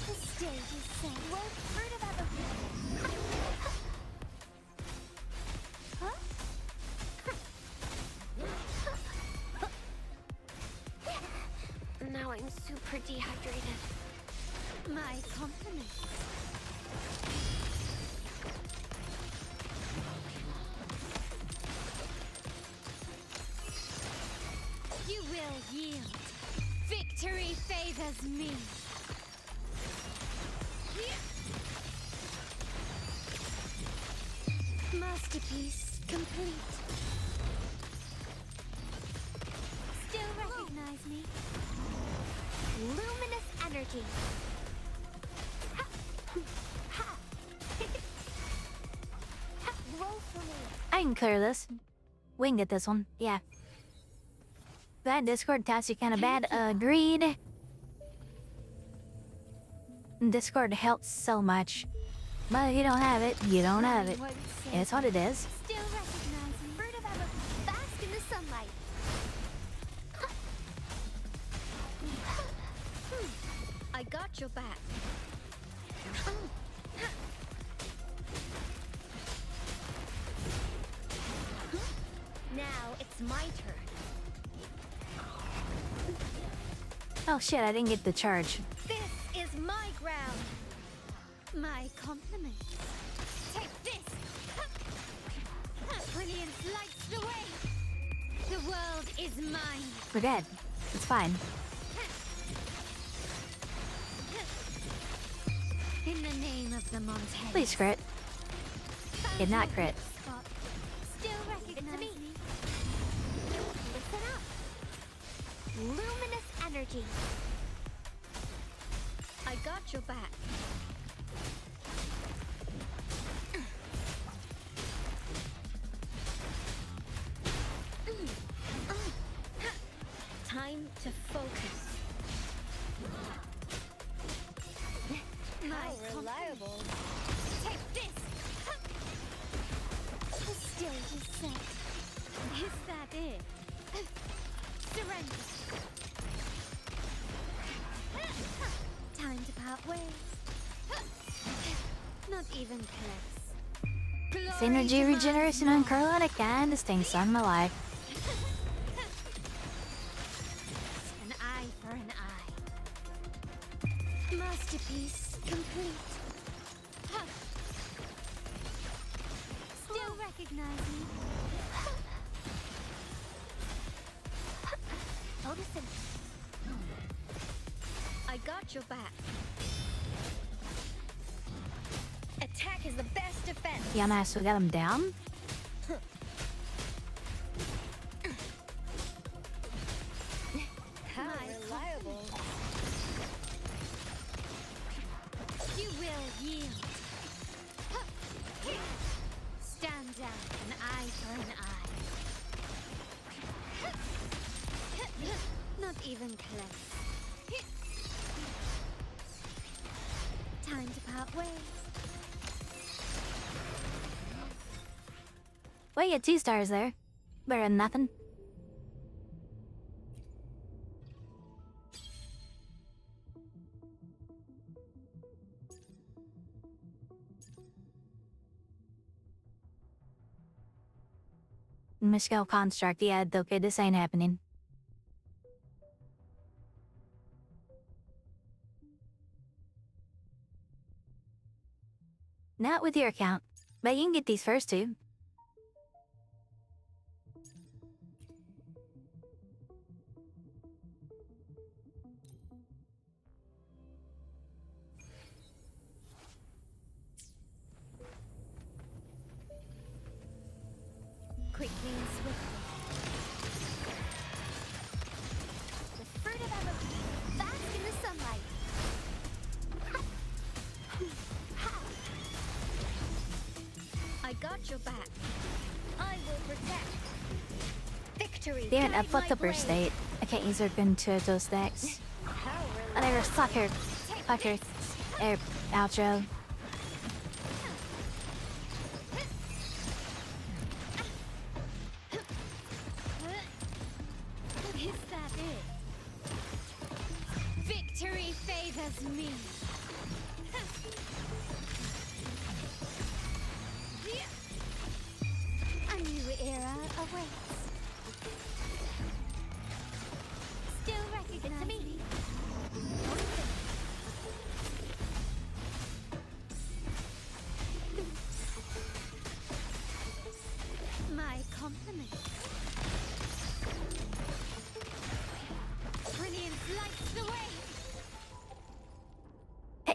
The stage is set. Work fruit of evolution. Huh? Now I'm super dehydrated. My compliments. You will yield. Victory favors me. Masterpiece complete. Still recognize me. energy. Roll for me. I can clear this. We can get this one. Yeah. That Discord task you kinda bad. Agreed. Discord helps so much. But if you don't have it, you don't have it. It's what it is. Still recognizing bird of ever bask in the sunlight. I got your back. Now it's my turn. Oh shit, I didn't get the charge. This is my ground. My compliments. Take this. Brilliance lights the way. The world is mine. We're dead. It's fine. In the name of the Montaigne. Please crit. Did not crit. Spot. Still recognize me. Listen up. Luminous energy. I got your back. Time to focus. How reliable. Take this. The stage is set. Is that it? Surrender. Time to part ways. Not even close. Synergy regeneration on Carlotta kinda stinks on my life. An eye for an eye. Masterpiece complete. Still recognize me? Noticing. I got your back. Attack is the best defense. Yeah, nice. We got him down. How reliable. You will yield. Stand down, an eye for an eye. Not even close. Time to part ways. Well, you get 2 stars there. Better than nothing. Mystical construct. Yeah, okay, this ain't happening. Not with your account, but you can get these first 2. Quickly and swiftly. The fruit of ever bask in the sunlight. I got your back. I will protect. Victory. They're in a guide my Vtuber blade. state. I can't use her gun to those decks. Whatever, suck her. Fuck her. Outro. Is that it? Victory favors me. A new era awaits. Still recognize me. My compliments. Brilliance lights the way.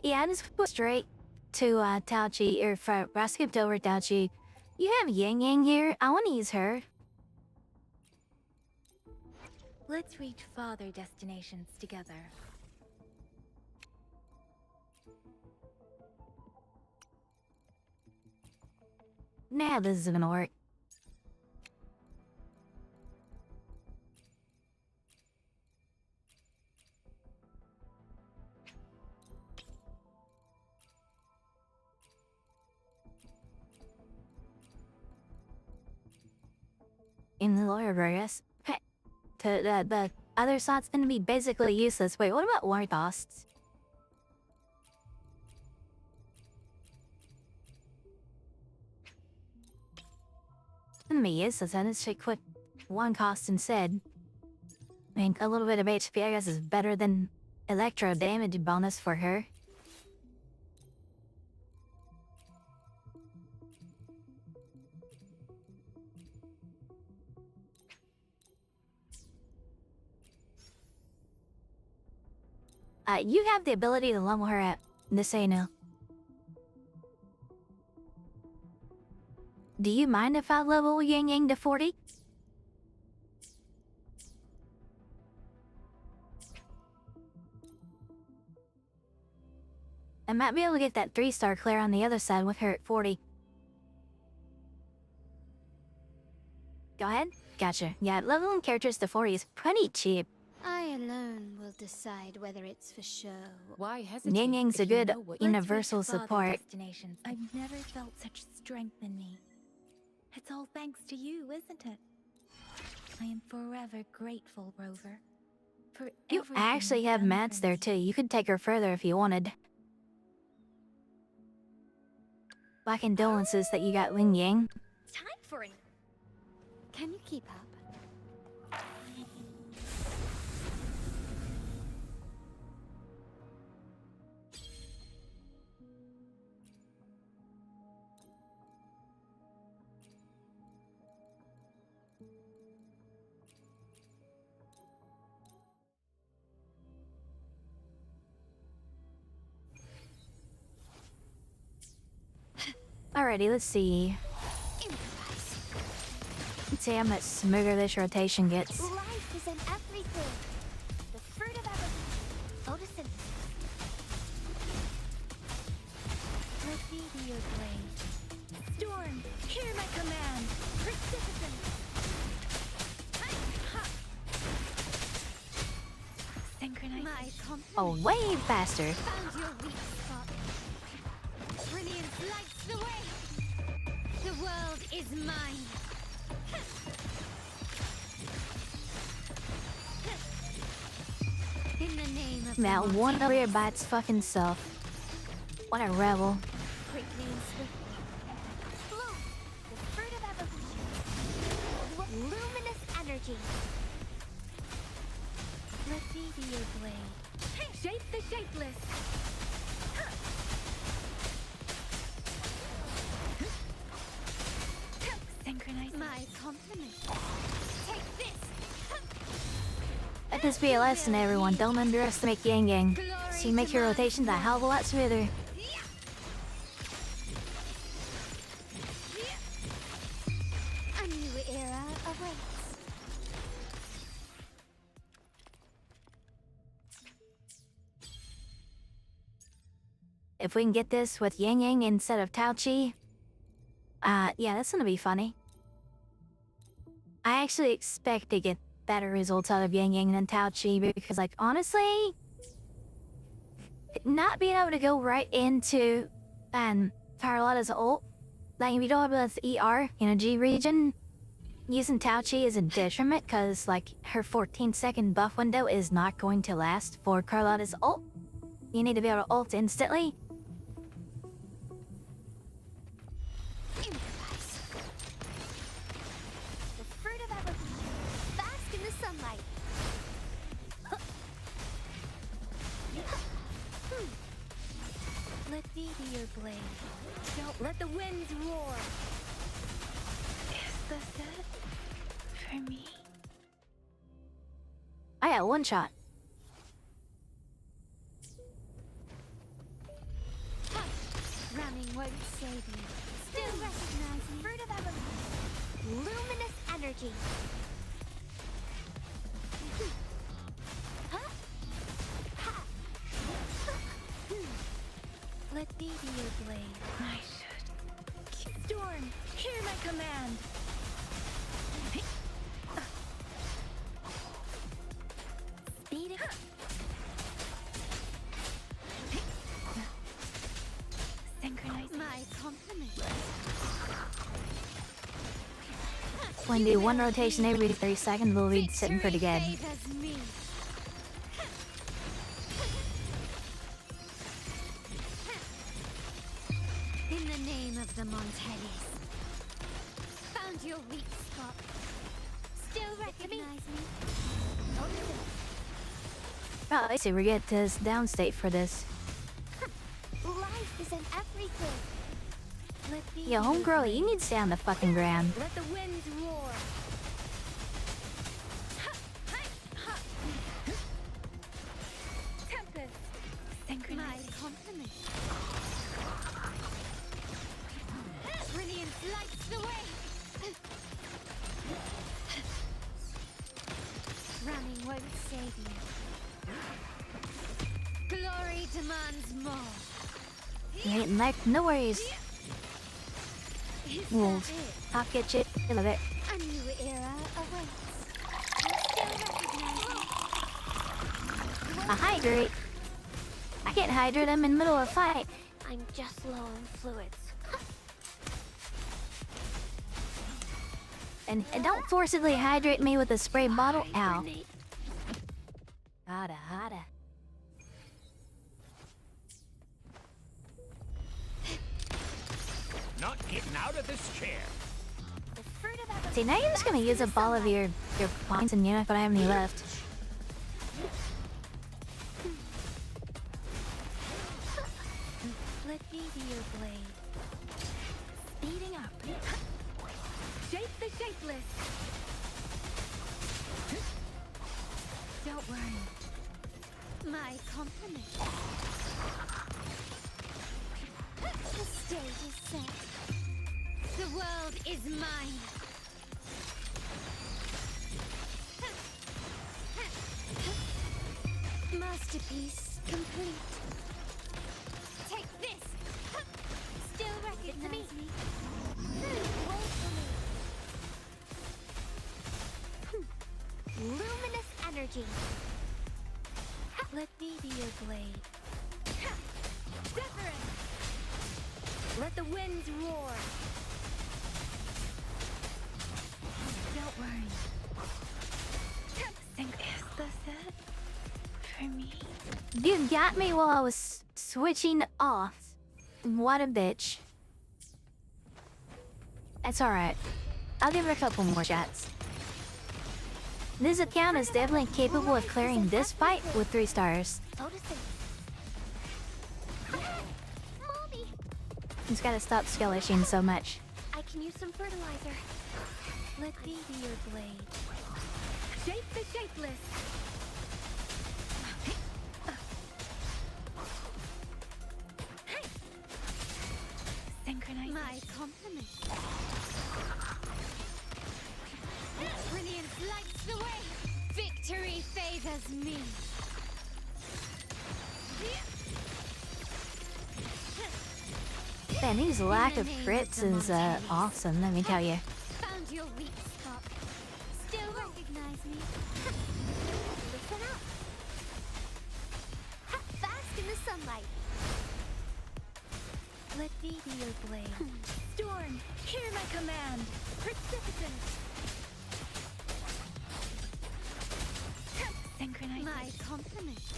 Yeah, I just put straight to Taochi, or I skipped over Taochi. You have Yang Yang here. I want to use her. Let's reach farther destinations together. Nah, this isn't gonna work. In the lower progress, the other slot's gonna be basically useless. Wait, what about war costs? It's gonna be useless, and it should quit one cost instead. I mean, a little bit of HP, I guess, is better than electro damage bonus for her. You have the ability to level her at this now. Do you mind if I level Yang Yang to 40? I might be able to get that 3-star Claire on the other side with her at 40. Go ahead. Gotcha. Yeah, leveling characters to 40 is pretty cheap. I alone will decide whether it's for show. Why hesitate? Yang Yang's a if you good know what- universal Let's reach farther support. destinations. I've never felt such strength in me. It's all thanks to you, isn't it? I am forever grateful, Rover. For You everything actually you've have done mats for there me. too. You could take her further if you wanted. My condolences that you got Ling Yang. Time for it. Can you keep up? Alrighty, let's see. Improvise. Let's see how much smoother this rotation gets. Life is in everything. The fruit of everything. Photosynthesis. Let me be your blade. Storm, hear my command. Persistence. Synchronize. My compliment. Oh, way faster. Found your weak spot. Brilliance lights the way. The world is mine. In the name of Now the one over here by its fucking self. What a rebel. quickly and swiftly. Bloom. The fruit of evolution. Luminous energy. Let me be your blade. Shape the shapeless. Synchronize. My compliment. Take this. Let this be a lesson, everyone. Don't underestimate Yang Yang. So you make your rotations a hell of a lot smoother. A new era awaits. If we can get this with Yang Yang instead of Tao Chi, yeah, that's gonna be funny. I actually expect to get better results out of Yang Yang than Tao Chi because, like, honestly, not being able to go right into Carlotta's ult, like if you don't have the ER in a G region, using Tao Chi is a detriment because, like, her 14-second buff window is not going to last for Carlotta's ult. You need to be able to ult instantly. Improvise. The fruit of evolution. Bask in the sunlight. Let me be your blade. Don't let the winds roar. Is this it? For me? I got one shot. Ramming won't save you. Still recognize me. Fruit of evolution. Luminous energy. Huh? Ha. Let me be your blade. I should. Storm, hear my command. Speeding up. Synchronize. My compliments. When do one rotation every 3 seconds, we'll be sitting pretty good. Victory favors me. In the name of the Montellis. Found your weak spot. Still recognize me? Oh, I see we get this downstate for this. Life is in everything. Let me Yo, homegirl, you need to stay on the fucking ground. Let the winds roar. Tempest. My Synchronize. compliments. Brilliance lights the way. Running won't save you. Glory demands more. Right, like, no worries. Is Wolves. that it? I'll get you. I love it. A new era awaits. Still recognize me. I hydrate. I can't hydrate. I'm in the middle of a fight. I'm just low on fluids. And don't forcibly hydrate me with a spray bottle. Ow. Hibernate. Hotta, hotta. Not getting out of this chair. The fruit of evolution. See, now you're just gonna use up all of your points and you're not gonna have any left. Let me be your blade. Speeding up. Shape the shapeless. Don't worry. My compliments. The stage is set. The world is mine. Masterpiece complete. Take this. Still recognize me. Luminous energy. Let me be your blade. Different. Let the winds roar. Don't worry. Is this it? For me? You got me while I was switching off. What a bitch. That's alright. I'll give her a couple more shots. This account is definitely capable of clearing this fight with 3 stars. Noticing. Mommy, Just gotta stop skillishing so much. I can use some fertilizer. Let me be your blade. Shape the shapeless. Synchronize. My compliments. Brilliance lights the way. Victory favors me. Man, these lack of crits is awesome, let me tell you. Found your weak spot. Still recognize me. Listen up. Fast in the sunlight. Let me be your blade. Storm, hear my command. Precipitant. Synchronize. My compliments.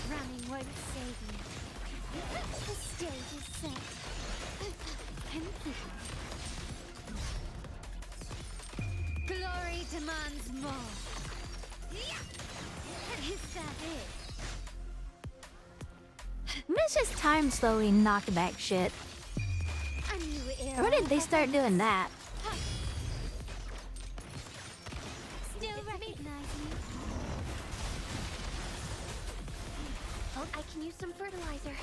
Running won't save you. The stage is set. Thank you. Glory demands more. Is that it? It's just time slowly knocked back shit. A new era. When did they start doing that? Still recognize me. Oh, I can use some fertilizer.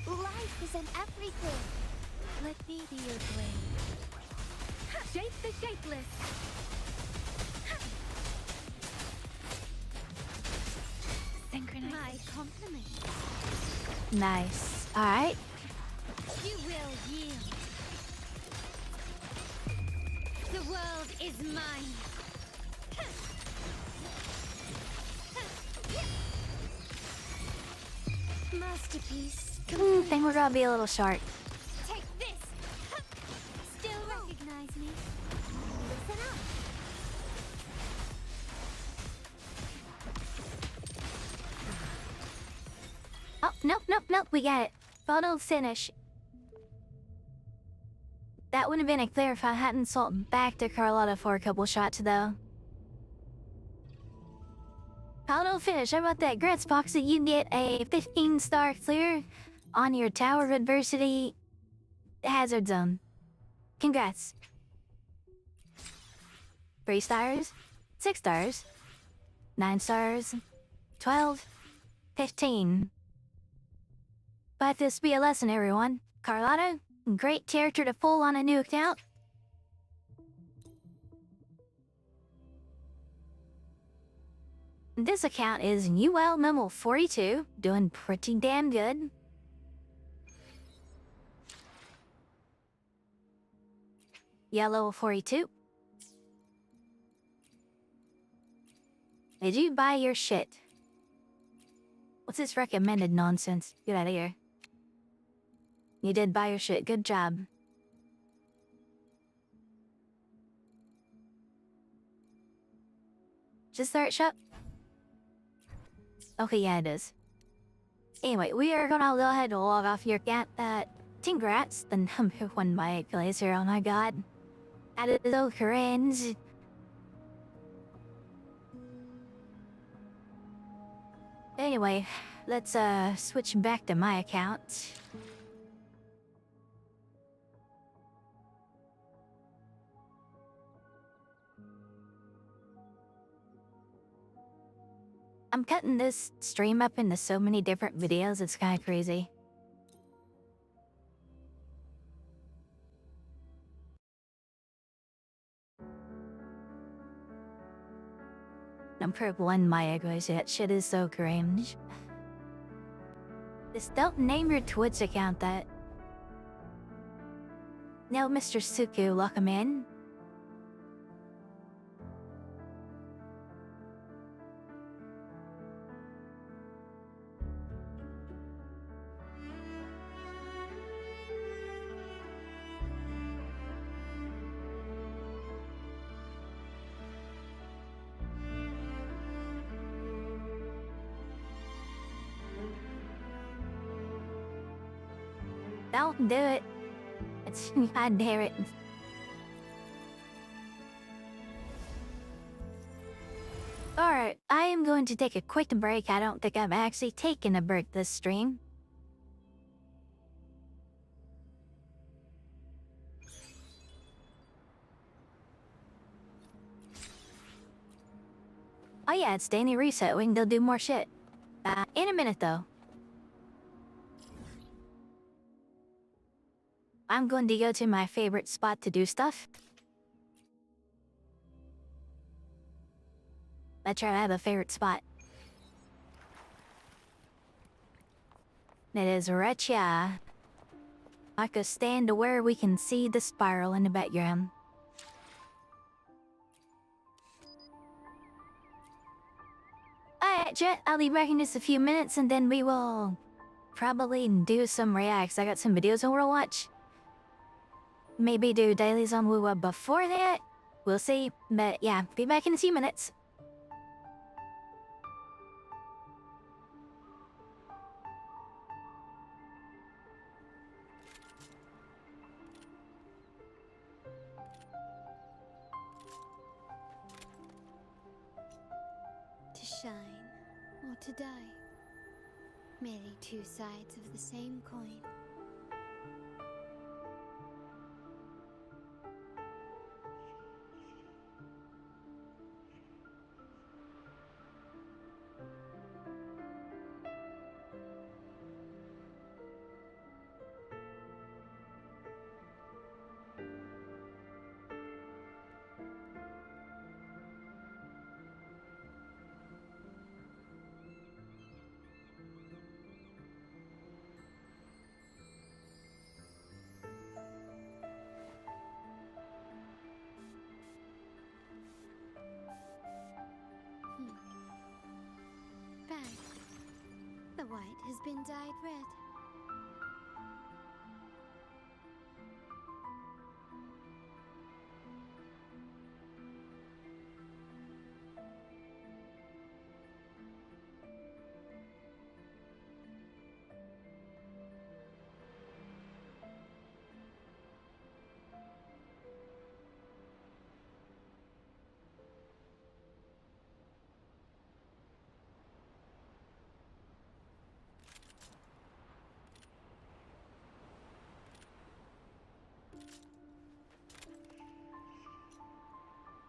Life is in everything. Let me be your blade. Shape the shapeless. compliment. Nice. Alright. You will yield. The world is mine. Masterpiece. Think we're gonna be a little short. Take this. Still recognize me? Listen up. Oh, nope, we got it. Photo finish. That would have been clear if I hadn't sold back to Carlotta for a couple shots, though. Photo finish, how about that? Grats, Boxy, you get a 15-star clear on your Tower of Adversity Hazard Zone. Congrats. 3 stars, 6 stars, 9 stars, 12, 15. Let this be a lesson, everyone. Carlotta, great character to pull on a new account. This account is WuWa42, doing pretty damn good. Yellow 42. Did you buy your shit? What's this recommended nonsense? Get out of here. You did buy your shit. Good job. Just the right shop? Okay, yeah, it is. Anyway, we are gonna go ahead and log off your cat. Congrats, the number 1 by Glacier. Oh my god. That is so cringe. Anyway, let's switch back to my account. I'm cutting this stream up into so many different videos, it's kinda crazy. Number 1 Maya goes, that shit is so cringe. Just don't name your Twitch account that. No, Mr. Suku, lock him in. Don't do it. It's I dare it. Alright, I am going to take a quick break. I don't think I've actually taken a break this stream. Oh yeah, it's daily reset. We can go do more shit. In a minute though. I'm going to go to my favorite spot to do stuff. Let's try to have a favorite spot. It is right here. I could stand to where we can see the spiral in the background. Alright, Jet, I'll be back in just a few minutes and then we will probably do some reacts. I got some videos I want to watch. Maybe do dailies on WuWa before that. We'll see. But yeah, be back in a few minutes. To shine or to die. Merely 2 sides of the same coin. white has been dyed red.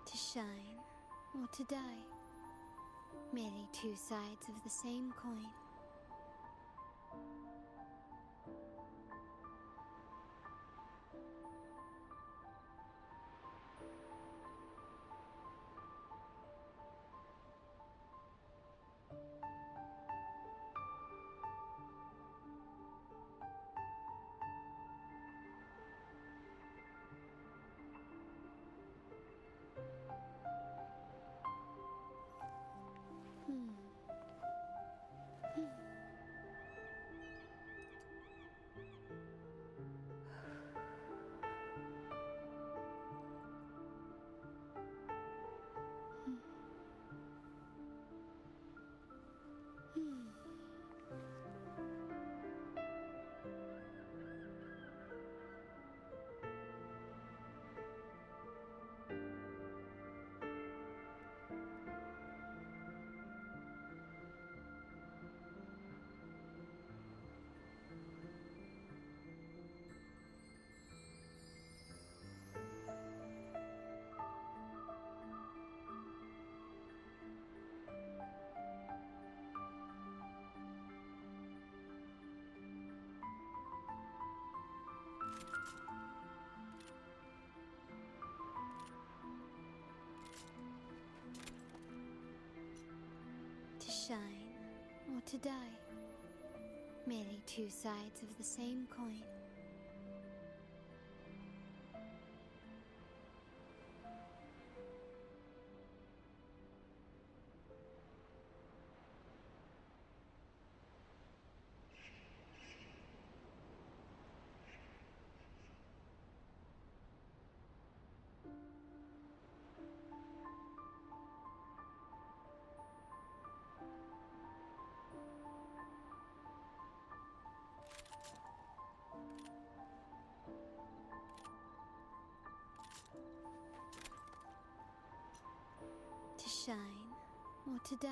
To shine or to die, merely two sides of the same coin. To shine or to die, merely two sides of the same coin. To shine or to die,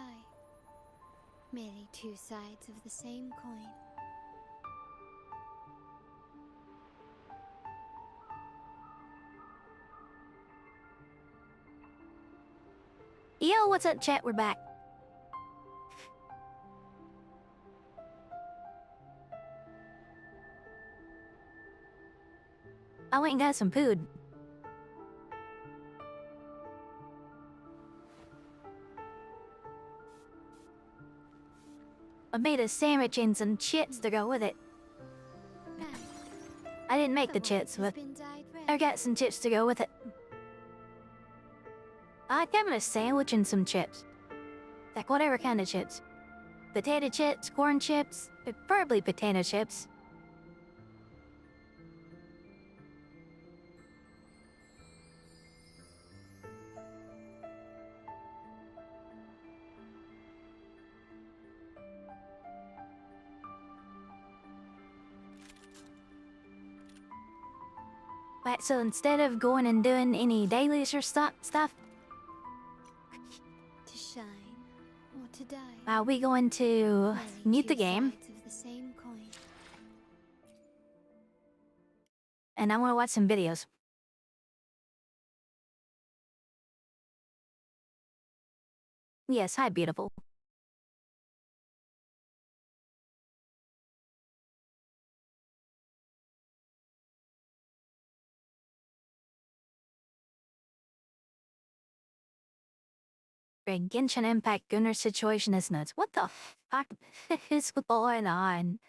merely two sides of the same coin. Yo, what's up, chat? We're back. I went and got some food. I made a sandwich and some chips to go with it. I didn't make the chips, but I got some chips to go with it. I got a sandwich and some chips. Like whatever kind of chips. Potato chips, corn chips, preferably potato chips. Right, so instead of going and doing any dailies or stuff, To shine or to die, we going to mute the game, sides of the same coin. and I want to watch some videos. Yes, hi, beautiful. Genshin Impact Gunner situation is nuts. What the fuck is going on?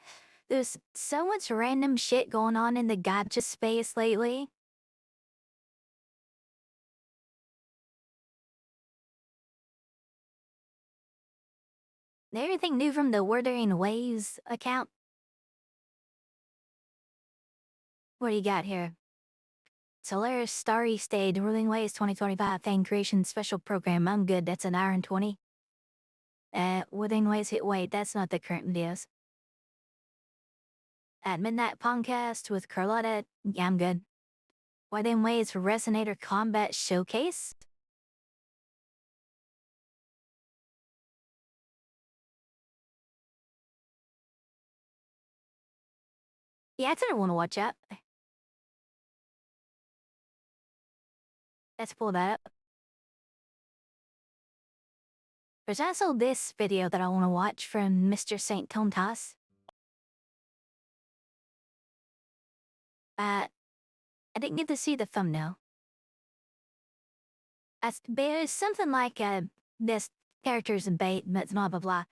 There's so much random shit going on in the gacha space lately. Anything new from the Wuthering Waves account? What do you got here? Solaris Starry Stage Whirling Waves 2025 Fan Creation Special Program. I'm good. That's an hour and 20. Whirling Waves hit wait. That's not the current videos. At Midnight Podcast with Carlotta. Yeah, I'm good. Whirling Waves Resonator Combat Showcase. Yeah, I didn't want to watch that. Let's pull that up. There's also this video that I want to watch from Mr. Saint Tontas. I didn't get to see the thumbnail. There's something like this character's a bait, but blah blah blah.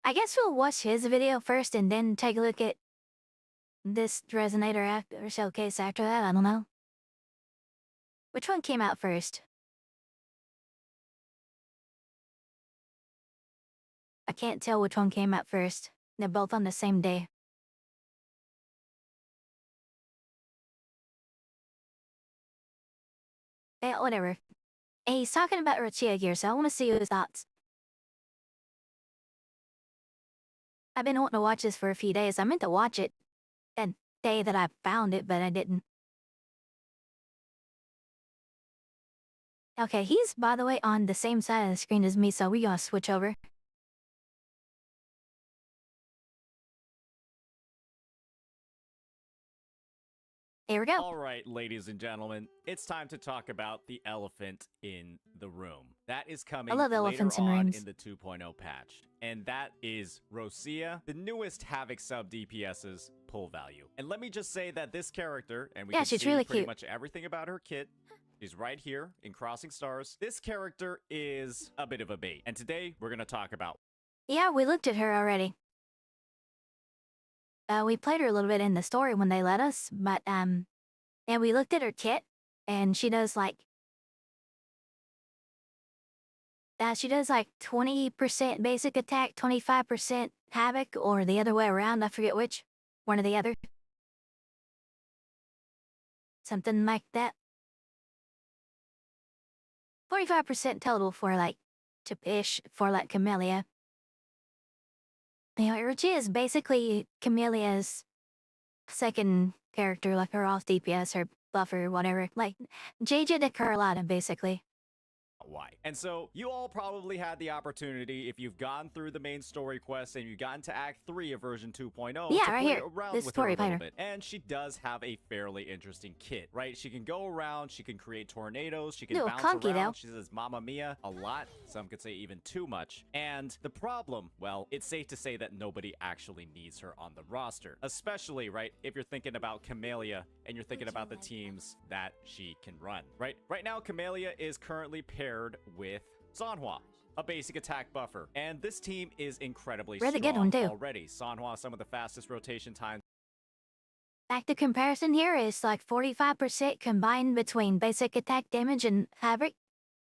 I guess we'll watch his video first and then take a look at this Resonator or showcase after that. I don't know. Which one came out first? I can't tell which one came out first. They're both on the same day. Whatever. Hey, he's talking about Rachia here, so I want to see his thoughts. I've been wanting to watch this for a few days. I meant to watch it that day that I found it, but I didn't. Okay, he's, by the way, on the same side of the screen as me, so we gotta switch over. Here we go. All right, ladies and gentlemen, it's time to talk about the elephant in the room. That is coming I love elephants in later on rooms. in the 2.0 patch. And that is Rosia, the newest Havoc sub DPS's pull value. And let me just say that this character, and we can she's see really pretty cute. much everything about her kit, is right here in Crossing Stars. This character is a bit of a bait. And today, we're going to talk about... Yeah, we looked at her already. We played her a little bit in the story when they let us, but, and we looked at her kit, and she does like 20% basic attack, 25% havoc, or the other way around, I forget which. One or the other. Something like that. 45% total for like, Chapish, for like Camellia. You know, Ruchi is basically Camellia's second character, like her off DPS, her buffer, whatever. Like, JJ de Carlotta, basically. why. And so you all probably had the opportunity, if you've gone through the main story quest and you've gotten to Act 3 of version 2.0, Yeah, to right play here. around This with her a story little fighter. bit. And she does have a fairly interesting kit, right? She can go around, she can create tornadoes, she can Little bounce clunky, around. though. She says Mamma Mia a lot. Some could say even too much. And the problem, well, it's safe to say that nobody actually needs her on the roster. Especially, right, if you're thinking about Camellia and you're thinking about the teams that she can run, right? Right now, Camellia is currently paired with Sanhua, a basic attack buffer. And this team is incredibly Really good strong one, too. already. Sanhua, some of the fastest rotation times. Active comparison here is like 45% combined between basic attack damage and havoc.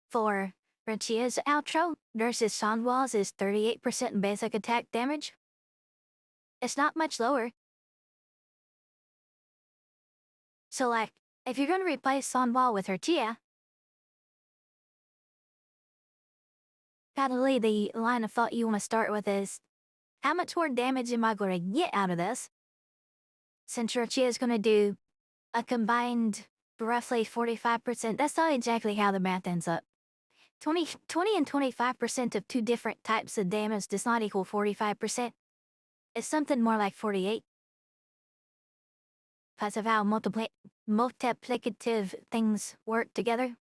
For Renchia's outro versus Sanhua's is 38% basic attack damage. It's not much lower. So like, if you're gonna replace Sanhua with Renchia, probably the line of thought you want to start with is, how much more damage am I going to get out of this? Since Renchia is going to do a combined roughly 45%, that's not exactly how the math ends up. 20 and 25% of two different types of damage does not equal 45%. It's something more like 48. Because of how multiplicative things work together.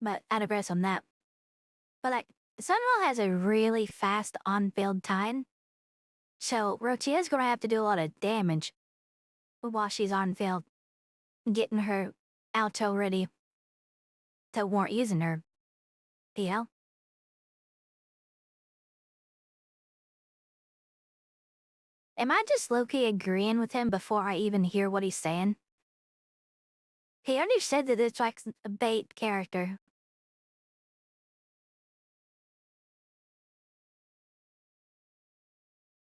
But I digress on that. But like, Sunwell has a really fast on-field time. So Rochia's gonna have to do a lot of damage while she's on field, getting her auto ready to warrant using her. You know? Am I just low-key agreeing with him before I even hear what he's saying? He already said that it's like a bait character.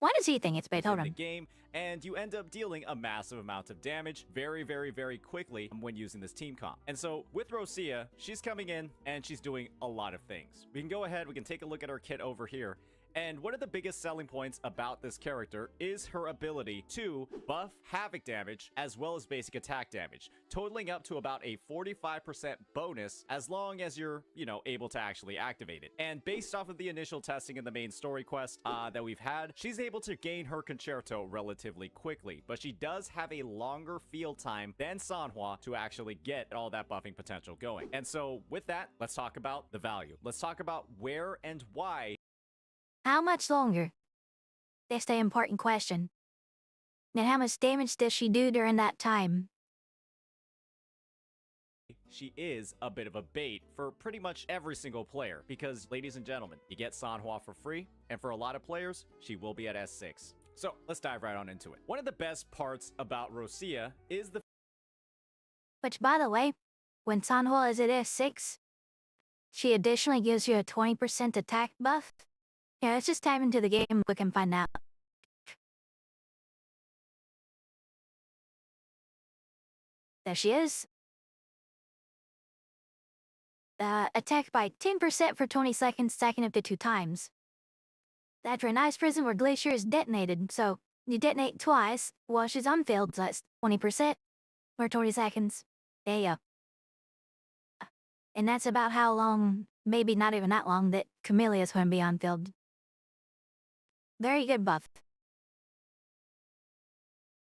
Why does he think it's bait? Hold in the on. game, and you end up dealing a massive amount of damage very, very, very quickly when using this team comp. And so with Rosia, she's coming in and she's doing a lot of things. We can go ahead, we can take a look at her kit over here. And one of the biggest selling points about this character is her ability to buff havoc damage as well as basic attack damage, totaling up to about a 45% bonus as long as you're, able to actually activate it. And based off of the initial testing in the main story quest that we've had, she's able to gain her concerto relatively quickly, but she does have a longer field time than Sanhua to actually get all that buffing potential going. And so with that, let's talk about the value. Let's talk about where and why. How much longer? That's the important question. And how much damage does she do during that time? She is a bit of a bait for pretty much every single player because, ladies and gentlemen, you get Sanhua for free, and for a lot of players, she will be at S6. So let's dive right on into it. One of the best parts about Rosia is the Which, by the way, when Sanhua is at S6, she additionally gives you a 20% attack buff. Yeah, let's just dive into the game quick and find out. There she is. Attack by 10% for 20 seconds, stacking up to 2 times. That's for an ice prison where Glacier is detonated, so you detonate twice while she's on field, so that's 20% for 20 seconds. There you go. And that's about how long, maybe not even that long, that Camellia's going to be on field. Very good buff.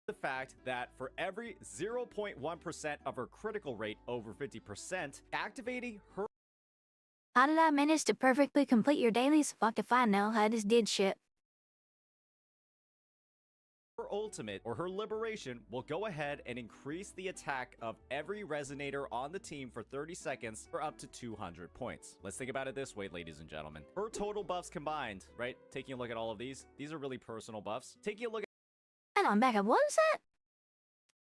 The fact that for every 0.1% of her critical rate over 50%, activating her How did I manage to perfectly complete your dailies? Fuck if I know, I just did shit. ultimate or her liberation will go ahead and increase the attack of every resonator on the team for 30 seconds for up to 200 points. Let's think about it this way, ladies and gentlemen. Her total buffs combined, right? Taking a look at all of these are really personal buffs. Taking a look at Hang on, back up. What was that?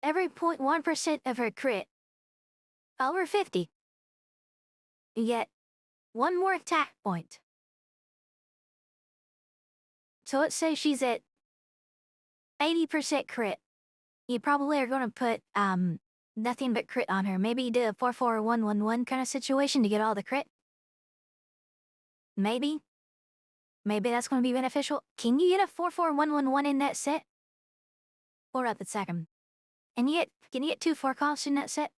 Every 0.1% of her crit. Over 50. You get one more attack point. So let's say she's at 80% crit. You probably are going to put nothing but crit on her. Maybe you do a 4-4-1-1-1 kind of situation to get all the crit. Maybe. Maybe that's going to be beneficial. Can you get a 4-4-1-1-1 in that set? Or up at second. And can you get 2 forecasts in that set?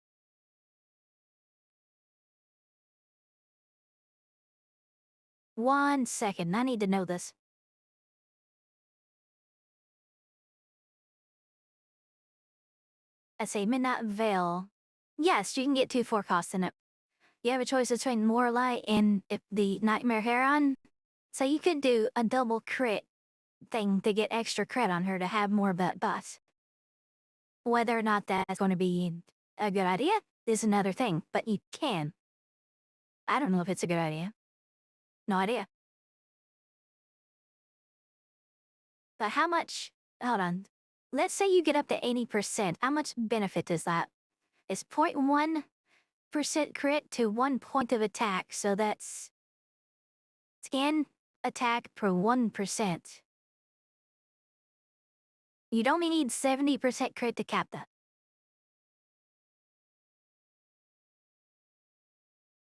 One second, I need to know this. I say Midnight Veil. Yes, you can get 2 forecasts in it. You have a choice between Morlai and the Nightmare Heron. So you could do a double crit thing to get extra crit on her to have more buffs. Whether or not that's going to be a good idea is another thing, but you can. I don't know if it's a good idea. No idea. But how much, hold on. Let's say you get up to 80%. How much benefit is that? It's 0.1% crit to 1 point of attack. So that's 10 attack per 1%. You'd only need 70% crit to cap that.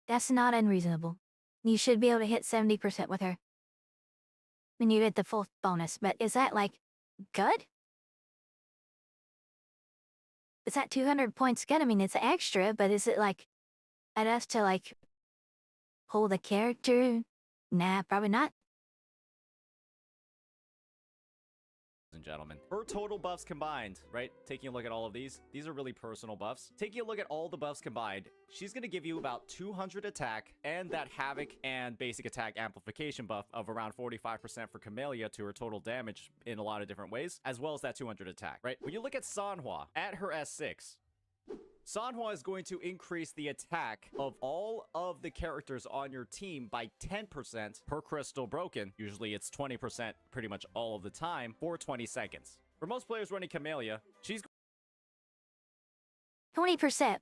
That's not unreasonable. You should be able to hit 70% with her. When you get the full bonus, but is that, like, good? Is that 200 points good? I mean, it's extra, but is it, like, enough to, like, hold the character? Nah, probably not. and gentlemen. Her total buffs combined, right? Taking a look at all of these are really personal buffs. Taking a look at all the buffs combined, she's going to give you about 200 attack and that havoc and basic attack amplification buff of around 45% for Camellia to her total damage in a lot of different ways, as well as that 200 attack, right? When you look at Sanhua at her S6, Sanhua is going to increase the attack of all of the characters on your team by 10% per crystal broken. Usually it's 20% pretty much all of the time for 20 seconds. For most players running Camellia, she's 20%.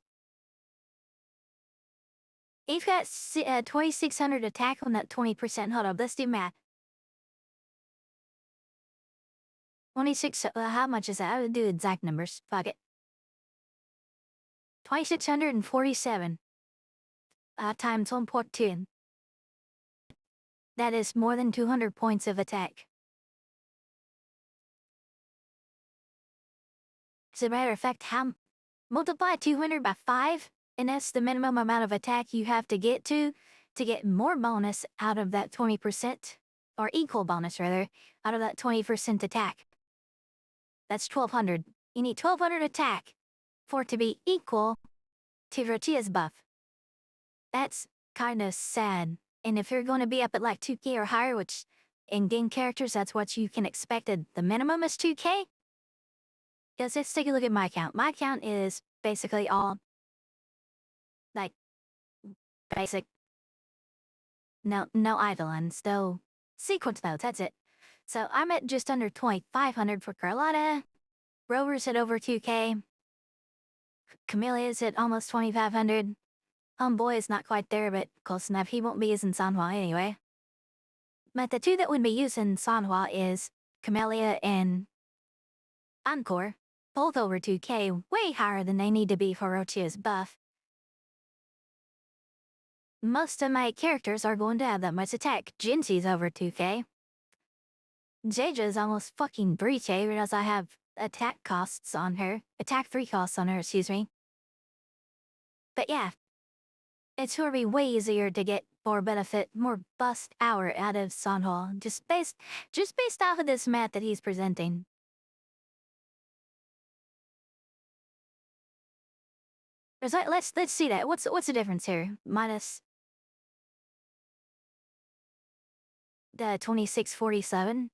You've got 2,600 attack on that 20%. Hold up, let's do math. 26, how much is that? I would do exact numbers. Fuck it. 2647 times 1.2. That is more than 200 points of attack. As a matter of fact, multiply 200 by 5, and that's the minimum amount of attack you have to get get more bonus out of that 20%, or equal bonus rather, out of that 20% attack. That's 1200. You need 1200 attack for it to be equal to Rochia's buff. That's kinda sad. And if you're going to be up at like 2k or higher, which in game characters, that's what you can expect. The minimum is 2k. Because let's take a look at my account. My account is basically all like basic. No idolins, no sequence notes, that's it. So I'm at just under 2500 for Carlotta. Rover's at over 2k. Camelia's at almost 2500. Homeboy is not quite there, but close enough. He won't be using Sanhua anyway. But the two that would be using Sanhua is Camellia and Encore. Both over 2k, way higher than they need to be for Rochia's buff. Most of my characters are going to have that much attack. Jinxi's over 2k. Jaja's almost fucking 3k, whereas I have attack costs on her. Attack 3 costs on her, excuse me. But yeah, it's gonna be way easier to get more benefit, more bust hour out of Sanhua, just based off of this math that he's presenting. There's like, let's see that. What's the difference here? Minus the 2647.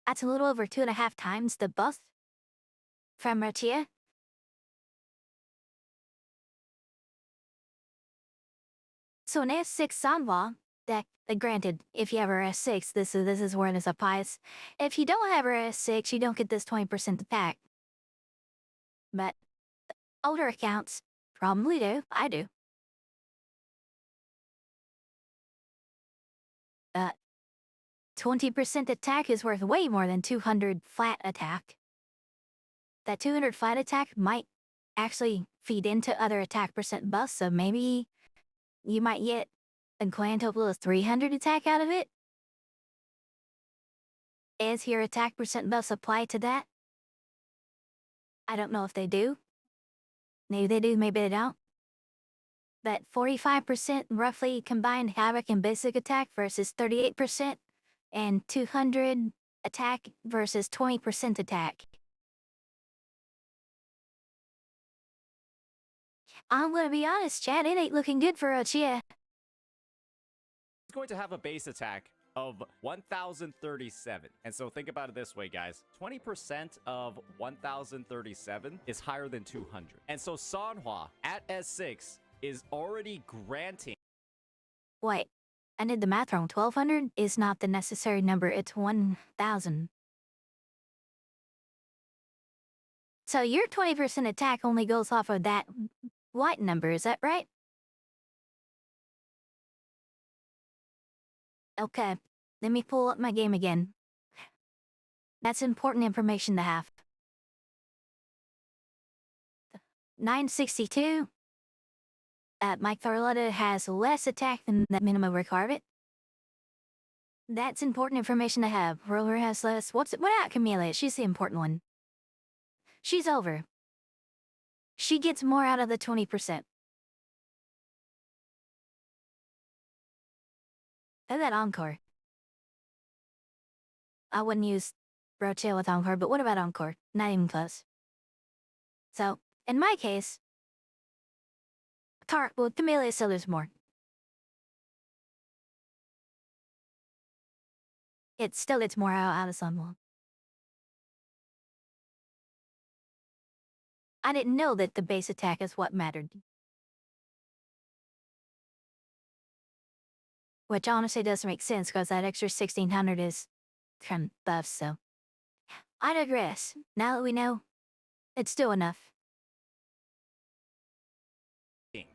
That's a little over 2.5 times the buff from Rochia. So an S6 Sanhua, that granted, if you have her S6, this is where this applies. If you don't have her S6, you don't get this 20% attack. But older accounts probably do. I do. 20% attack is worth way more than 200 flat attack. That 200 flat attack might actually feed into other attack percent buffs, so maybe you might get a grand total of 300 attack out of it. Is your attack percent buffs apply to that? I don't know if they do. Maybe they do, maybe they don't. But 45% roughly combined Havoc and basic attack versus 38%, and 200 attack versus 20% attack. I'm gonna be honest, Chad, it ain't looking good for Rochia. It's going to have a base attack of 1037. And so think about it this way, guys. 20% of 1037 is higher than 200. And so Sanhua at S6 is already granting. Wait, I did the math wrong. 1200 is not the necessary number, it's 1000. So your 20% attack only goes off of that white number, is that right? Okay, let me pull up my game again. That's important information to have. 962. Mike Carlotta has less attack than that minimum requirement. That's important information to have. Rover has less. What about Camila? She's the important one. She's over. She gets more out of the 20%. And that Encore. I wouldn't use Rochelle with Encore, but what about Encore? Not even close. So, in my case, Camellia still there's more. It still gets more out of Sunwall. I didn't know that the base attack is what mattered. Which honestly doesn't make sense because that extra 1600 is from buffs, so. I digress. Now that we know, it's still enough.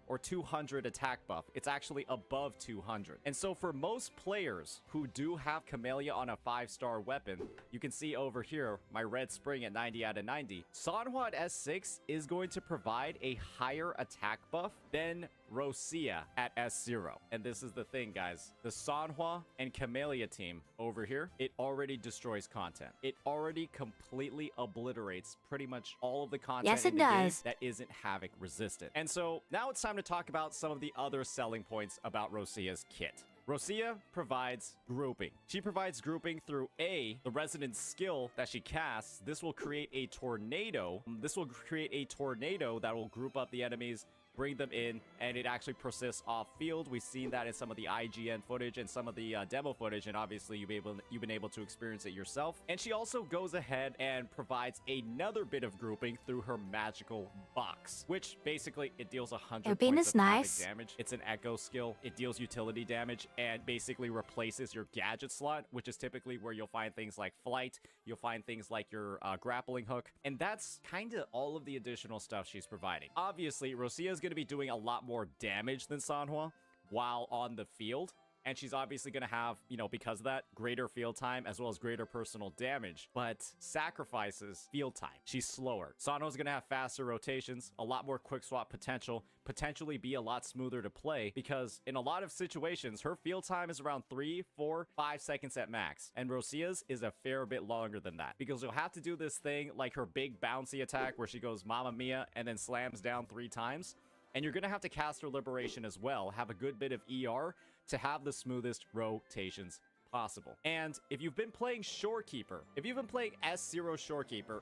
or 200 attack buff. It's actually above 200. And so for most players who do have Camellia on a 5-star weapon, you can see over here, my Red Spring at 90 out of 90. Sanhua at S6 is going to provide a higher attack buff than Rosia at S0. And this is the thing, guys. The Sanhua and Camellia team over here, it already destroys content. It already completely obliterates pretty much all of the content in the game that isn't Havoc resistant. And so now it's time to talk about some of the other selling points about Rosia's kit. Rosia provides grouping. She provides grouping through the resonance skill that she casts. This will create a tornado. This will create a tornado that will group up the enemies, bring them in, and it actually persists off field. We've seen that in some of the IGN footage and some of the demo footage, and obviously you've been able to experience it yourself. And she also goes ahead and provides another bit of grouping through her magical box, which basically it deals 100 points of havoc damage. It's an echo skill. It deals utility damage and basically replaces your gadget slot, which is typically where you'll find things like flight, you'll find things like your grappling hook, and that's kind of all of the additional stuff she's providing. Obviously, Rosia is going to be doing a lot more damage than Sanhua while on the field, and she's obviously going to have, you know, because of that, greater field time as well as greater personal damage, but sacrifices field time. She's slower. Sanhua's going to have faster rotations, a lot more quick swap potential, potentially be a lot smoother to play, because in a lot of situations, her field time is around 3, 4, 5 seconds at max, and Rosia's is a fair bit longer than that, because you'll have to do this thing like her big bouncy attack where she goes Mamma Mia and then slams down 3 times. And you're going to have to cast her Liberation as well, have a good bit of ER to have the smoothest rotations possible. And if you've been playing Shorekeeper, if you've been playing S0 Shorekeeper...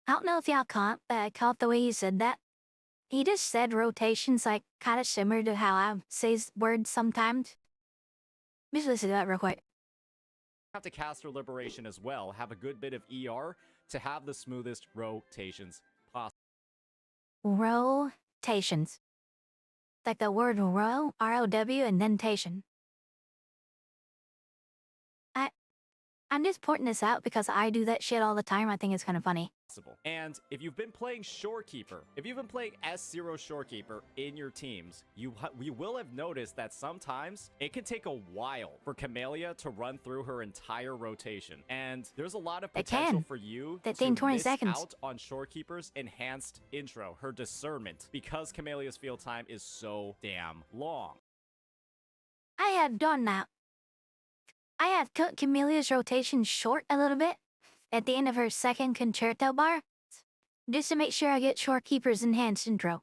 I don't know if y'all caught, but I caught the way he said that. He just said rotations like kind of similar to how I say words sometimes. Let's listen to that real quick. Have to cast her Liberation as well, have a good bit of ER to have the smoothest rotations possible. Rotations. Like the word row, R-O-W, and then tation. I'm just pointing this out because I do that shit all the time. I think it's kind of funny. And if you've been playing Shorekeeper, if you've been playing S0 Shorekeeper in your teams, you will have noticed that sometimes it can take a while for Camellia to run through her entire rotation. And there's a lot of potential for you to 20 miss seconds. out on Shorekeeper's enhanced intro, her discernment, because Camellia's field time is so damn long. I have done that. I have cut Camellia's rotation short a little bit at the end of her second concerto bar, just to make sure I get Shorekeeper's enhanced intro.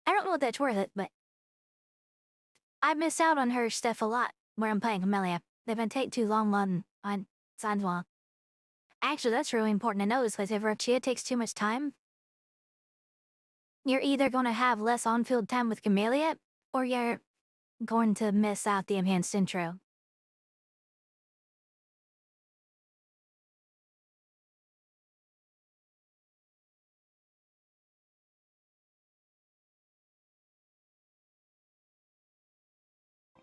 I don't know if that's worth it, but I miss out on her stuff a lot where I'm playing Camellia. They've been take too long on Sanhua. Actually, that's really important to notice, because if Rosia takes too much time, you're either going to have less on-field time with Camellia, or you're going to miss out the enhanced intro.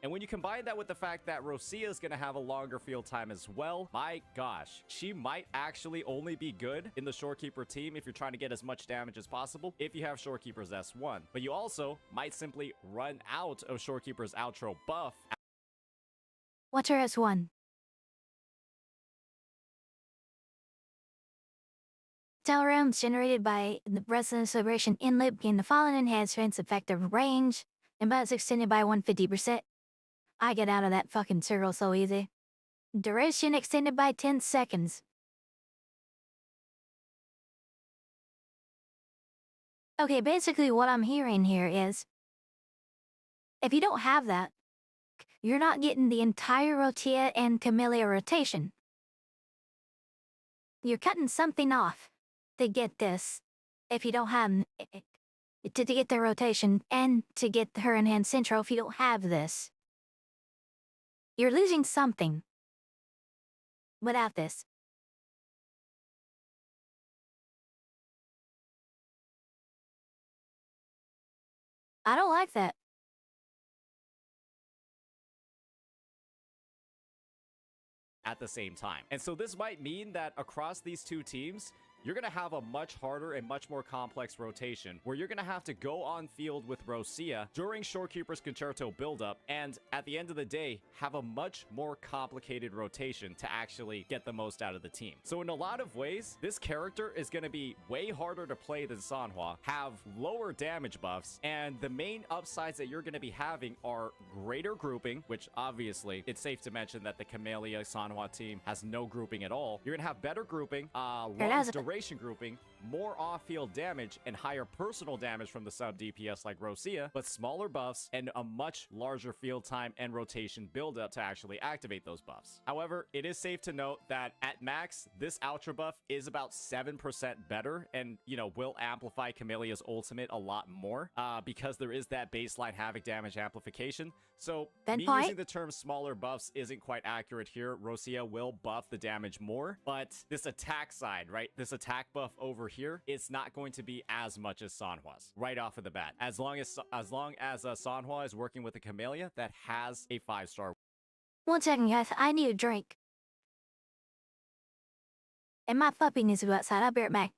And when you combine that with the fact that Rosia is going to have a longer field time as well, my gosh, she might actually only be good in the Shorekeeper team if you're trying to get as much damage as possible if you have Shorekeeper's S1. But you also might simply run out of Shorekeeper's outro buff. What's her S1? Tower rounds generated by the Resonance Vibration Inlet gain the following enhancements: effective range, and bounce extended by 150%. I get out of that fucking circle so easy. Duration extended by 10 seconds. Okay, basically what I'm hearing here is, if you don't have that, you're not getting the entire Rosia and Camellia rotation. You're cutting something off to get this. If you don't have to get the rotation and to get her enhanced intro, if you don't have this, you're losing something without this. I don't like that. At the same time. And so this might mean that across these two teams, you're going to have a much harder and much more complex rotation where you're going to have to go on field with Rosia during Shorekeeper's Concerto buildup, and at the end of the day, have a much more complicated rotation to actually get the most out of the team. So in a lot of ways, this character is going to be way harder to play than Sanhua, have lower damage buffs, and the main upsides that you're going to be having are greater grouping, which obviously it's safe to mention that the Camellia Sanhua team has no grouping at all. You're going to have better grouping, long duration grouping, more off-field damage, and higher personal damage from the sub DPS like Rosia, but smaller buffs and a much larger field time and rotation buildup to actually activate those buffs. However, it is safe to note that at max, this Ultra buff is about 7% better and, you know, will amplify Camellia's ultimate a lot more because there is that baseline Havoc damage amplification. So me using the term smaller buffs isn't quite accurate here. Rosia will buff the damage more, but this attack side, right? This attack buff over here, it's not going to be as much as Sanhua's right off of the bat. As long as Sanhua is working with a Camellia that has a 5-star. 1 second, guys. I need a drink. And my puppy needs to go outside. I'll be right back.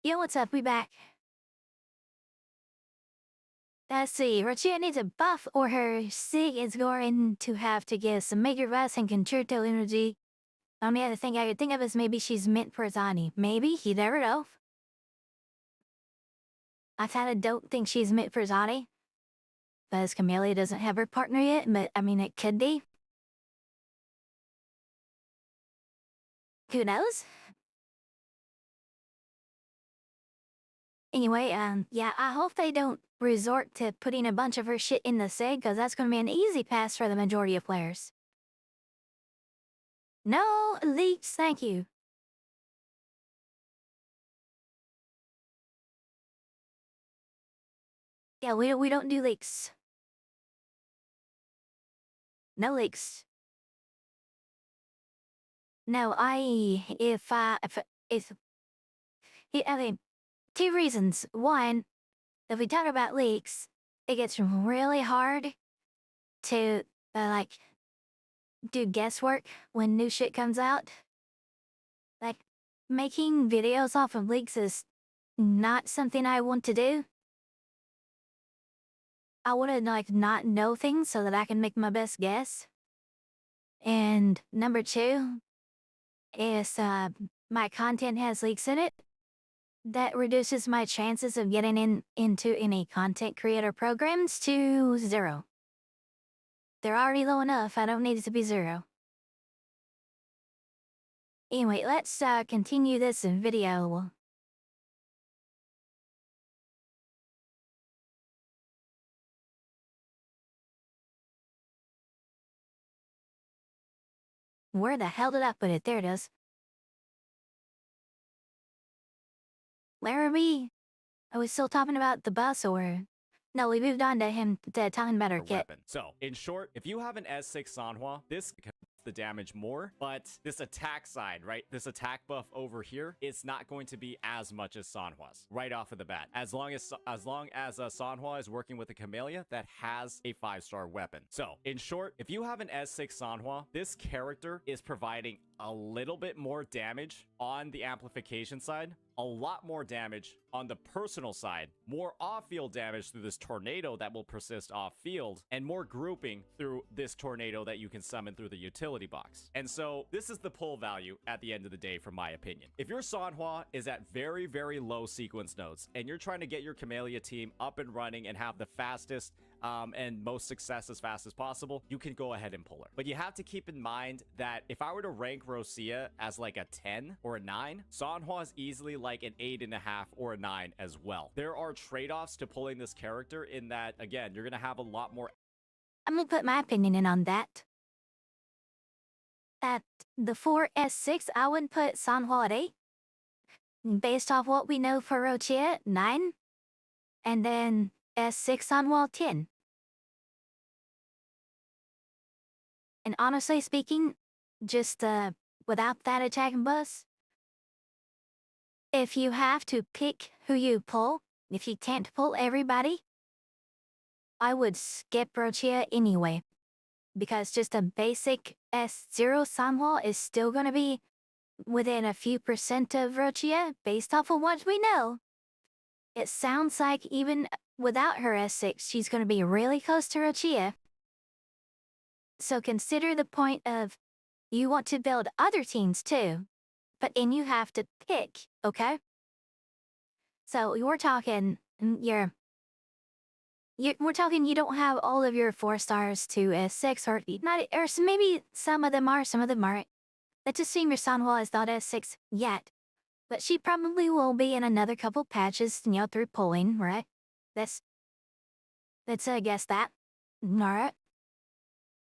Yo, what's up? We back. Let's see. Rochia needs a buff or her sig is going to have to get some major vast and concerto energy. Only other thing I could think of is maybe she's meant for Zani. Maybe, you never know. I kinda don't think she's meant for Zani. Because Camellia doesn't have her partner yet, but I mean, it could be. Who knows? Anyway, yeah, I hope they don't resort to putting a bunch of her shit in the SIG, because that's going to be an easy pass for the majority of players. No leaks, thank you. Yeah, we don't do leaks. No leaks. No, if I mean, two reasons. One, if we talk about leaks, it gets really hard to, like, do guesswork when new shit comes out. Like, making videos off of leaks is not something I want to do. I want to, like, not know things so that I can make my best guess. And number two is, my content has leaks in it. That reduces my chances of getting into any content creator programs to 0. They're already low enough, I don't need it to be 0. Anyway, let's continue this video. Where the hell did I put it? There it is. Larrabee? Are we still talking about the bus or... No, we moved on to him talking about our kit. Weapon. So, in short, if you have an S6 Sanhua, this can the damage more, but this attack side, right? This attack buff over here, it's not going to be as much as Sanhua's right off of the bat. As long as Sanhua is working with a Camellia that has a 5-star weapon. So, in short, if you have an S6 Sanhua, this character is providing a little bit more damage on the amplification side, a lot more damage on the personal side, more off-field damage through this tornado that will persist off-field, and more grouping through this tornado that you can summon through the utility box. And so this is the pull value at the end of the day, from my opinion. If your Sanhua is at very, very low sequence nodes, and you're trying to get your Camellia team up and running and have the fastest and most success as fast as possible, you can go ahead and pull her. But you have to keep in mind that if I were to rank Rosia as like a 10 or a 9, Sanhua is easily like an 8.5 or a 9 as well. There are trade-offs to pulling this character in that, again, you're going to have a lot more... I'm going to put my opinion in on that. At the 4S6, I would put Sanhua at 8. Based off what we know for Rochia, 9. And then S6 Sanhua, 10. And honestly speaking, just without that attacking bus, if you have to pick who you pull, if you can't pull everybody, I would skip Rochia anyway. Because just a basic S0 Sanhua is still going to be within a few percent of Rochia based off of what we know. It sounds like even without her S6, she's going to be really close to Rochia. So consider the point of you want to build other teams too, but then you have to pick, okay? So we're talking we're talking you don't have all of your 4 stars to S6 or not, or maybe some of them aren't. Let's assume your Sanhua is not S6 yet, but she probably will be in another couple patches, through pulling, right? Let's guess that. Alright.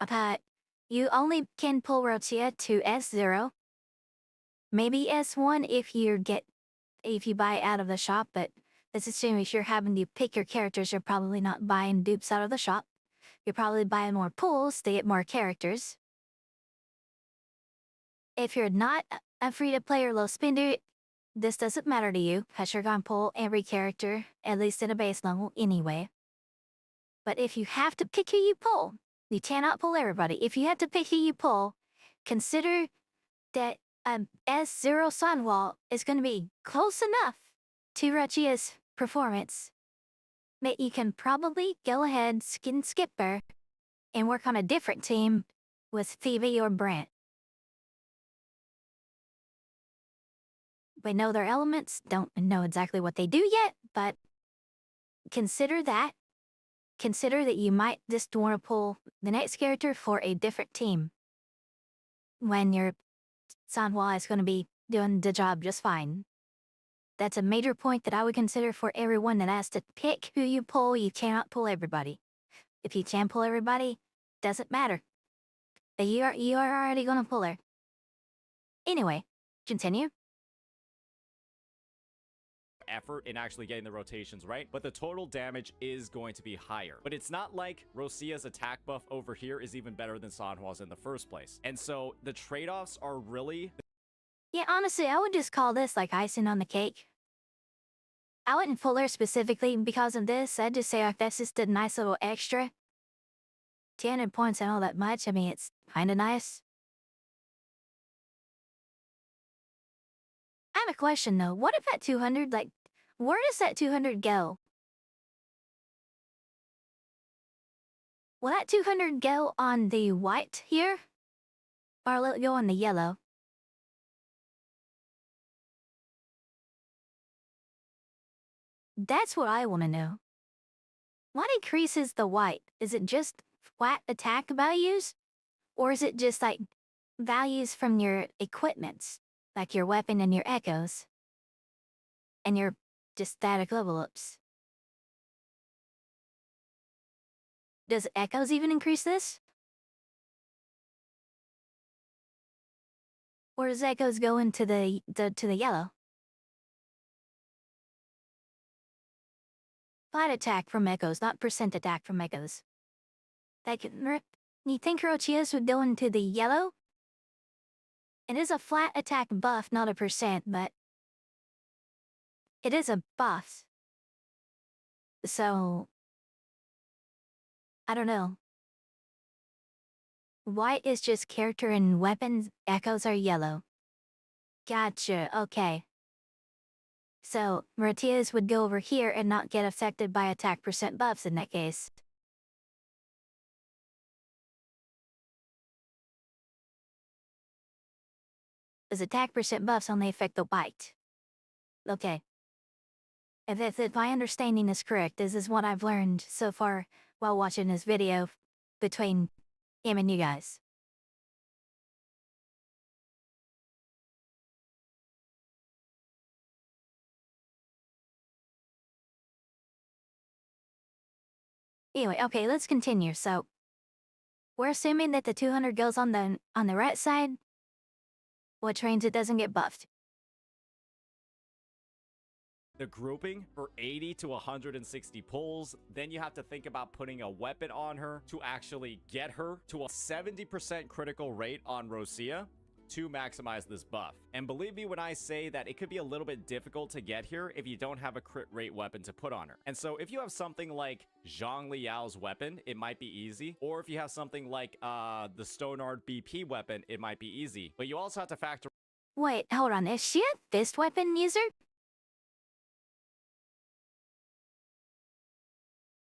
But you only can pull Rochia to S0. Maybe S1 if you buy out of the shop, but let's assume if you're having to pick your characters, you're probably not buying dupes out of the shop. You're probably buying more pulls to get more characters. If you're not a free-to-play or low spender, this doesn't matter to you, because you're going to pull every character, at least at a base level anyway. But if you have to pick who you pull, you cannot pull everybody. If you have to pick who you pull, consider that S0 Sanhua is going to be close enough to Rachia's performance, that you can probably go ahead, skip her, and work on a different team with Phoebe or Brent. We know their elements, don't know exactly what they do yet, but consider that. Consider that you might just want to pull the next character for a different team when your Sanhua is going to be doing the job just fine. That's a major point that I would consider for everyone that has to pick who you pull. You cannot pull everybody. If you can pull everybody, doesn't matter. But you are already going to pull her. Anyway, continue. Effort in actually getting the rotations right, but the total damage is going to be higher. But it's not like Rosia's attack buff over here is even better than Sanhua's in the first place. And so the trade-offs are really... Yeah, honestly, I would just call this like icing on the cake. I wouldn't pull her specifically because of this. I'd just say like that's just a nice little extra. 200 points and all that much. I mean, it's kind of nice. I have a question though. What if that 200, like, where does that 200 go? Will that 200 go on the white here? Or will it go on the yellow? That's what I want to know. What increases the white? Is it just flat attack values? Or is it just like values from your equipments? Like your weapon and your echoes? And your just static level ups? Does echoes even increase this? Or does echoes go into the yellow? Flat attack from echoes, not percent attack from echoes. That can, you think Rochia's would go into the yellow? It is a flat attack buff, not a percent, but it is a buff. So, I don't know. White is just character and weapons, echoes are yellow. Gotcha, okay. So, Martias would go over here and not get affected by attack percent buffs in that case. As attack percent buffs only affect the white. Okay. If my understanding is correct, this is what I've learned so far while watching this video between him and you guys. Anyway, okay, let's continue. So, we're assuming that the 200 goes on the right side, which means it doesn't get buffed. The grouping for 80 to 160 pulls, then you have to think about putting a weapon on her to actually get her to a 70% critical rate on Rosia to maximize this buff. And believe me when I say that it could be a little bit difficult to get here if you don't have a crit rate weapon to put on her. And so if you have something like Zhang Liao's weapon, it might be easy. Or if you have something like the Stonard BP weapon, it might be easy. But you also have to factor... Wait, hold on. Is she a fist weapon user?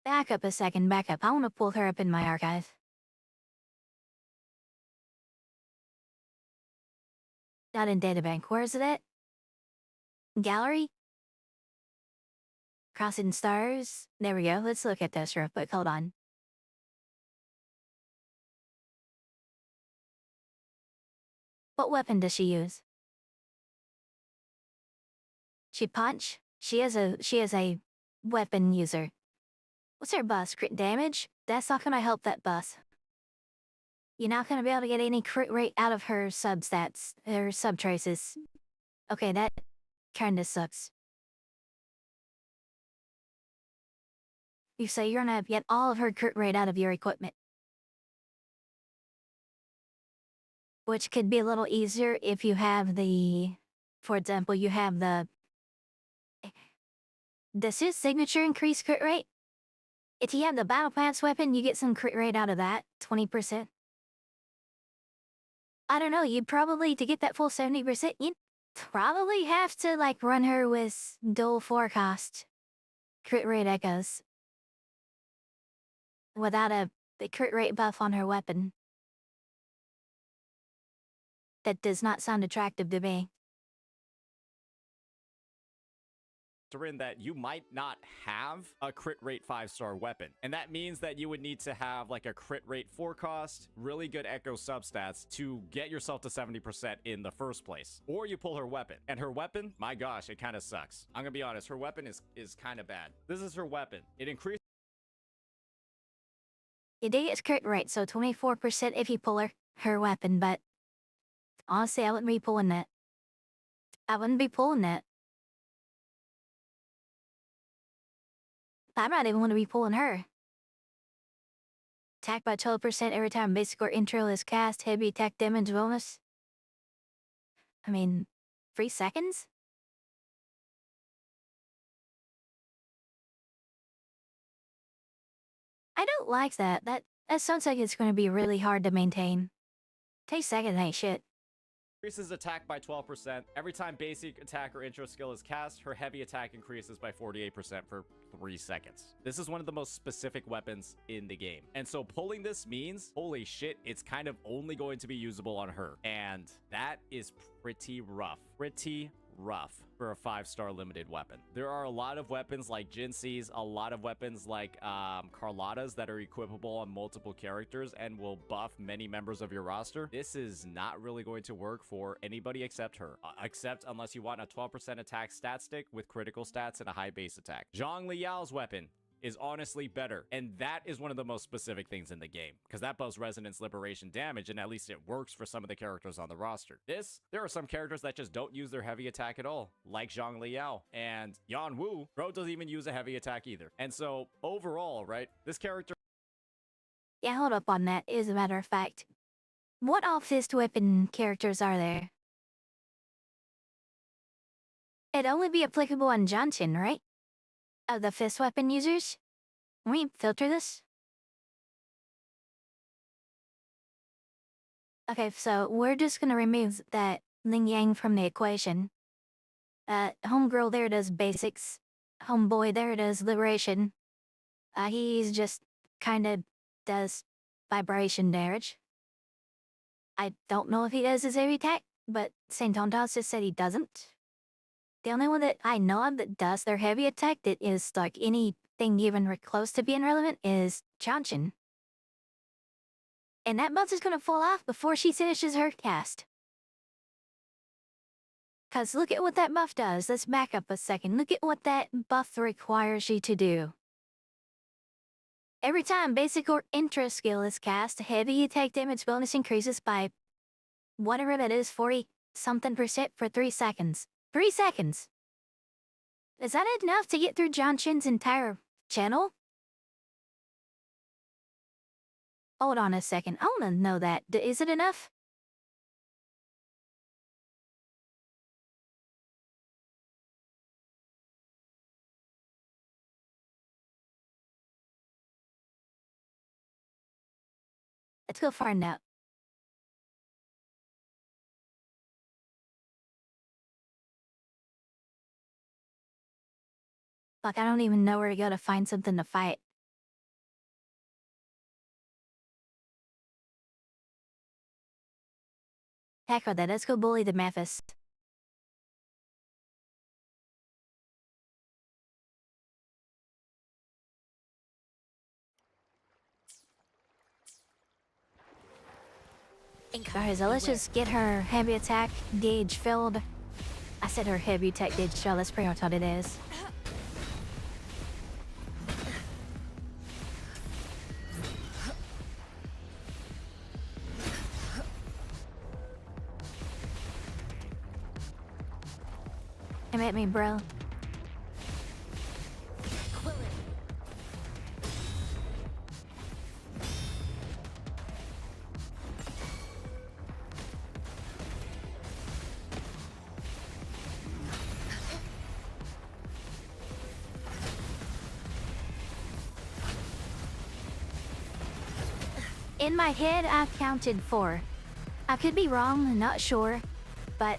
Back up a second, back up. I want to pull her up in my archive. Not in databank. Where is it at? Gallery? Crossing stars? There we go. Let's look at this real quick. Hold on. What weapon does she use? She punch? She is a weapon user. What's her bus? Crit damage? That's not gonna help that bus. You're not gonna be able to get any crit rate out of her substats, her subtraces. Okay, that kinda sucks. You say you're gonna get all of her crit rate out of your equipment. Which could be a little easier if you have the, for example, you have the... Does his signature increase crit rate? If you have the Battle Pass weapon, you get some crit rate out of that, 20%. I don't know, you'd probably, to get that full 70%, probably have to like run her with dual forecast crit rate echoes without the crit rate buff on her weapon. That does not sound attractive to me. In that you might not have a crit rate 5-star weapon, and that means that you would need to have like a crit rate 4 cost, really good echo substats to get yourself to 70% in the first place. Or you pull her weapon, and her weapon, my gosh, it kind of sucks. I'm gonna be honest, her weapon is kind of bad. This is her weapon. It increases It is crit rate, so 24% if you pull her weapon, but honestly, I wouldn't be pulling that. I wouldn't be pulling that. I might even want to be pulling her. Attack by 12% every time basic or intro is cast. Heavy attack damage bonus. I mean, 3 seconds? I don't like that. That sounds like it's going to be really hard to maintain. Take seconds ain't shit. increases attack by 12%. Every time basic attack or intro skill is cast, her heavy attack increases by 48% for 3 seconds. This is one of the most specific weapons in the game. And so pulling this means, holy shit, it's kind of only going to be usable on her. And that is pretty rough. Pretty rough for a 5-star limited weapon. There are a lot of weapons like Jinsees, a lot of weapons like Carlottas that are equipable on multiple characters and will buff many members of your roster. This is not really going to work for anybody except her, except unless you want a 12% attack stat stick with critical stats and a high base attack. Zhang Liao's weapon is honestly better, and that is one of the most specific things in the game, because that buffs resonance liberation damage, and at least it works for some of the characters on the roster. There are some characters that just don't use their heavy attack at all, like Zhang Liao, and Yan Wu, bro, doesn't even use a heavy attack either. And so, overall, right, this character... Yeah, hold up on that, as a matter of fact. What off-fist weapon characters are there? It'd only be applicable on Johnson, right? Of the fist weapon users? Can we filter this? Okay, so we're just gonna remove that Ling Yang from the equation. Homegirl there does basics. Homeboy there does liberation. He's just kinda does vibration damage. I don't know if he does his heavy attack, but Saint Tontas just said he doesn't. The only one that I know of that does their heavy attack that is like anything even close to being relevant is Chanshin. And that buff is gonna fall off before she finishes her cast. Cause look at what that buff does. Let's back up a second. Look at what that buff requires you to do. Every time basic or intro skill is cast, heavy attack damage bonus increases by whatever that is, 40-something% for 3 seconds. 3 seconds. Is that enough to get through Johnson's entire channel? Hold on a second. I want to know that. Is it enough? Let's go find out. Fuck, I don't even know where to go to find something to fight. Heck with that, let's go bully the Memphis. Alright, so let's just get her heavy attack gauge filled. I said her heavy attack gauge filled, that's pretty much what it is. Come at me, bro. In my head, I've counted 4. I could be wrong, not sure, but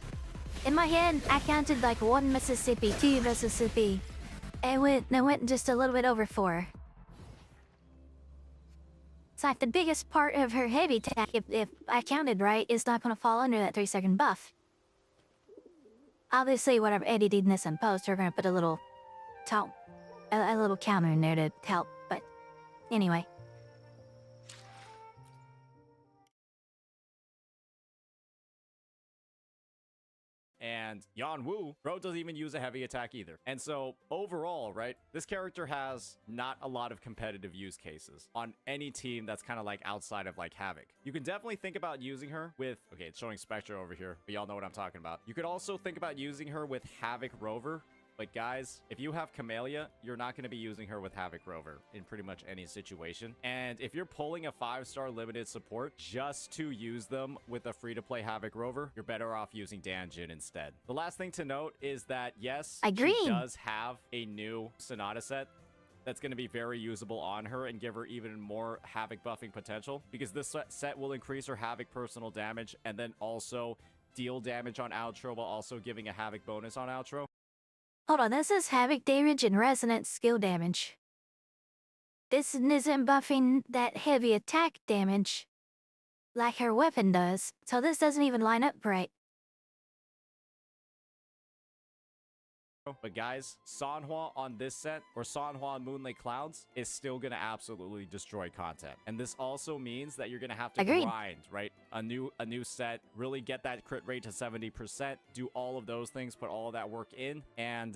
In my head, I counted like 1 Mississippi, 2 Mississippi. It went just a little bit over 4. It's like the biggest part of her heavy attack, if I counted right, is not gonna fall under that 3-second buff. Obviously, when I'm editing this in post, we're gonna put a little a little counter in there to help, but anyway. And Yan-Wu, bro doesn't even use a heavy attack either. And so overall, right, this character has not a lot of competitive use cases on any team that's kind of like outside of like Havoc. You can definitely think about using her with, okay, it's showing Spectre over here, but y'all know what I'm talking about. You could also think about using her with Havoc Rover. But guys, if you have Camellia, you're not going to be using her with Havoc Rover in pretty much any situation. And if you're pulling a 5-star limited support just to use them with a free-to-play Havoc Rover, you're better off using Danjin instead. The last thing to note is that, yes, she does have a new Sonata set that's going to be very usable on her and give her even more Havoc buffing potential, because this set will increase her Havoc personal damage and then also deal damage on outro while also giving a Havoc bonus on outro. Hold on, this is Havoc damage and Resonance skill damage. This isn't buffing that heavy attack damage like her weapon does, so this doesn't even line up right. But guys, Sanhua on this set, or Sanhua on Moonlit Clouds, is still going to absolutely destroy content. And this also means that you're going to have to grind, right? A new set, really get that crit rate to 70%, do all of those things, put all of that work in, and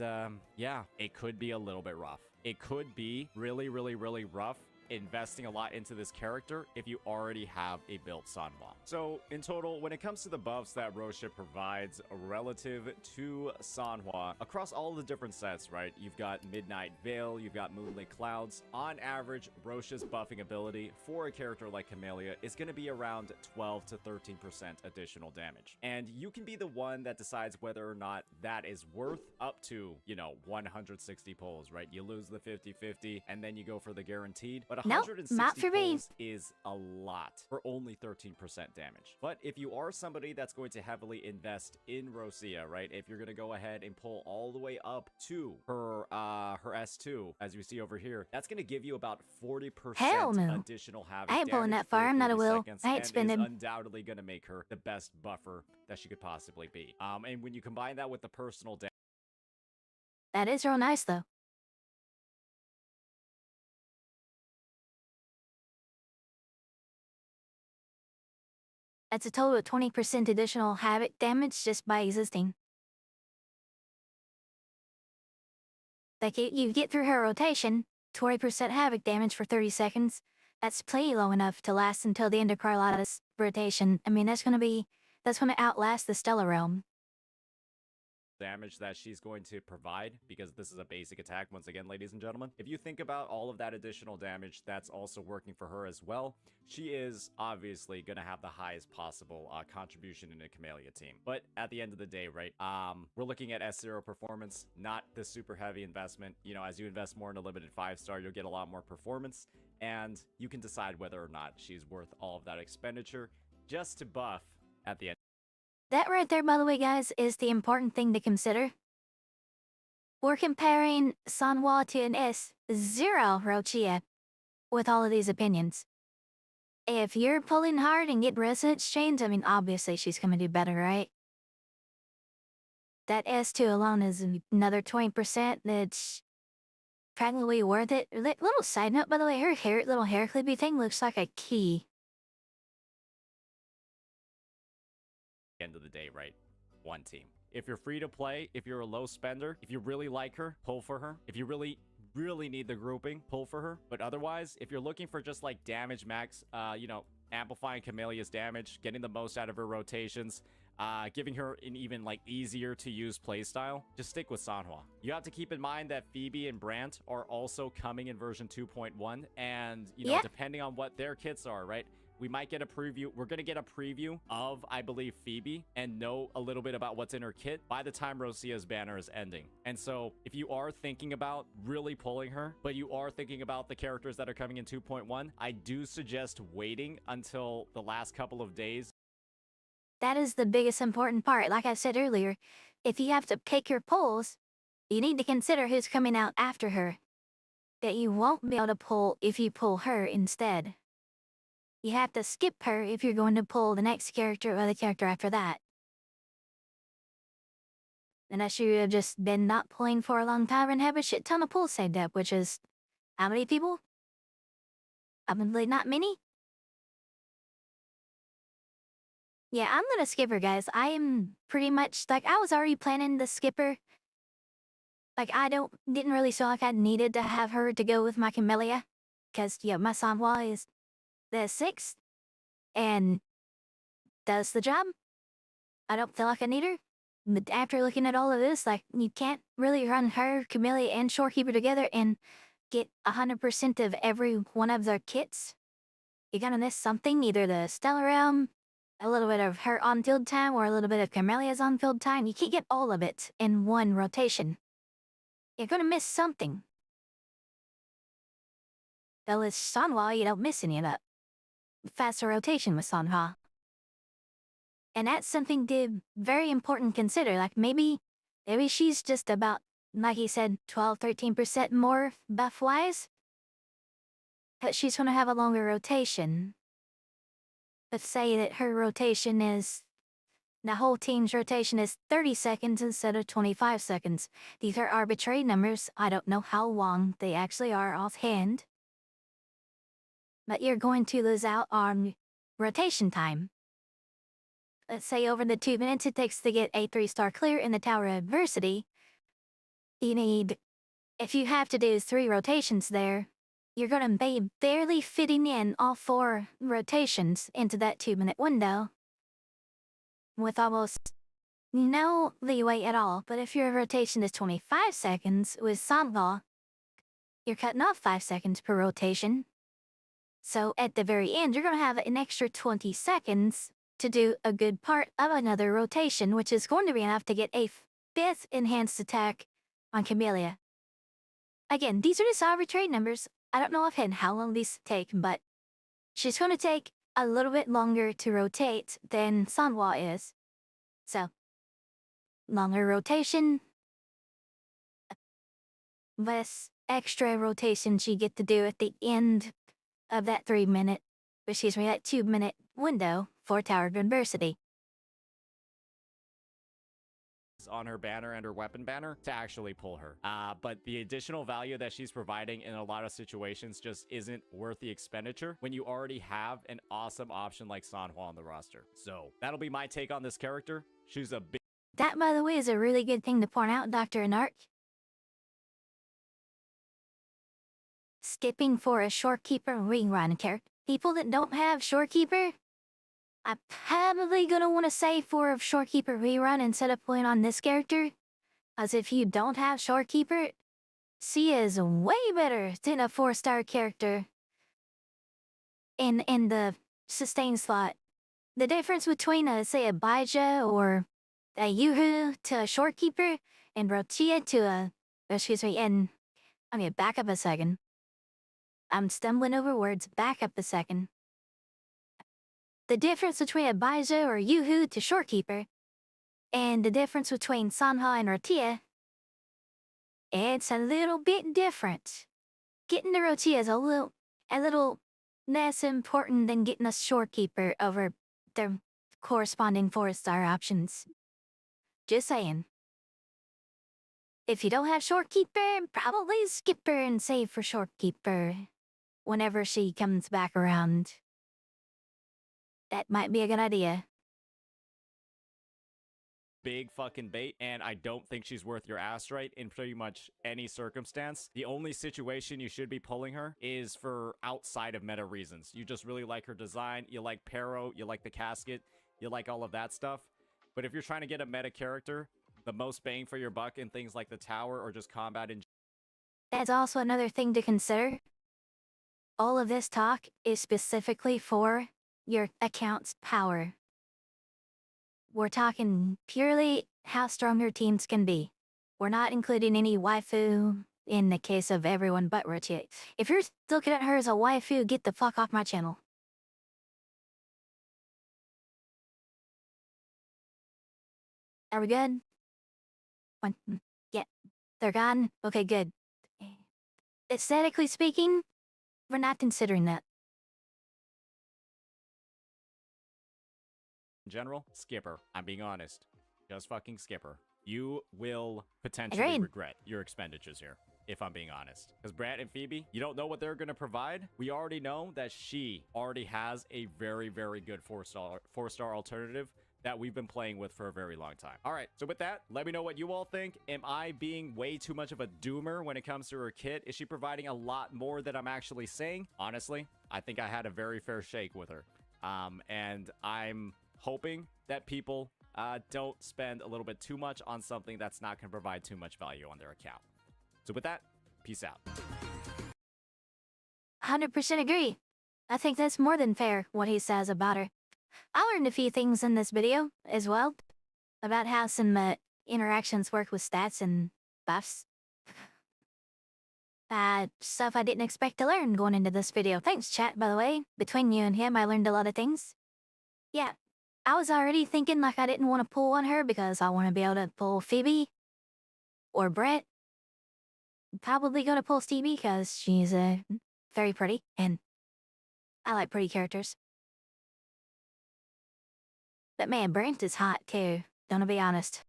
yeah, it could be a little bit rough. It could be really, really, really rough investing a lot into this character if you already have a built Sanhua. So in total, when it comes to the buffs that Roshia provides relative to Sanhua across all the different sets, right? You've got Midnight Veil, you've got Moonlit Clouds. On average, Roshia's buffing ability for a character like Camellia is going to be around 12 to 13% additional damage. And you can be the one that decides whether or not that is worth up to, you know, 160 pulls, right? You lose the 50-50 and then you go for the guaranteed. But 160 pulls is a lot for only 13% damage. But if you are somebody that's going to heavily invest in Rosia, right? If you're going to go ahead and pull all the way up to her S2, as you see over here, that's going to give you about 40% additional Havoc I ain't pulling that far. I'm not a will. I ain't spending. Undoubtedly going to make her the best buffer that she could possibly be. And when you combine that with the personal damage, that is real nice though. That's a total of 20% additional Havoc damage just by existing. Like, you get through her rotation, 20% Havoc damage for 30 seconds. That's plenty low enough to last until the end of Carlotta's rotation. I mean, that's gonna outlast the Stellar Realm. Damage that she's going to provide, because this is a basic attack once again, ladies and gentlemen. If you think about all of that additional damage that's also working for her as well, she is obviously going to have the highest possible contribution in a Camellia team. But at the end of the day, right, we're looking at S0 performance, not the super heavy investment. You know, as you invest more in a limited 5-star, you'll get a lot more performance, and you can decide whether or not she's worth all of that expenditure just to buff at the end. That right there, by the way, guys, is the important thing to consider. We're comparing Sanhua to an S0 Roshia with all of these opinions. If you're pulling hard and get resonance chains, I mean, obviously she's gonna do better, right? That S2 alone is another 20% that's practically worth it. Little side note, by the way, her little hair clippy thing looks like a key. End of the day, right? One team. If you're free to play, if you're a low spender, if you really like her, pull for her. If you really need the grouping, pull for her. But otherwise, if you're looking for just like damage max, you know, amplifying Camellia's damage, getting the most out of her rotations, giving her an even like easier to use playstyle, just stick with Sanhua. You have to keep in mind that Phoebe and Brant are also coming in version 2.1, and you know, depending on what their kits are, right? We might get a preview. We're going to get a preview of, I believe, Phoebe and know a little bit about what's in her kit by the time Rosia's banner is ending. And so if you are thinking about really pulling her, but you are thinking about the characters that are coming in 2.1, I do suggest waiting until the last couple of days That is the biggest important part. Like I said earlier, if you have to pick your pulls, you need to consider who's coming out after her. That you won't be able to pull if you pull her instead. You have to skip her if you're going to pull the next character or the character after that. Unless you have just been not pulling for a long time and have a shit ton of pulls saved up, which is how many people? Probably not many. Yeah, I'm gonna skip her, guys. I am pretty much, like, I was already planning the skipper. Like, didn't really feel like I needed to have her to go with my Camellia. Because, yeah, my Sanhua is the 6th. And does the job. I don't feel like I need her. But after looking at all of this, like, you can't really run her, Camellia, and Shorekeeper together and get 100% of every one of their kits. You're gonna miss something, either the Stellar Realm, a little bit of her on-field time, or a little bit of Camelia's on-field time. You can't get all of it in one rotation. You're gonna miss something. Though with Sanhua, you don't miss any of that. Faster rotation with Sanhua. And that's something to very important consider. Like, maybe she's just about, like he said, 12-13% more buff-wise. But she's gonna have a longer rotation. Let's say that her rotation is, the whole team's rotation is 30 seconds instead of 25 seconds. These are arbitrary numbers. I don't know how long they actually are offhand. But you're going to lose out on rotation time. Let's say over the 2 minutes it takes to get a 3-star clear in the Tower of Adversity. You need, if you have to do 3 rotations there, you're gonna be barely fitting in all 4 rotations into that 2-minute window. With almost no leeway at all. But if your rotation is 25 seconds with Sanhua, you're cutting off 5 seconds per rotation. So at the very end, you're gonna have an extra 20 seconds to do a good part of another rotation, which is going to be enough to get a 5th enhanced attack on Camellia. Again, these are just arbitrary numbers. I don't know offhand how long these take, but she's going to take a little bit longer to rotate than Sanhua is. So, longer rotation, less extra rotations you get to do at the end of that 3-minute, that 2-minute window for Tower of Adversity. On her banner and her weapon banner to actually pull her. But the additional value that she's providing in a lot of situations just isn't worth the expenditure when you already have an awesome option like Sanhua on the roster. So that'll be my take on this character. She's a big... That, by the way, is a really good thing to point out, Dr. Anarch. Skipping for a Shorekeeper rerun character. People that don't have Shorekeeper, I'm probably gonna want to say for a Shorekeeper rerun instead of playing on this character. As if you don't have Shorekeeper, she is way better than a 4-star character in the sustain slot. The difference between say a Baija or a Yuhu to a Shorekeeper and Rotia to a, and I mean, back up a second. I'm stumbling over words, back up a second. The difference between a Baija or Yuhu to Shorekeeper, and the difference between Sanhua and Rotia, it's a little bit different. Getting the Rotia is a little less important than getting a Shorekeeper over their corresponding 4-star options. Just saying. If you don't have Shorekeeper, probably skip her and save for Shorekeeper whenever she comes back around. That might be a good idea. Big fucking bait, and I don't think she's worth your ass right in pretty much any circumstance. The only situation you should be pulling her is for outside of meta reasons. You just really like her design, you like Pero, you like the casket, you like all of that stuff. But if you're trying to get a meta character, the most bang for your buck in things like the tower or just combat in... That's also another thing to consider. All of this talk is specifically for your account's power. We're talking purely how strong your teams can be. We're not including any waifu in the case of everyone but Rotia. If you're looking at her as a waifu, get the fuck off my channel. Are we good? One. Yeah. They're gone? Okay, good. Aesthetically speaking, we're not considering that. In general, skipper. I'm being honest. Just fucking skipper. You will potentially Agreed. regret your expenditures here, if I'm being honest. Because Brant and Phoebe, you don't know what they're going to provide. We already know that she already has a very, very good four-star alternative that we've been playing with for a very long time. All right, so with that, let me know what you all think. Am I being way too much of a doomer when it comes to her kit? Is she providing a lot more than I'm actually saying? Honestly, I think I had a very fair shake with her. And I'm hoping that people don't spend a little bit too much on something that's not going to provide too much value on their account. So with that, peace out. 100% agree. I think that's more than fair, what he says about her. I learned a few things in this video, as well, about how some interactions work with stats and buffs. Stuff I didn't expect to learn going into this video. Thanks, chat, by the way. Between you and him, I learned a lot of things. Yeah, I was already thinking like I didn't want to pull on her because I want to be able to pull Phoebe or Brett. Probably gonna pull Stevie because she's very pretty, and I like pretty characters. But man, Brent is hot too, gonna be honest.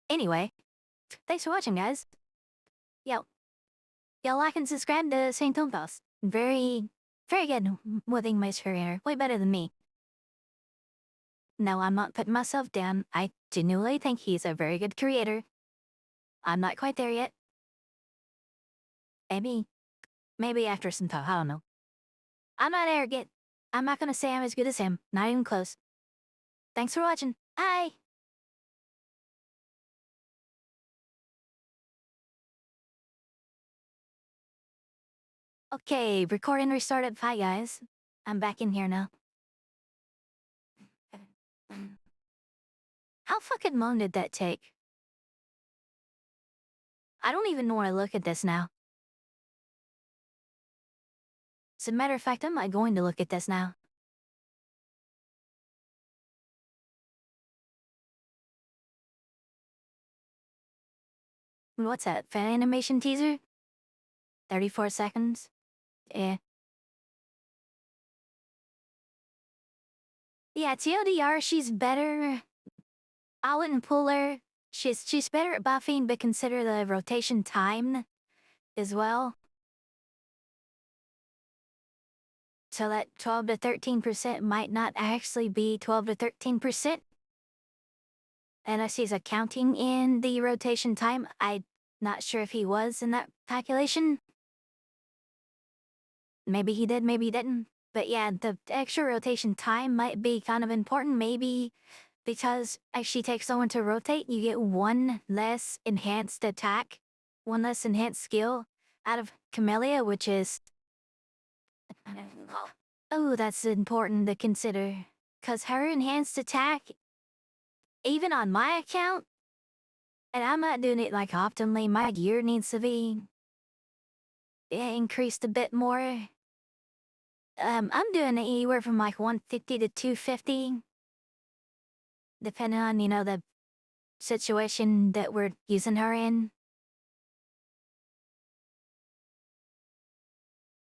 Anyway, thanks for watching, guys. Y'all like and subscribe to St. Tompas. Very good with English career. Way better than me. No, I'm not putting myself down. I genuinely think he's a very good creator. I'm not quite there yet. Maybe after some time, I don't know. I'm not arrogant. I'm not gonna say I'm as good as him. Not even close. Thanks for watching. Bye! Okay, recording restarted. Hi, guys. I'm back in here now. How fucking long did that take? I don't even want to look at this now. As a matter of fact, I'm not going to look at this now. What's that? Fan animation teaser? 34 seconds? Yeah, TLDR, she's better. I wouldn't pull her. She's better at buffing, but consider the rotation time as well. So that 12 to 13% might not actually be 12 to 13%. Unless he's accounting in the rotation time. I'm not sure if he was in that calculation. Maybe he did, maybe he didn't. But yeah, the extra rotation time might be kind of important. Maybe because as she takes someone to rotate, you get one less enhanced attack, one less enhanced skill out of Camellia, which is... Oh, that's important to consider. Because her enhanced attack, even on my account, and I'm not doing it like optimally, my gear needs to be increased a bit more. I'm doing it anywhere from like 150 to 250. Depending on, the situation that we're using her in.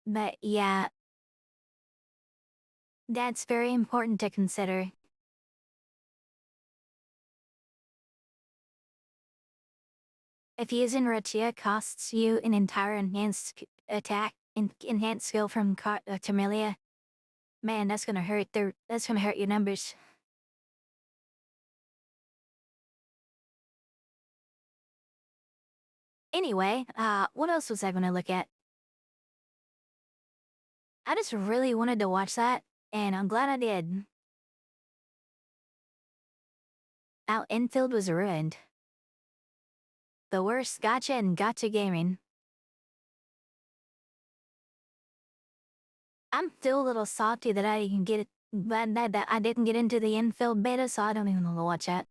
But yeah, that's very important to consider. If using Rachia costs you an entire enhanced attack, enhanced skill from Camellia, man, that's gonna hurt. That's gonna hurt your numbers. Anyway, what else was I gonna look at? I just really wanted to watch that, and I'm glad I did. Our infield was ruined. The worst gotcha and gotcha gaming. I'm still a little salty that I didn't get it, but that I didn't get into the infield beta, so I don't even know to watch that.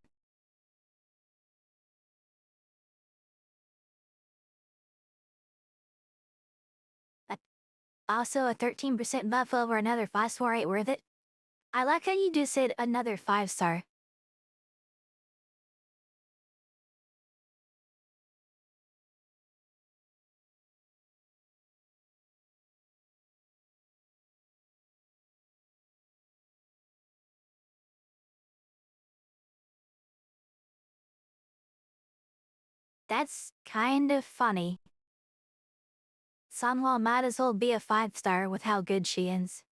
Also, a 13% buff over another 5-4 ain't worth it. I like how you just said another 5-star. That's kind of funny. Sanhua might as well be a 5-star with how good she is.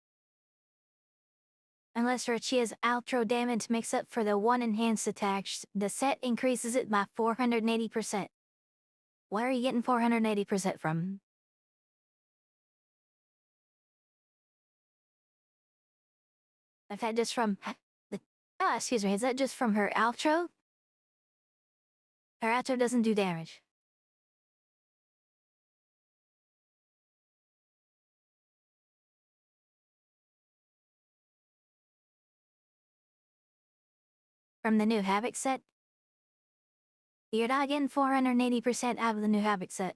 Unless Rachia's outro damage makes up for the 1 enhanced attack, the set increases it by 480%. Where are you getting 480% from? Is that just from excuse me, is that just from her outro? Her outro doesn't do damage. From the new Havoc set? You're not getting 480% out of the new Havoc set.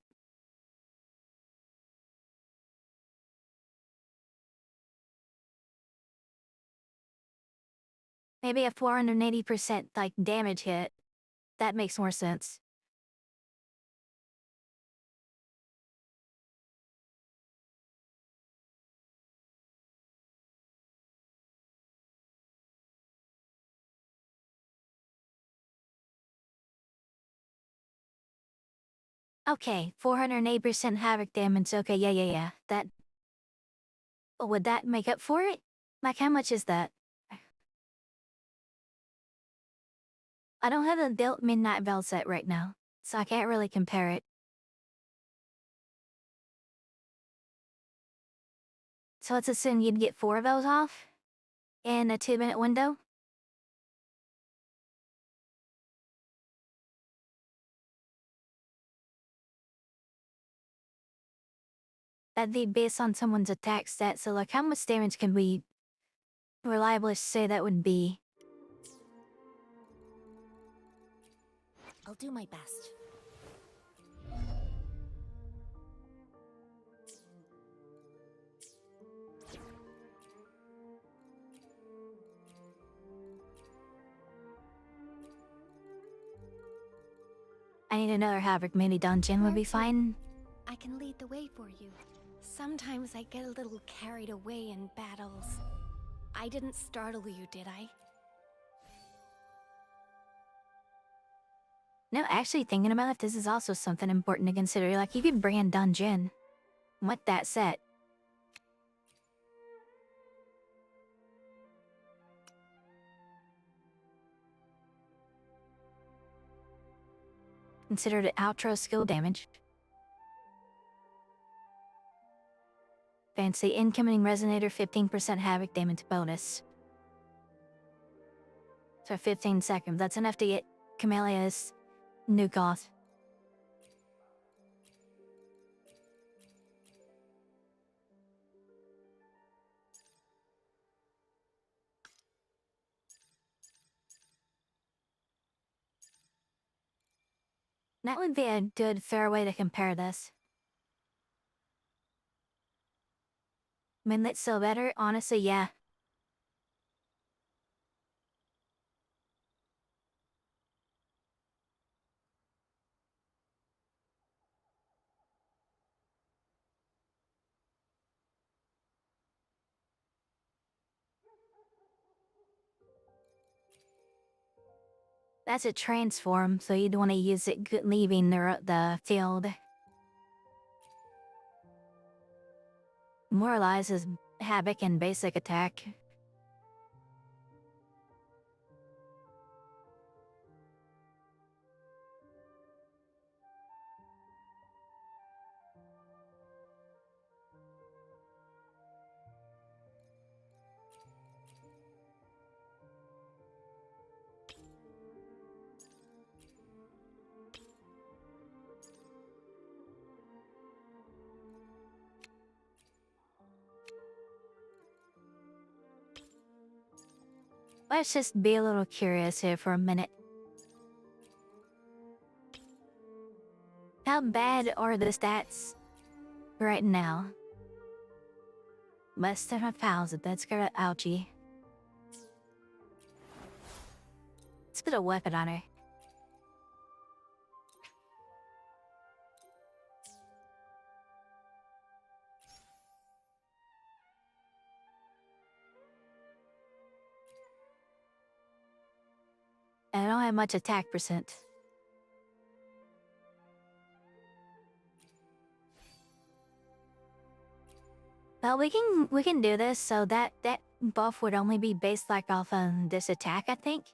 Maybe a 480% like damage hit. That makes more sense. Okay, 408% Havoc damage. Okay, yeah. That... Would that make up for it? Like, how much is that? I don't have the Built Midnight Veil set right now, so I can't really compare it. So let's assume you'd get 4 of those off? In a 2-minute window? That'd be based on someone's attack stat, so like how much damage can we reliably say that would be? I'll do my best. I need another Havoc mini dungeon would be fine. I can lead the way for you. Sometimes I get a little carried away in battles. I didn't startle you, did I? No, actually thinking about it, this is also something important to consider. Like, you could bring in dungeon with that set. Considered outro skill damage. Fancy incoming resonator 15% havoc damage bonus. So 15 seconds, that's enough to get Camellia's new goth. That would be a good, fair way to compare this. Minlet's still better? Honestly, yeah. That's a transform, so you'd want to use it leaving the field. Moralizes havoc and basic attack. Let's just be a little curious here for a minute. How bad are the stats right now? Less than 1,000, that's got ouchie. Let's put a weapon on her. I don't have much attack percent. Well, we can do this. So that buff would only be based like off on this attack, I think.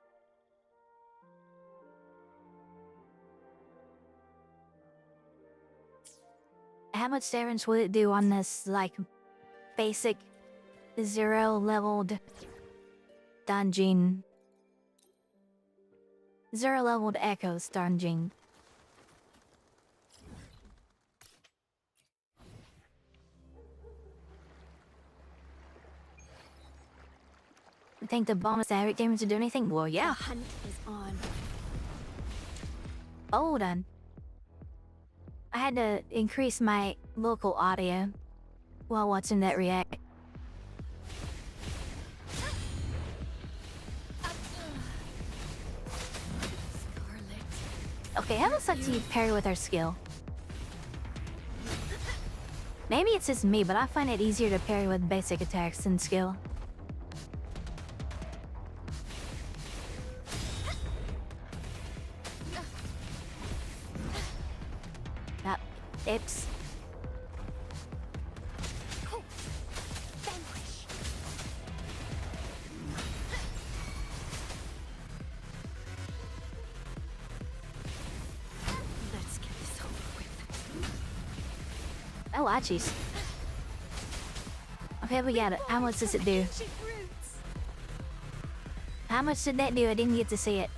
How much damage would it do on this like basic 0 leveled dungeon? 0 leveled echoes dungeon. I think the bonus direct damage to do anything? Well, yeah. The hunt is on. Hold on. I had to increase my local audio while watching that react. Okay, how about such you parry with our skill? Maybe it's just me, but I find it easier to parry with basic attacks than skill. Ips. Let's get this over with. Oh, jeez. Okay, we got it. How much does it do? How much did that do? I didn't get to see it.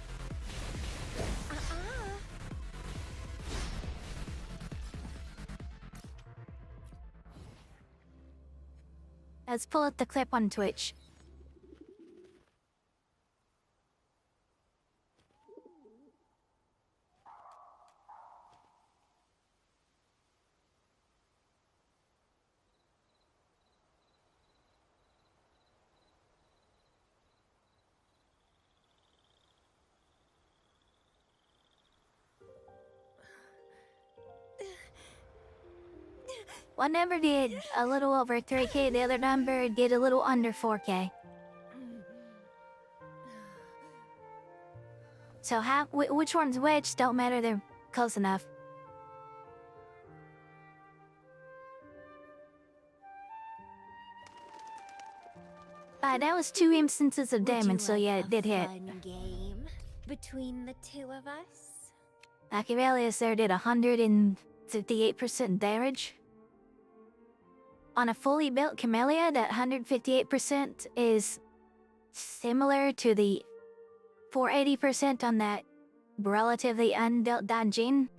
Let's pull up the clip on Twitch. One number did a little over 3K, the other number did a little under 4K. So which one's which don't matter, they're close enough. That was 2 instances of damage, so yeah, it did hit. Fun game between the two of us? Achivelius there did 158% damage. On a fully built Camellia, that 158% is similar to the 480% on that relatively unbuilt dungeon.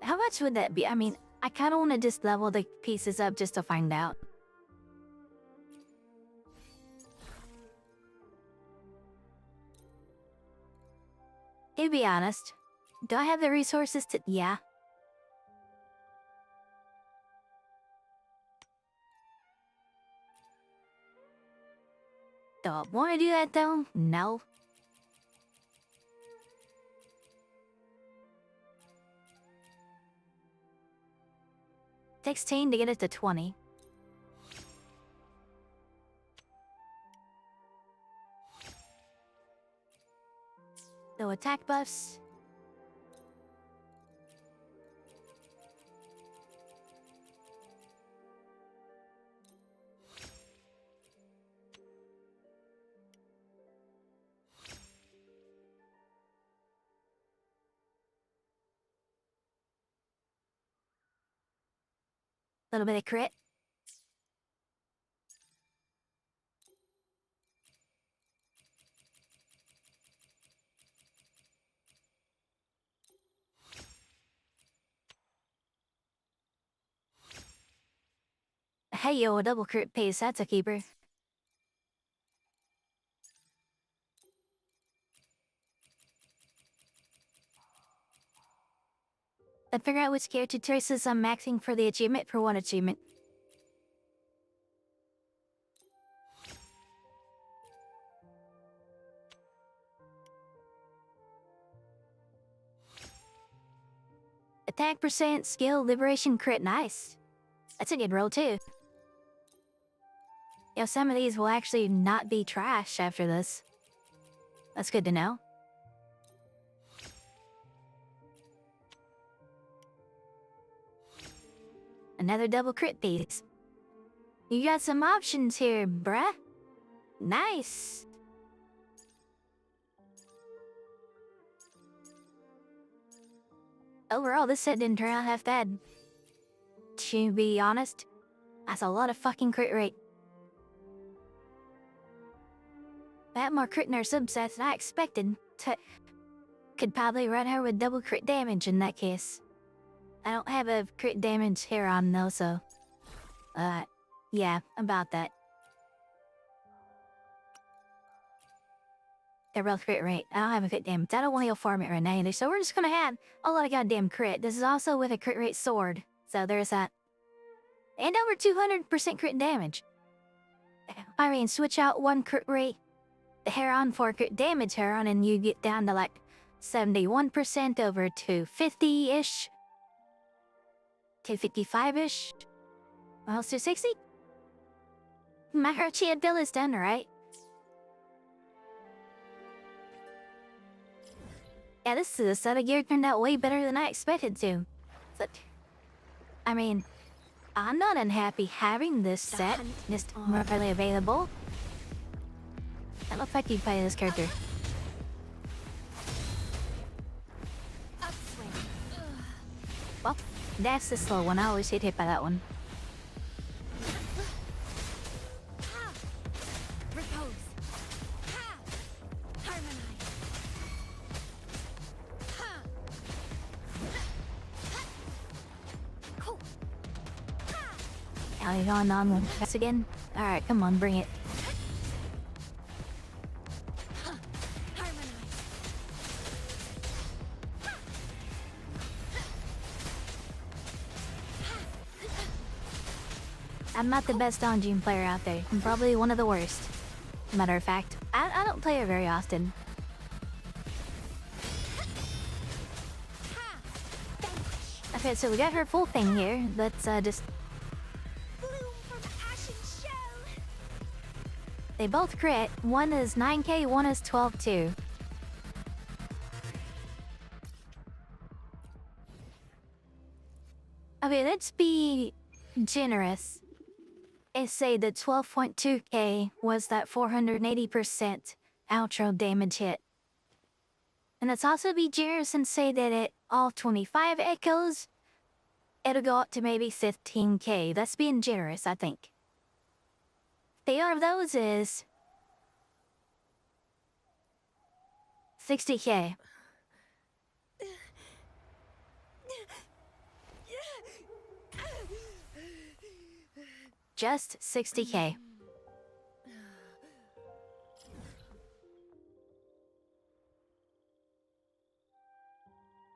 How much would that be? I mean, I kind of want to just level the pieces up just to find out. To be honest, do I have the resources to... Yeah. Do I want to do that though? No. Takes 10 to get it to 20. So attack buffs. Little bit of crit. Hey yo, a double crit pace, that's a keeper. Then figure out which character choices I'm maxing for the achievement for one achievement. Attack percent, skill, liberation, crit. Nice. That's a good roll too. Yo, some of these will actually not be trash after this. That's good to know. Another double crit piece. You got some options here, bruh. Nice. Overall, this set didn't turn out half bad. To be honest, that's a lot of fucking crit rate. I had more crit in our subsets than I expected. Could probably run her with double crit damage in that case. I don't have a crit damage here on though, so... yeah, about that. They're both crit rate. I don't have a crit damage. I don't want to heal farm it right now either, so we're just gonna have a lot of goddamn crit. This is also with a crit rate sword, so there's that. And over 200% crit damage. I mean, switch out one crit rate, the Heron for crit damage Heron, and you get down to like 71% over 250-ish. 255-ish. Almost 260? My Herchiad bill is done, right? Yeah, this set of gear turned out way better than I expected to. But, I mean, I'm not unhappy having this set. Just readily available. I looks like you play this character. Well, that's the slow one. I always get hit by that one. Are you going on with this again? Alright, come on, bring it. I'm not the best Donjin player out there. I'm probably one of the worst. Matter of fact, I don't play it very often. Okay, so we got her full thing here. Let's just... They both crit. One is 9k, one is 12-2. Okay, let's be generous and say that 12.2k was that 480% outro damage hit. And let's also be generous and say that at all 25 echoes, it'll go up to maybe 15k. That's being generous, I think. The other of those is 60k. Just 60k.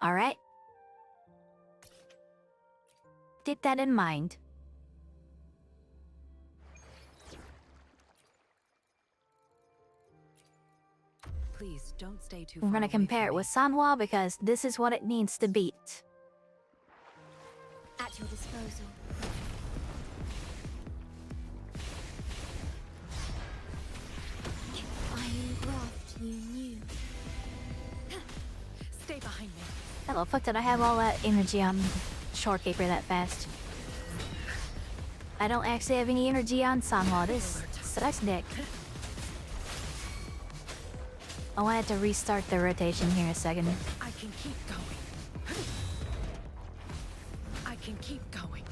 All right. Keep that in mind. Please don't stay too We're far gonna away compare from it me. with Sanhua because this is what it needs to beat. At your disposal. Iron graft you knew. Stay behind me. How the fuck did I have all that energy on Shorekeeper that fast? I don't actually have any energy on Sanhua. This sucks dick. I wanted to restart the rotation here a second. I can keep going. I can keep going.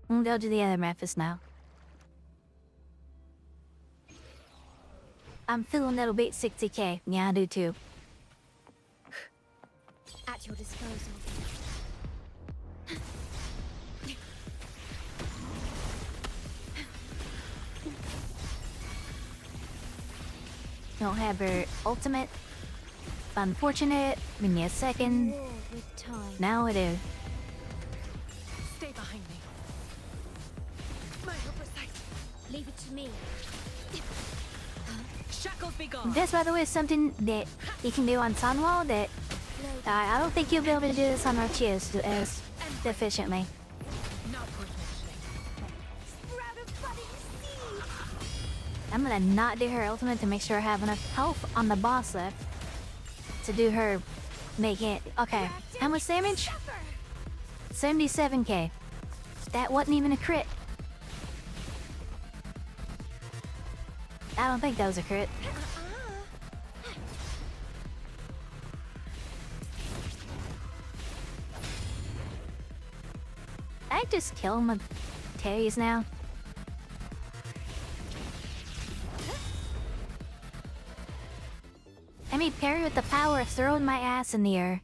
We'll go to the other Memphis now. I'm feeling it'll beat 60k. Yeah, I do too. At your disposal. Don't have her ultimate. Unfortunate. Give me a second. War with time. Now it is. Stay behind me. My hope is sight. Leave it to me. Shackles be gone. This, by the way, is something that you can do on Sunwall that I don't think you'll be able to do this on Arceus as efficiently. Not worth mentioning. Sprout of budding seed. I'm gonna not do her ultimate to make sure I have enough health on the boss left to do her make it. Okay, how much damage? 77k. That wasn't even a crit. I don't think that was a crit. I just kill him with Terry's now. I mean, parry with the power of throwing my ass in the air.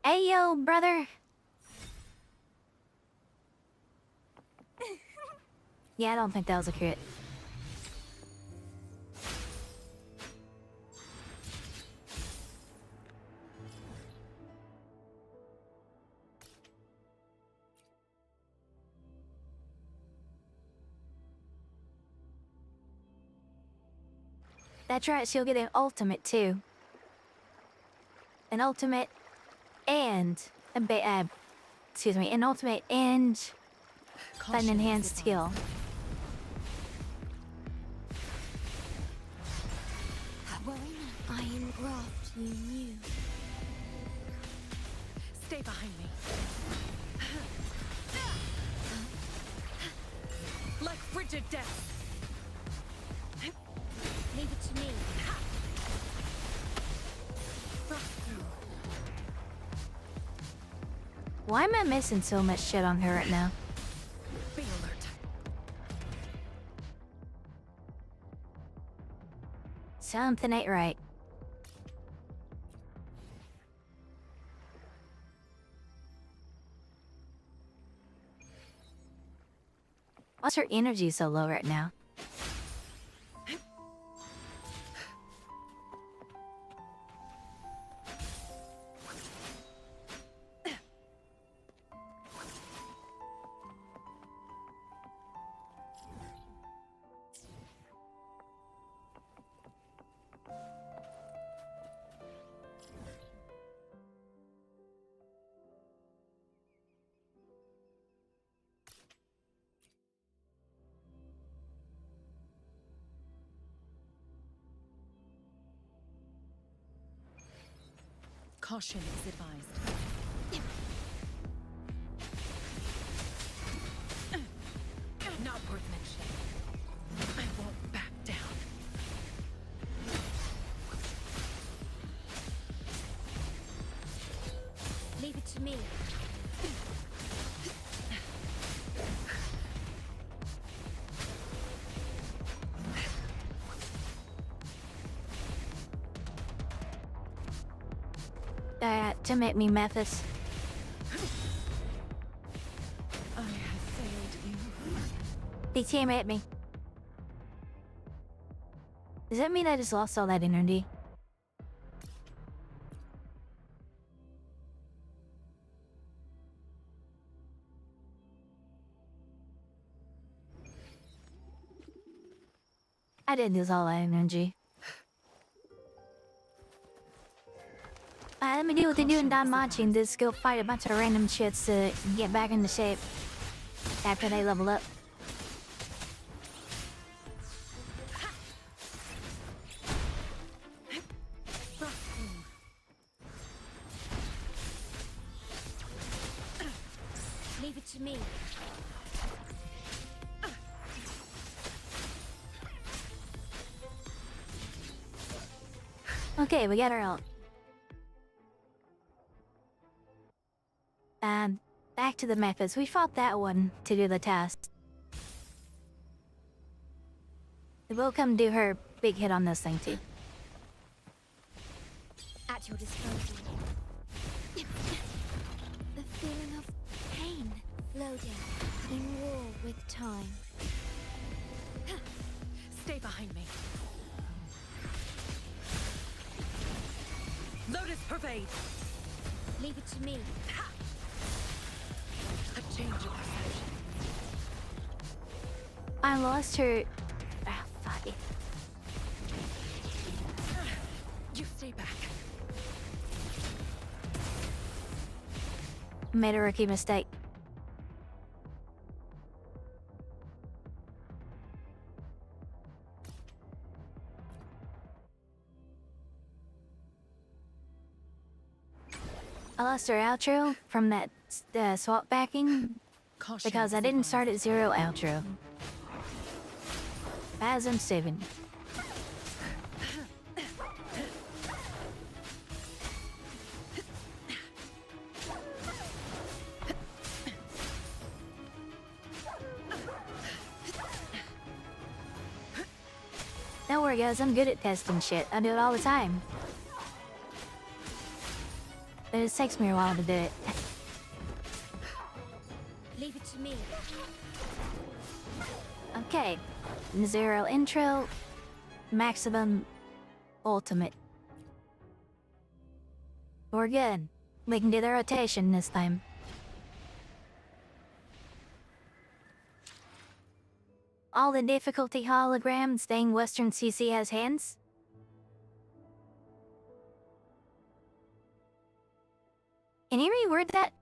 Hey, yo, brother. Yeah, I don't think that was a crit. That's right, she'll get an ultimate too. An ultimate and excuse me, an ultimate and an enhanced skill. Iron graft you knew. Stay behind me. Like frigid death. Leave it to me. Why am I missing so much shit on her right now? Be alert. Something ain't right. Why's her energy so low right now? Caution is advised. Not worth mentioning. I won't back down. Leave it to me. To make me Memphis. I have failed you. They came at me. Does that mean I just lost all that energy? I did lose all that energy. Let me do what they do in Danmachi and just go fight a bunch of random shits to get back into shape after they level up. Leave it to me. Okay, we got our own. Back to the methods. We fought that one to do the test. We'll come do her big hit on this thing too. At your disposal. The feeling of Slow down. In war with time. Stay behind me. Lotus pervade. Leave it to me. A change of perception. I lost her. Ah, fuck it. You stay back. Made a rookie mistake. I lost her outro from that swap backing Caution because I is didn't start advised. at 0 outro. As I'm saving. Don't worry guys, I'm good at testing shit. I do it all the time. But it takes me a while to do it. Leave it to me. Okay. 0 intro. Maximum. Ultimate. We're good. We can do the rotation this time. All the difficulty holograms saying Western CC has hands. Can you reword that?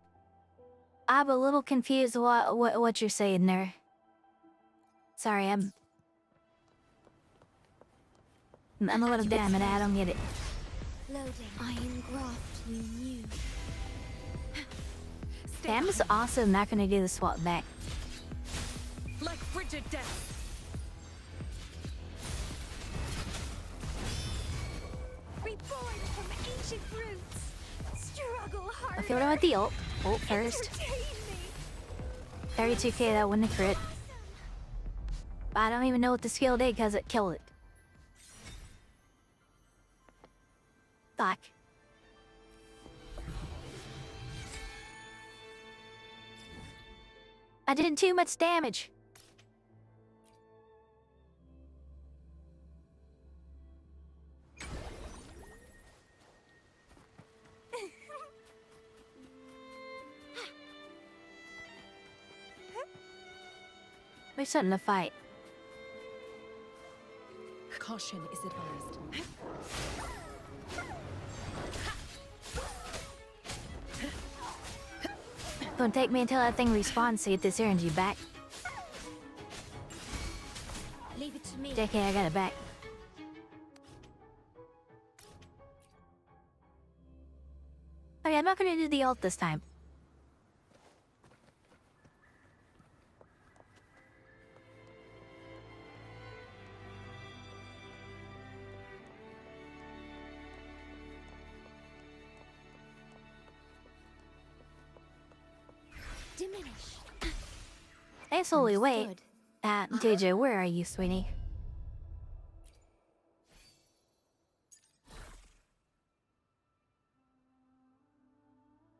I'm a little confused what you're saying there. Sorry, I'm a little damn it, I don't get it. Loading. Iron graft you knew. Stay I'm just behind also not gonna do the swap back. me. Like frigid death. Reborn from ancient roots. Struggle harder. Okay, what about the ult? Ult first. Entertain me. 32k, that wouldn't have crit. But I don't even know what the skill did because it killed it. Fuck. I did too much damage. We're starting to fight. Caution is advised. Gonna take me until that thing respawns to get this energy back. Leave it to me. JK, I got it back. Okay, I'm not gonna do the ult this time. Diminish. Hey, slowly wait. Understood. DJ, where are you, sweetie?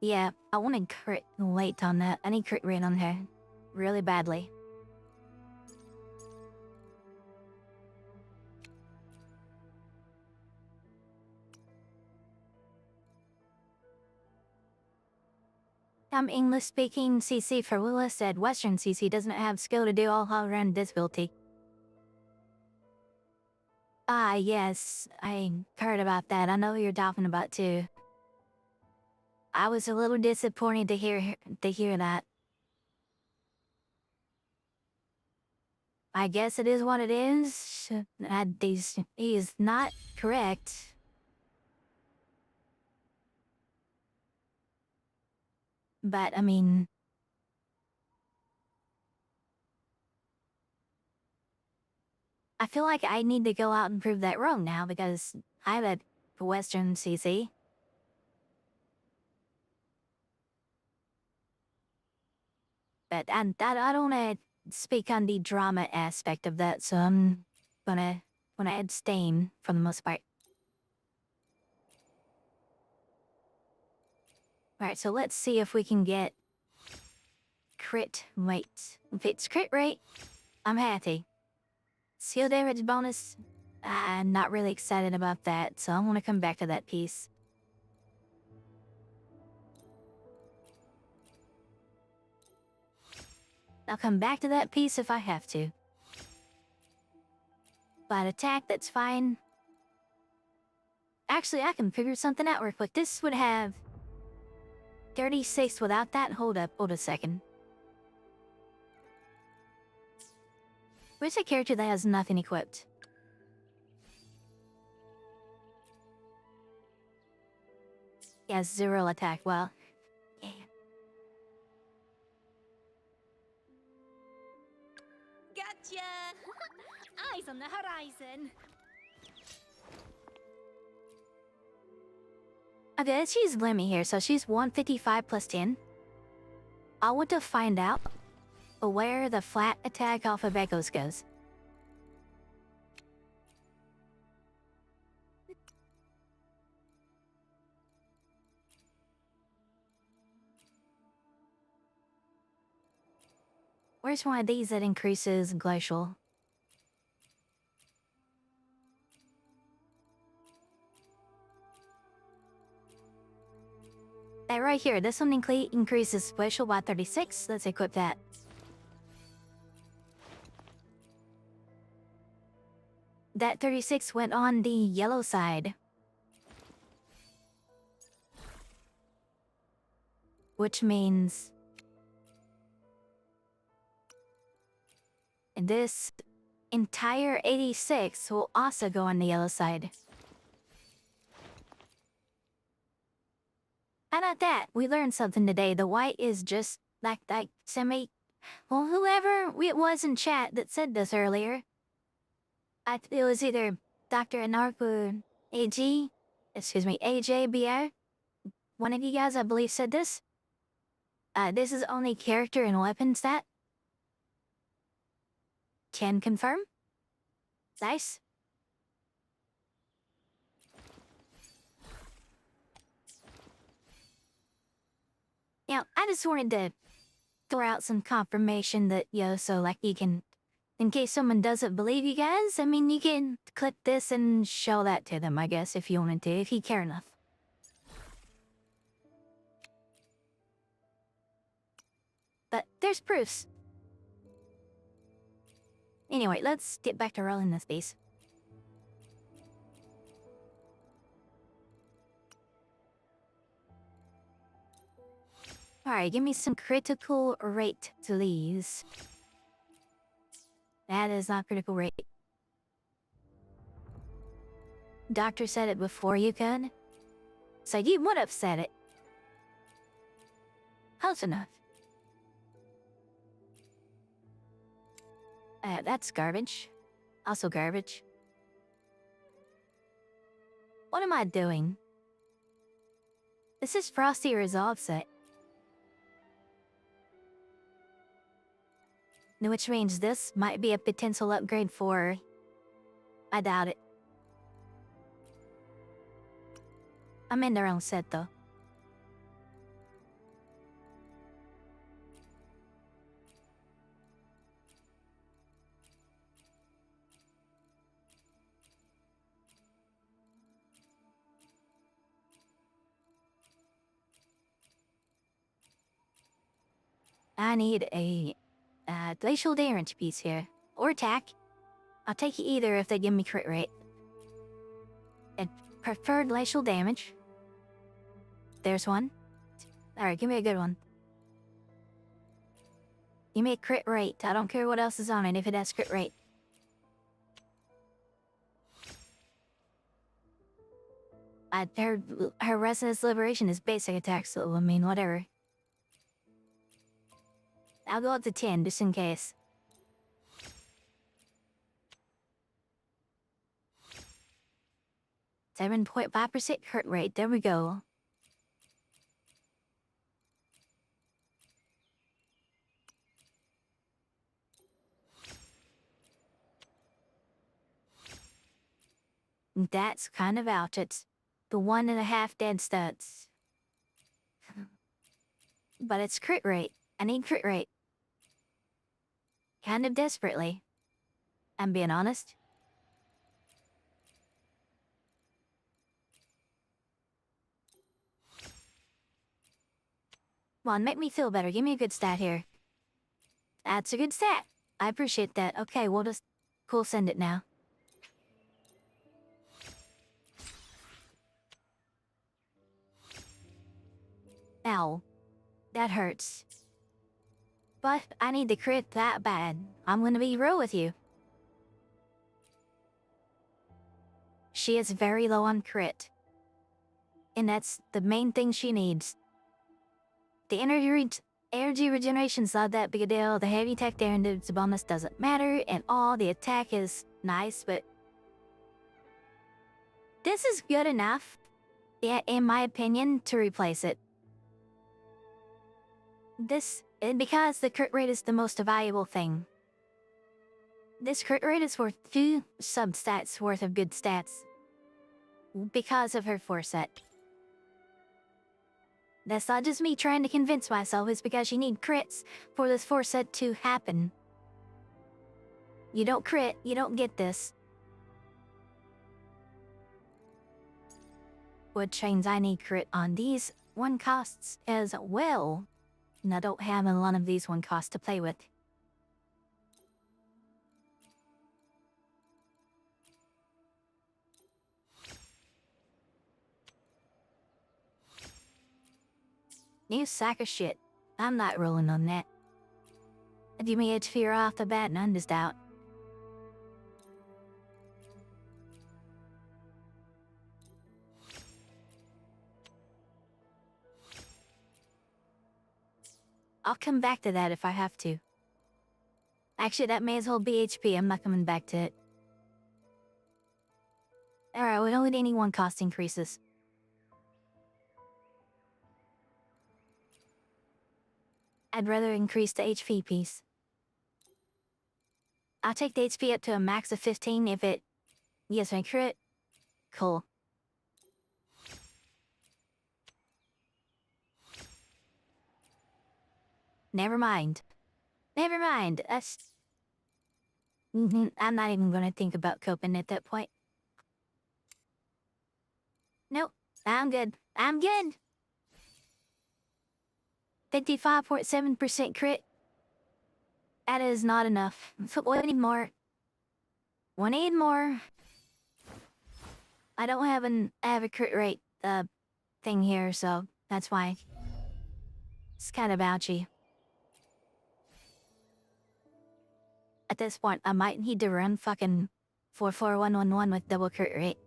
Yeah, I want to crit late on that. I need crit rate on her. Really badly. English-speaking CC for WuWa said Western CC doesn't have skill to do all around disability. Ah, yes, I heard about that. I know who you're talking about too. I was a little disappointed to hear that. I guess it is what it is. He is not correct. But, I mean... I feel like I need to go out and prove that wrong now because I'm at Western CC. But I don't want to speak on the drama aspect of that, so I'm gonna abstain for the most part. Alright, so let's see if we can get crit rate. If it's crit rate, I'm happy. Seal damage bonus, I'm not really excited about that, so I'm gonna come back to that piece. I'll come back to that piece if I have to. But attack, that's fine. Actually, I can figure something out real quick. This would have 36 without that. Hold a second. Where's a character that has nothing equipped? He has 0 attack. Well, yeah. Gotcha! Eyes on the horizon. Okay, let's use Lemmy here. So she's 155 plus 10. I want to find out where the flat attack alphabecos goes. Where's one of these that increases glacial? That right here, this one increases glacial by 36. Let's equip that. That 36 went on the yellow side. Which means... this entire 86 will also go on the yellow side. How about that? We learned something today. The white is just like semi... Well, whoever it was in chat that said this earlier, it was either Dr. Anarku AJBR. One of you guys, I believe, said this. This is only character and weapon stat. Can confirm. Nice. Now, I just wanted to throw out some confirmation that, so like you can, in case someone doesn't believe you guys, I mean, you can clip this and show that to them, I guess, if you wanted to, if you care enough. But there's proofs. Anyway, let's get back to rolling this piece. Alright, give me some critical rate, please. That is not critical rate. Doctor said it before you could. So you would have said it. Close enough. That's garbage. Also garbage. What am I doing? This is Frosty Resolve set. Which means this might be a potential upgrade for... I doubt it. I'm in the wrong set though. I need a glacial damage piece here. Or attack. I'll take either if they give me crit rate. And preferred glacial damage. There's one. Alright, give me a good one. Give me a crit rate. I don't care what else is on it if it has crit rate. Her Resonance Liberation is basic attack, so I mean, whatever. I'll go up to 10, just in case. .5% crit rate, there we go. That's kind of ouch. It's the 1.5 dead stats. But it's crit rate. I need crit rate. Kind of desperately. I'm being honest. Come on, make me feel better. Give me a good stat here. That's a good stat. I appreciate that. Okay, we'll just... Cool, send it now. Ow. That hurts. But I need the crit that bad. I'm gonna be real with you. She is very low on crit. And that's the main thing she needs. The energy regeneration's not that big a deal. The heavy attack there and the bonus doesn't matter. And all the attack is nice, but... This is good enough, yeah, in my opinion, to replace it. Because the crit rate is the most valuable thing. This crit rate is worth 2 substats worth of good stats. Because of her foreset. That's not just me trying to convince myself, it's because you need crits for this foreset to happen. You don't crit, you don't get this. Wood chains, I need crit on these 1 costs as well. And I don't have a lot of these 1 costs to play with. You sack of shit. I'm not rolling on that. Give me a fear off the bat, none is doubt. I'll come back to that if I have to. Actually, that may as well be HP. I'm not coming back to it. Alright, we don't need any 1 cost increases. I'd rather increase the HP piece. I'll take the HP up to a max of 15 if it gets my crit. Cool. Never mind. Never mind. I'm not even gonna think about coping at that point. Nope. I'm good. I'm good. 55.7% crit. That is not enough. We need more. We need more. I don't have a crit rate thing here, so that's why. It's kind of ouchy. At this point, I might need to run fucking 44111 with double crit rate.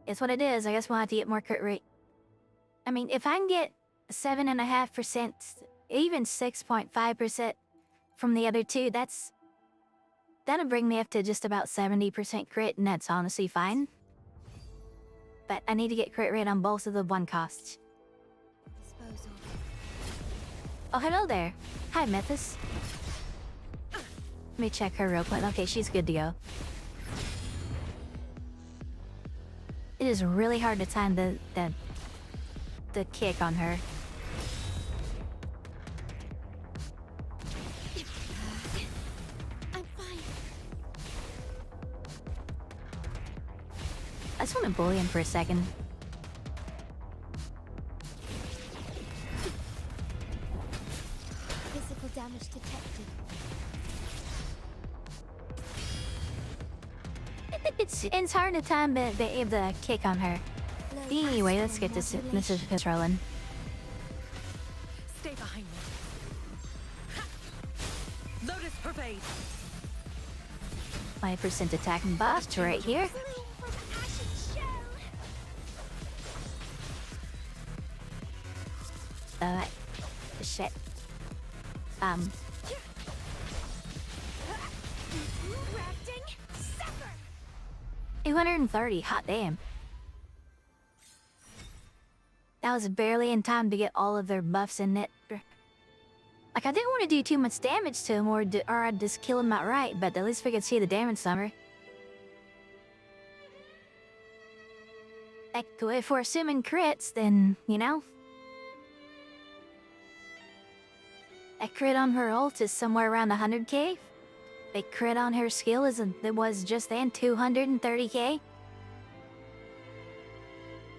It's what it is. I guess we'll have to get more crit rate. I mean, if I can get 7.5%, even 6.5% from the other 2, that'll bring me up to just about 70% crit, and that's honestly fine. But I need to get crit rate on both of the 1 costs. Disposal. Oh, hello there. Hi, Mythos. Let me check her real quick. Okay, she's good to go. It is really hard to time the kick on her. I'm fine. I just want to bully him for a second. Physical damage detected. It's hard to time the kick on her. Anyway, let's get this Mrs. rolling. Stay behind me. Ha! Lotus pervade. 5% attack and buff right here. Fleeing from ashen shell. Shit. Rafting. Sever. 230, hot damn. That was barely in time to get all of their buffs in it. Like, I didn't want to do too much damage to him or I'd just kill him outright, but at least we could see the damage summary. Like, if we're assuming crits, then, you know. A crit on her ult is somewhere around 100k. A crit on her skill it was just then 230k.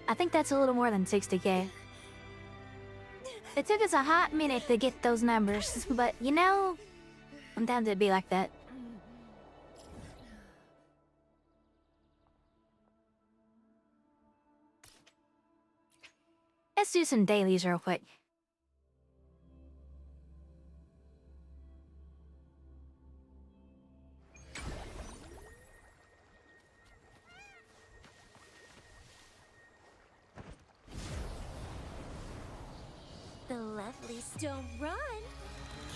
I think that's a little more than 60k. It took us a hot minute to get those numbers, but you know, sometimes it'd be like that. Let's do some dailies real quick. The lovelies don't run.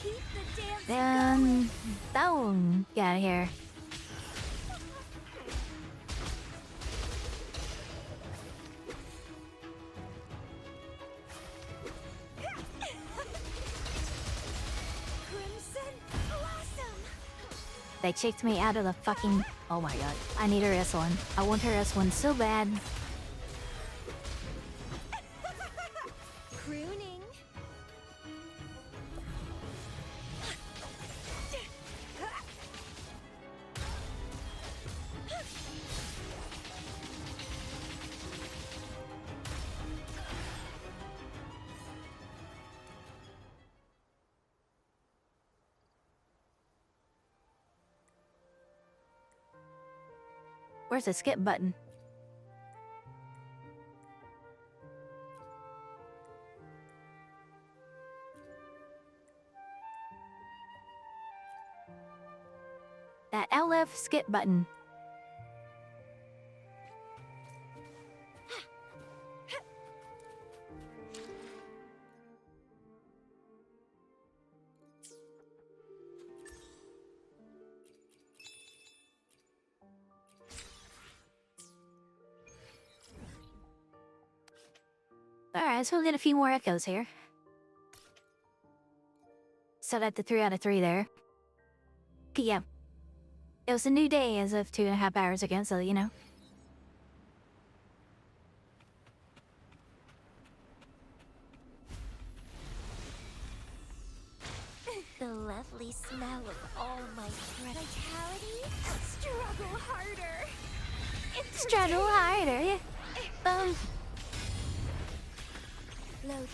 Keep the dance Then, boom, get out of here. Crimson Blossom. They kicked me out of the fucking. Oh my god, I need her S1. I want her S1 so bad. Pruning. Where's the skip button? That LF skip button. Alright, so we'll get a few more echoes here. Set at the 3 out of 3 there. Yeah. It was a new day as of 2.5 hours ago, so you know. The lovely smell of all my vitality. Struggle harder. Struggle harder, yeah. Loading.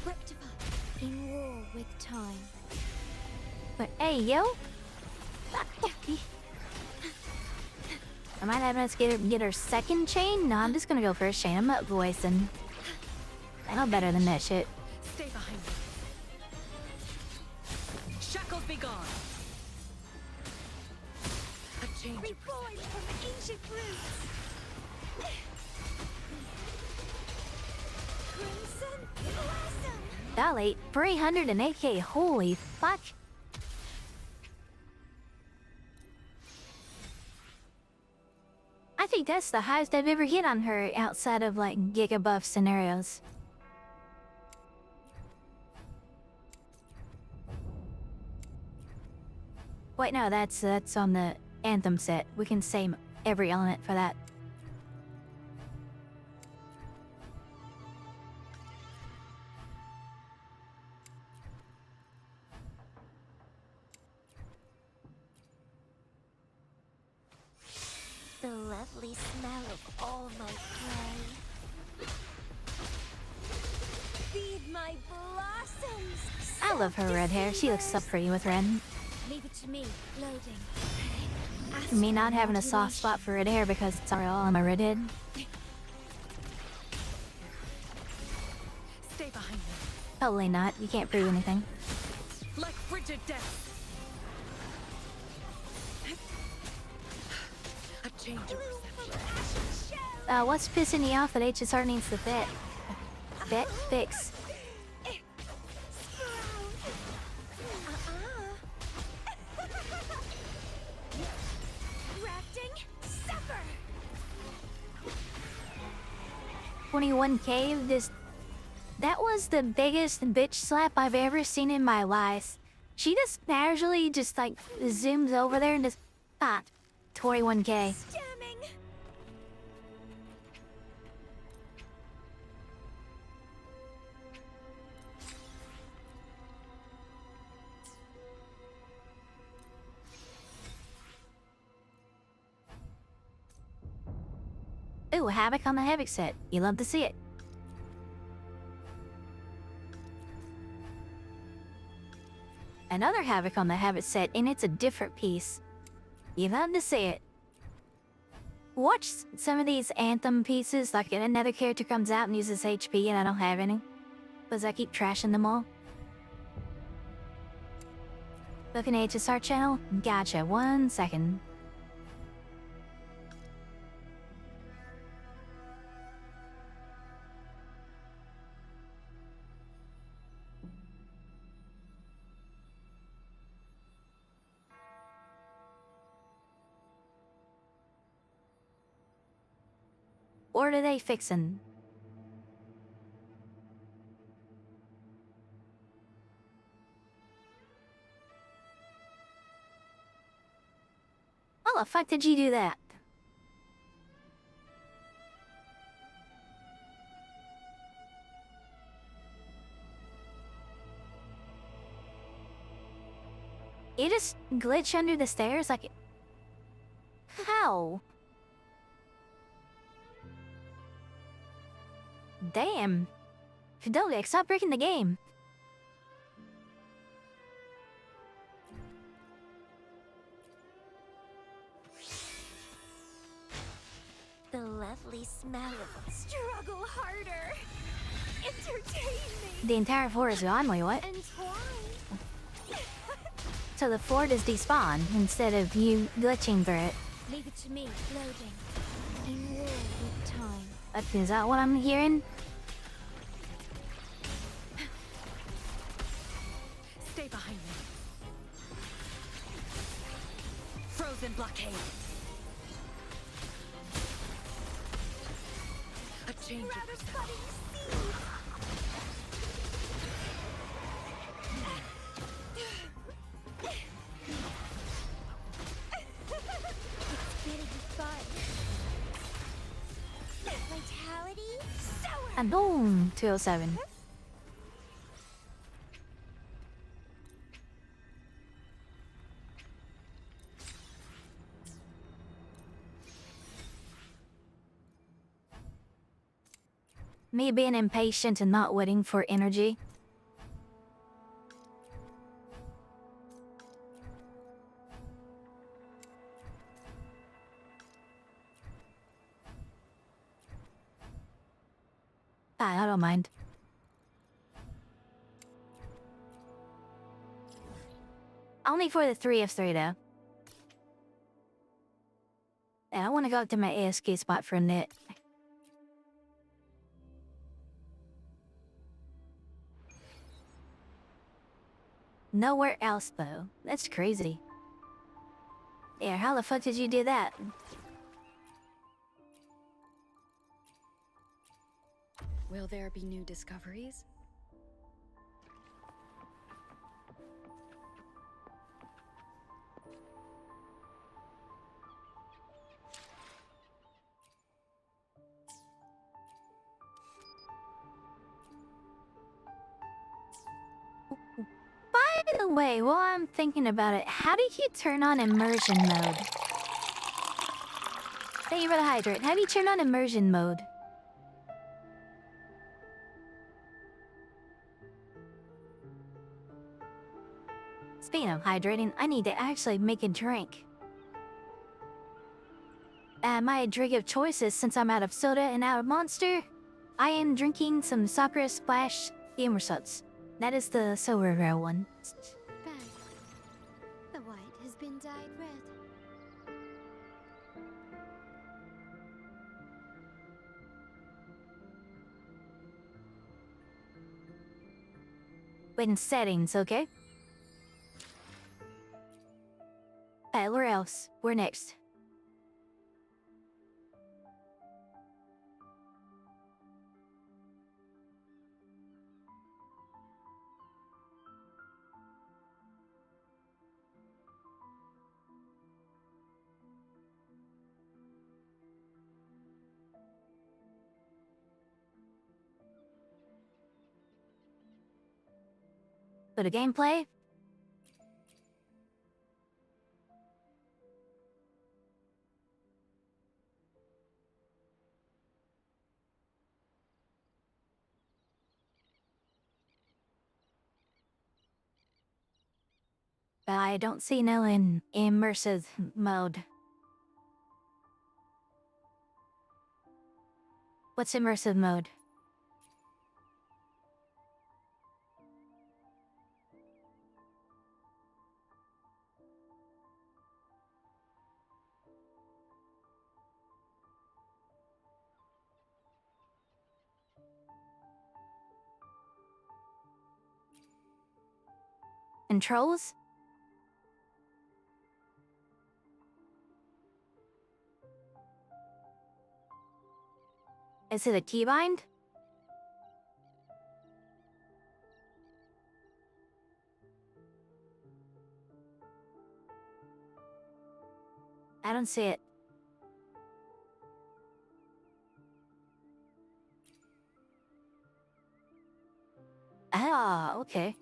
Rectify. In war with time. But hey, yo. Am I having us get her second chain? No, I'm just gonna go first chain. I'm up voicing. I know better than that shit. Stay behind me. Shackles be gone. A change. Reborn from ancient roots. Crimson Blossom. Dolly, 308k, holy fuck. I think that's the highest I've ever hit on her outside of like Giga buff scenarios. Wait, no, that's on the Anthem set. We can save every element for that. The lovely smell of all my prey. Feed my blossoms. I love her red hair. She looks so pretty with red. Leave it to me. Loading. Me not having a soft spot for red hair because it's all I'm a redhead. Stay behind me. Totally not. You can't prove anything. Like frigid death. A change of perception. What's pissing you off that HSR needs to fix? Crafting supper. 21k. That was the biggest bitch slap I've ever seen in my life. She just casually just like zooms over there and just 21k. Damning! Ooh, Havoc on the Havoc set. You love to see it. Another Havoc on the Havoc set, and it's a different piece. You love to see it. Watch some of these Anthem pieces, like another character comes out and uses HP and I don't have any. Because I keep trashing them all. Looking at HSR channel? Gotcha, 1 second. What are they fixin'? How the fuck did you do that? You just glitch under the stairs like... How? Damn. Fidelix, stop breaking the game. The lovely smell of Struggle harder! Entertain me! The entire floor is gone, wait, what? Entwine! So the floor does despawn instead of you glitching through it. Leave it to me, floating. In war with time. Is that what I'm hearing? Stay behind me. Frozen blockade. A change of Rather perspective. budding seed! Getting fun. Vitality? Sour! And boom, 207. Me being impatient and not waiting for energy. I don't mind. Only for the 3 of 3 though. Yeah, I want to go up to my ASK spot for a knit. Nowhere else though. That's crazy. Yeah, how the fuck did you do that? Will there be new discoveries? By the way, while I'm thinking about it, how do you turn on immersion mode? Thank you for the hydrate. How do you turn on immersion mode? Speaking of hydrating, I need to actually make a drink. My drink of choice is, since I'm out of soda and out of Monster, I am drinking some Sakura Splash Gamersuts. That is the silver rare one. Bad. The white has been dyed red. In settings, okay? Where else? Where next? But a gameplay? But I don't see no immersive mode. What's immersive mode? Controls? Is it a keybind? I don't see it. Ah, okay.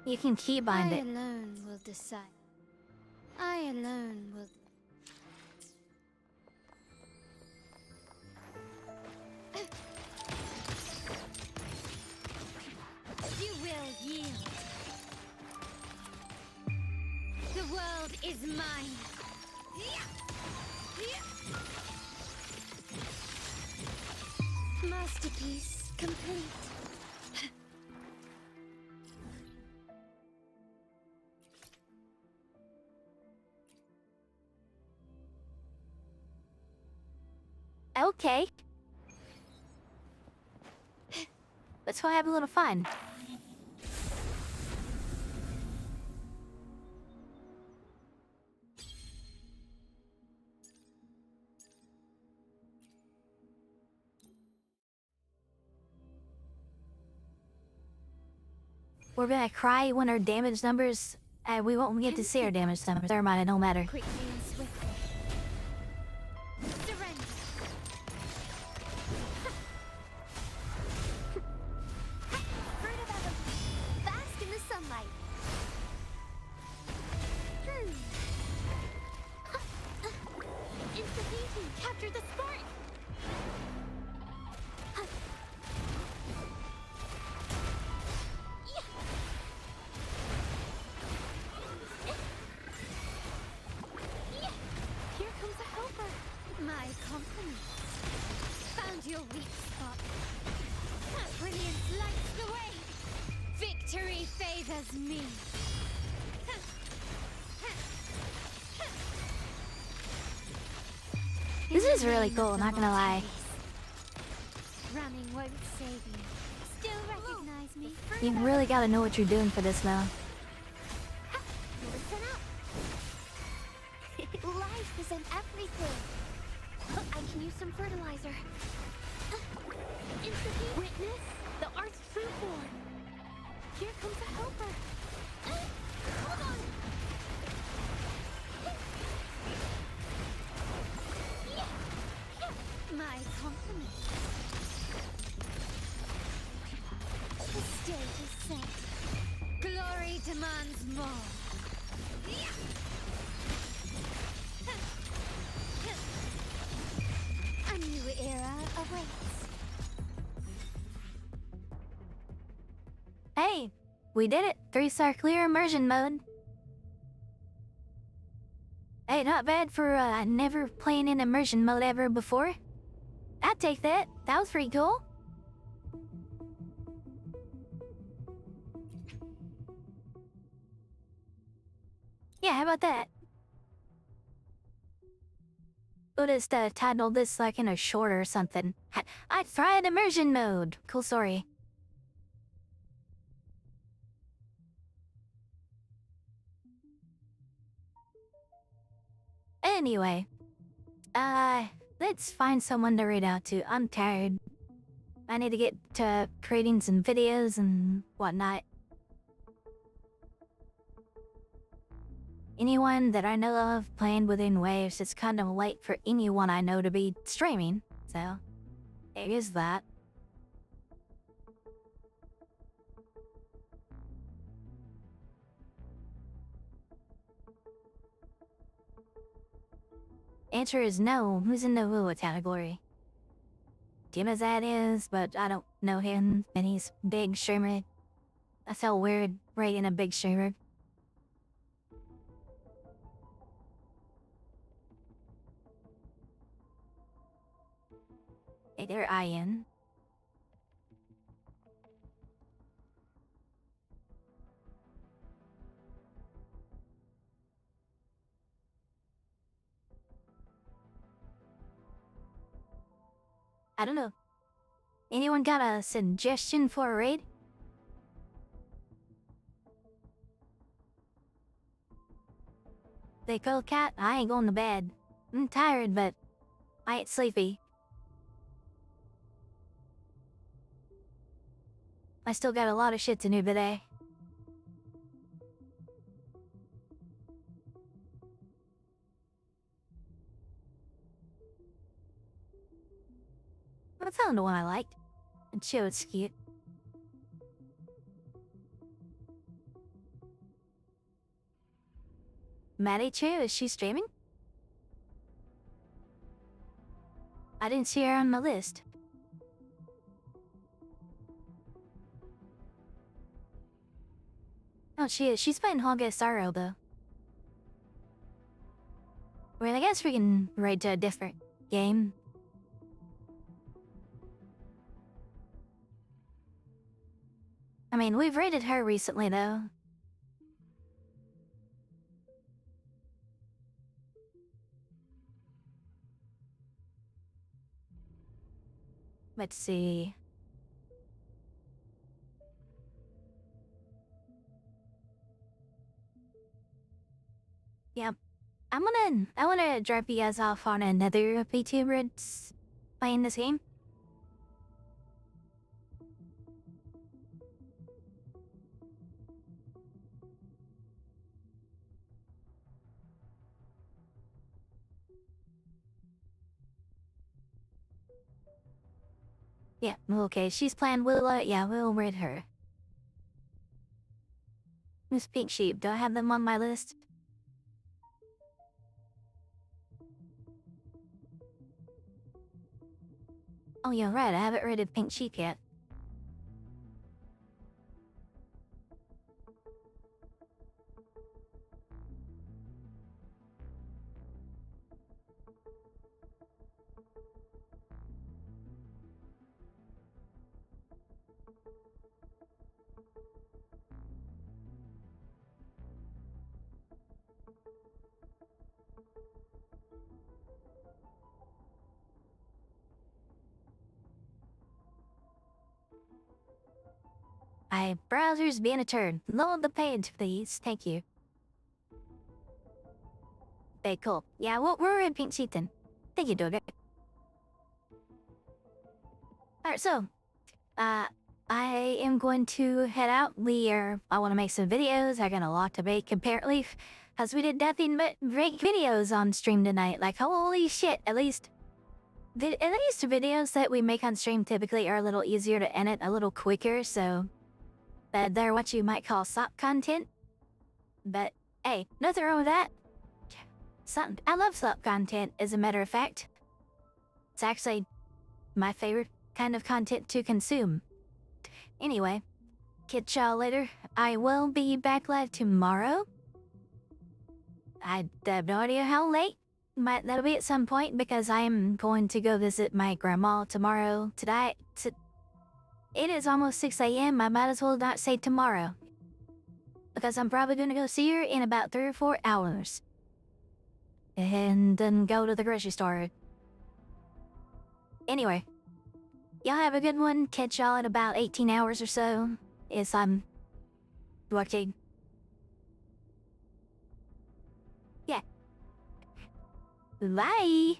You can keybind I it. alone will decide. I alone will. You will yield. The world is mine. Masterpiece complete. Okay. Let's go have a little fun. We're gonna cry when our damage numbers. We won't get to see our damage numbers. Never mind, it don't matter. Quickly and swiftly. Surrender. Fruit of Adam. Bask in the sunlight. Insta-painting. Capture the spark. Here comes a helper. My compliments. Found your weak spot. Brilliance lights the way. Victory favors me. This is really cool, not gonna lie. Running won't save you. Still recognize me? You really gotta know what you're doing for this now. Listen up. Life isn't everything. I can use some fertilizer. Instant witness the art's true form. Here comes a helper. Hold on. My compliments. The stage is set. Glory demands more. A new era awaits. Hey, we did it. 3-star clear immersion mode. Hey, not bad for never playing in immersion mode ever before. I'd take that. That was pretty cool. Yeah, how about that? We'll just title this like in a short or something. I'd try an immersion mode. Cool story. Anyway, let's find someone to read out to. I'm tired. I need to get to creating some videos and whatnot. anyone that I know of playing within waves. It's kind of late for anyone I know to be streaming, so there is that. Answer is no. Who's in the WuWa category? Dim as that is, but I don't know him, and he's big streamer. I felt weird rating a big streamer. Hey there, Ian. I don't know. Anyone got a suggestion for a raid? They call cat, I ain't going to bed. I'm tired, but I ain't sleepy. I still got a lot of shit to do today. I found the one I liked. And Chill, it's cute. Maddie Chu, is she streaming? I didn't see her on my list. Oh, she is. She's playing Honga Sorrow, though. Well, I guess we can raid to a different game. I mean, we've raided her recently, though. Let's see. Yep. I wanna drop you guys off on another Vtuber that's playing this game. Yeah, okay, she's playing WuWa. Yeah, we'll raid her. Miss Pink Sheep, do I have them on my list? Oh, you're right, I haven't raided Pink Sheep yet. My browser's being a turd. Load the page, please. Thank you. Okay, cool. Yeah, we're in Pink Sheep then. Thank you, Doga. Alright, so, I am going to head out. I want to make some videos. I got a lot to make, apparently, because we did nothing but make videos on stream tonight. Like, holy shit, at least videos that we make on stream typically are a little easier to edit, a little quicker, so they're what you might call SOP content. But, hey, nothing wrong with that. I love SOP content, as a matter of fact. It's actually my favorite kind of content to consume. Anyway, catch y'all later. I will be back live tomorrow. I have no idea how late. That'll be at some point because I am going to go visit my grandma tomorrow. It is almost 6 a.m. I might as well not say tomorrow. Because I'm probably going to go see her in about 3 or 4 hours. And then go to the grocery store. Anyway. Y'all have a good one. Catch y'all in about 18 hours or so. As I'm working. Yeah. Bye.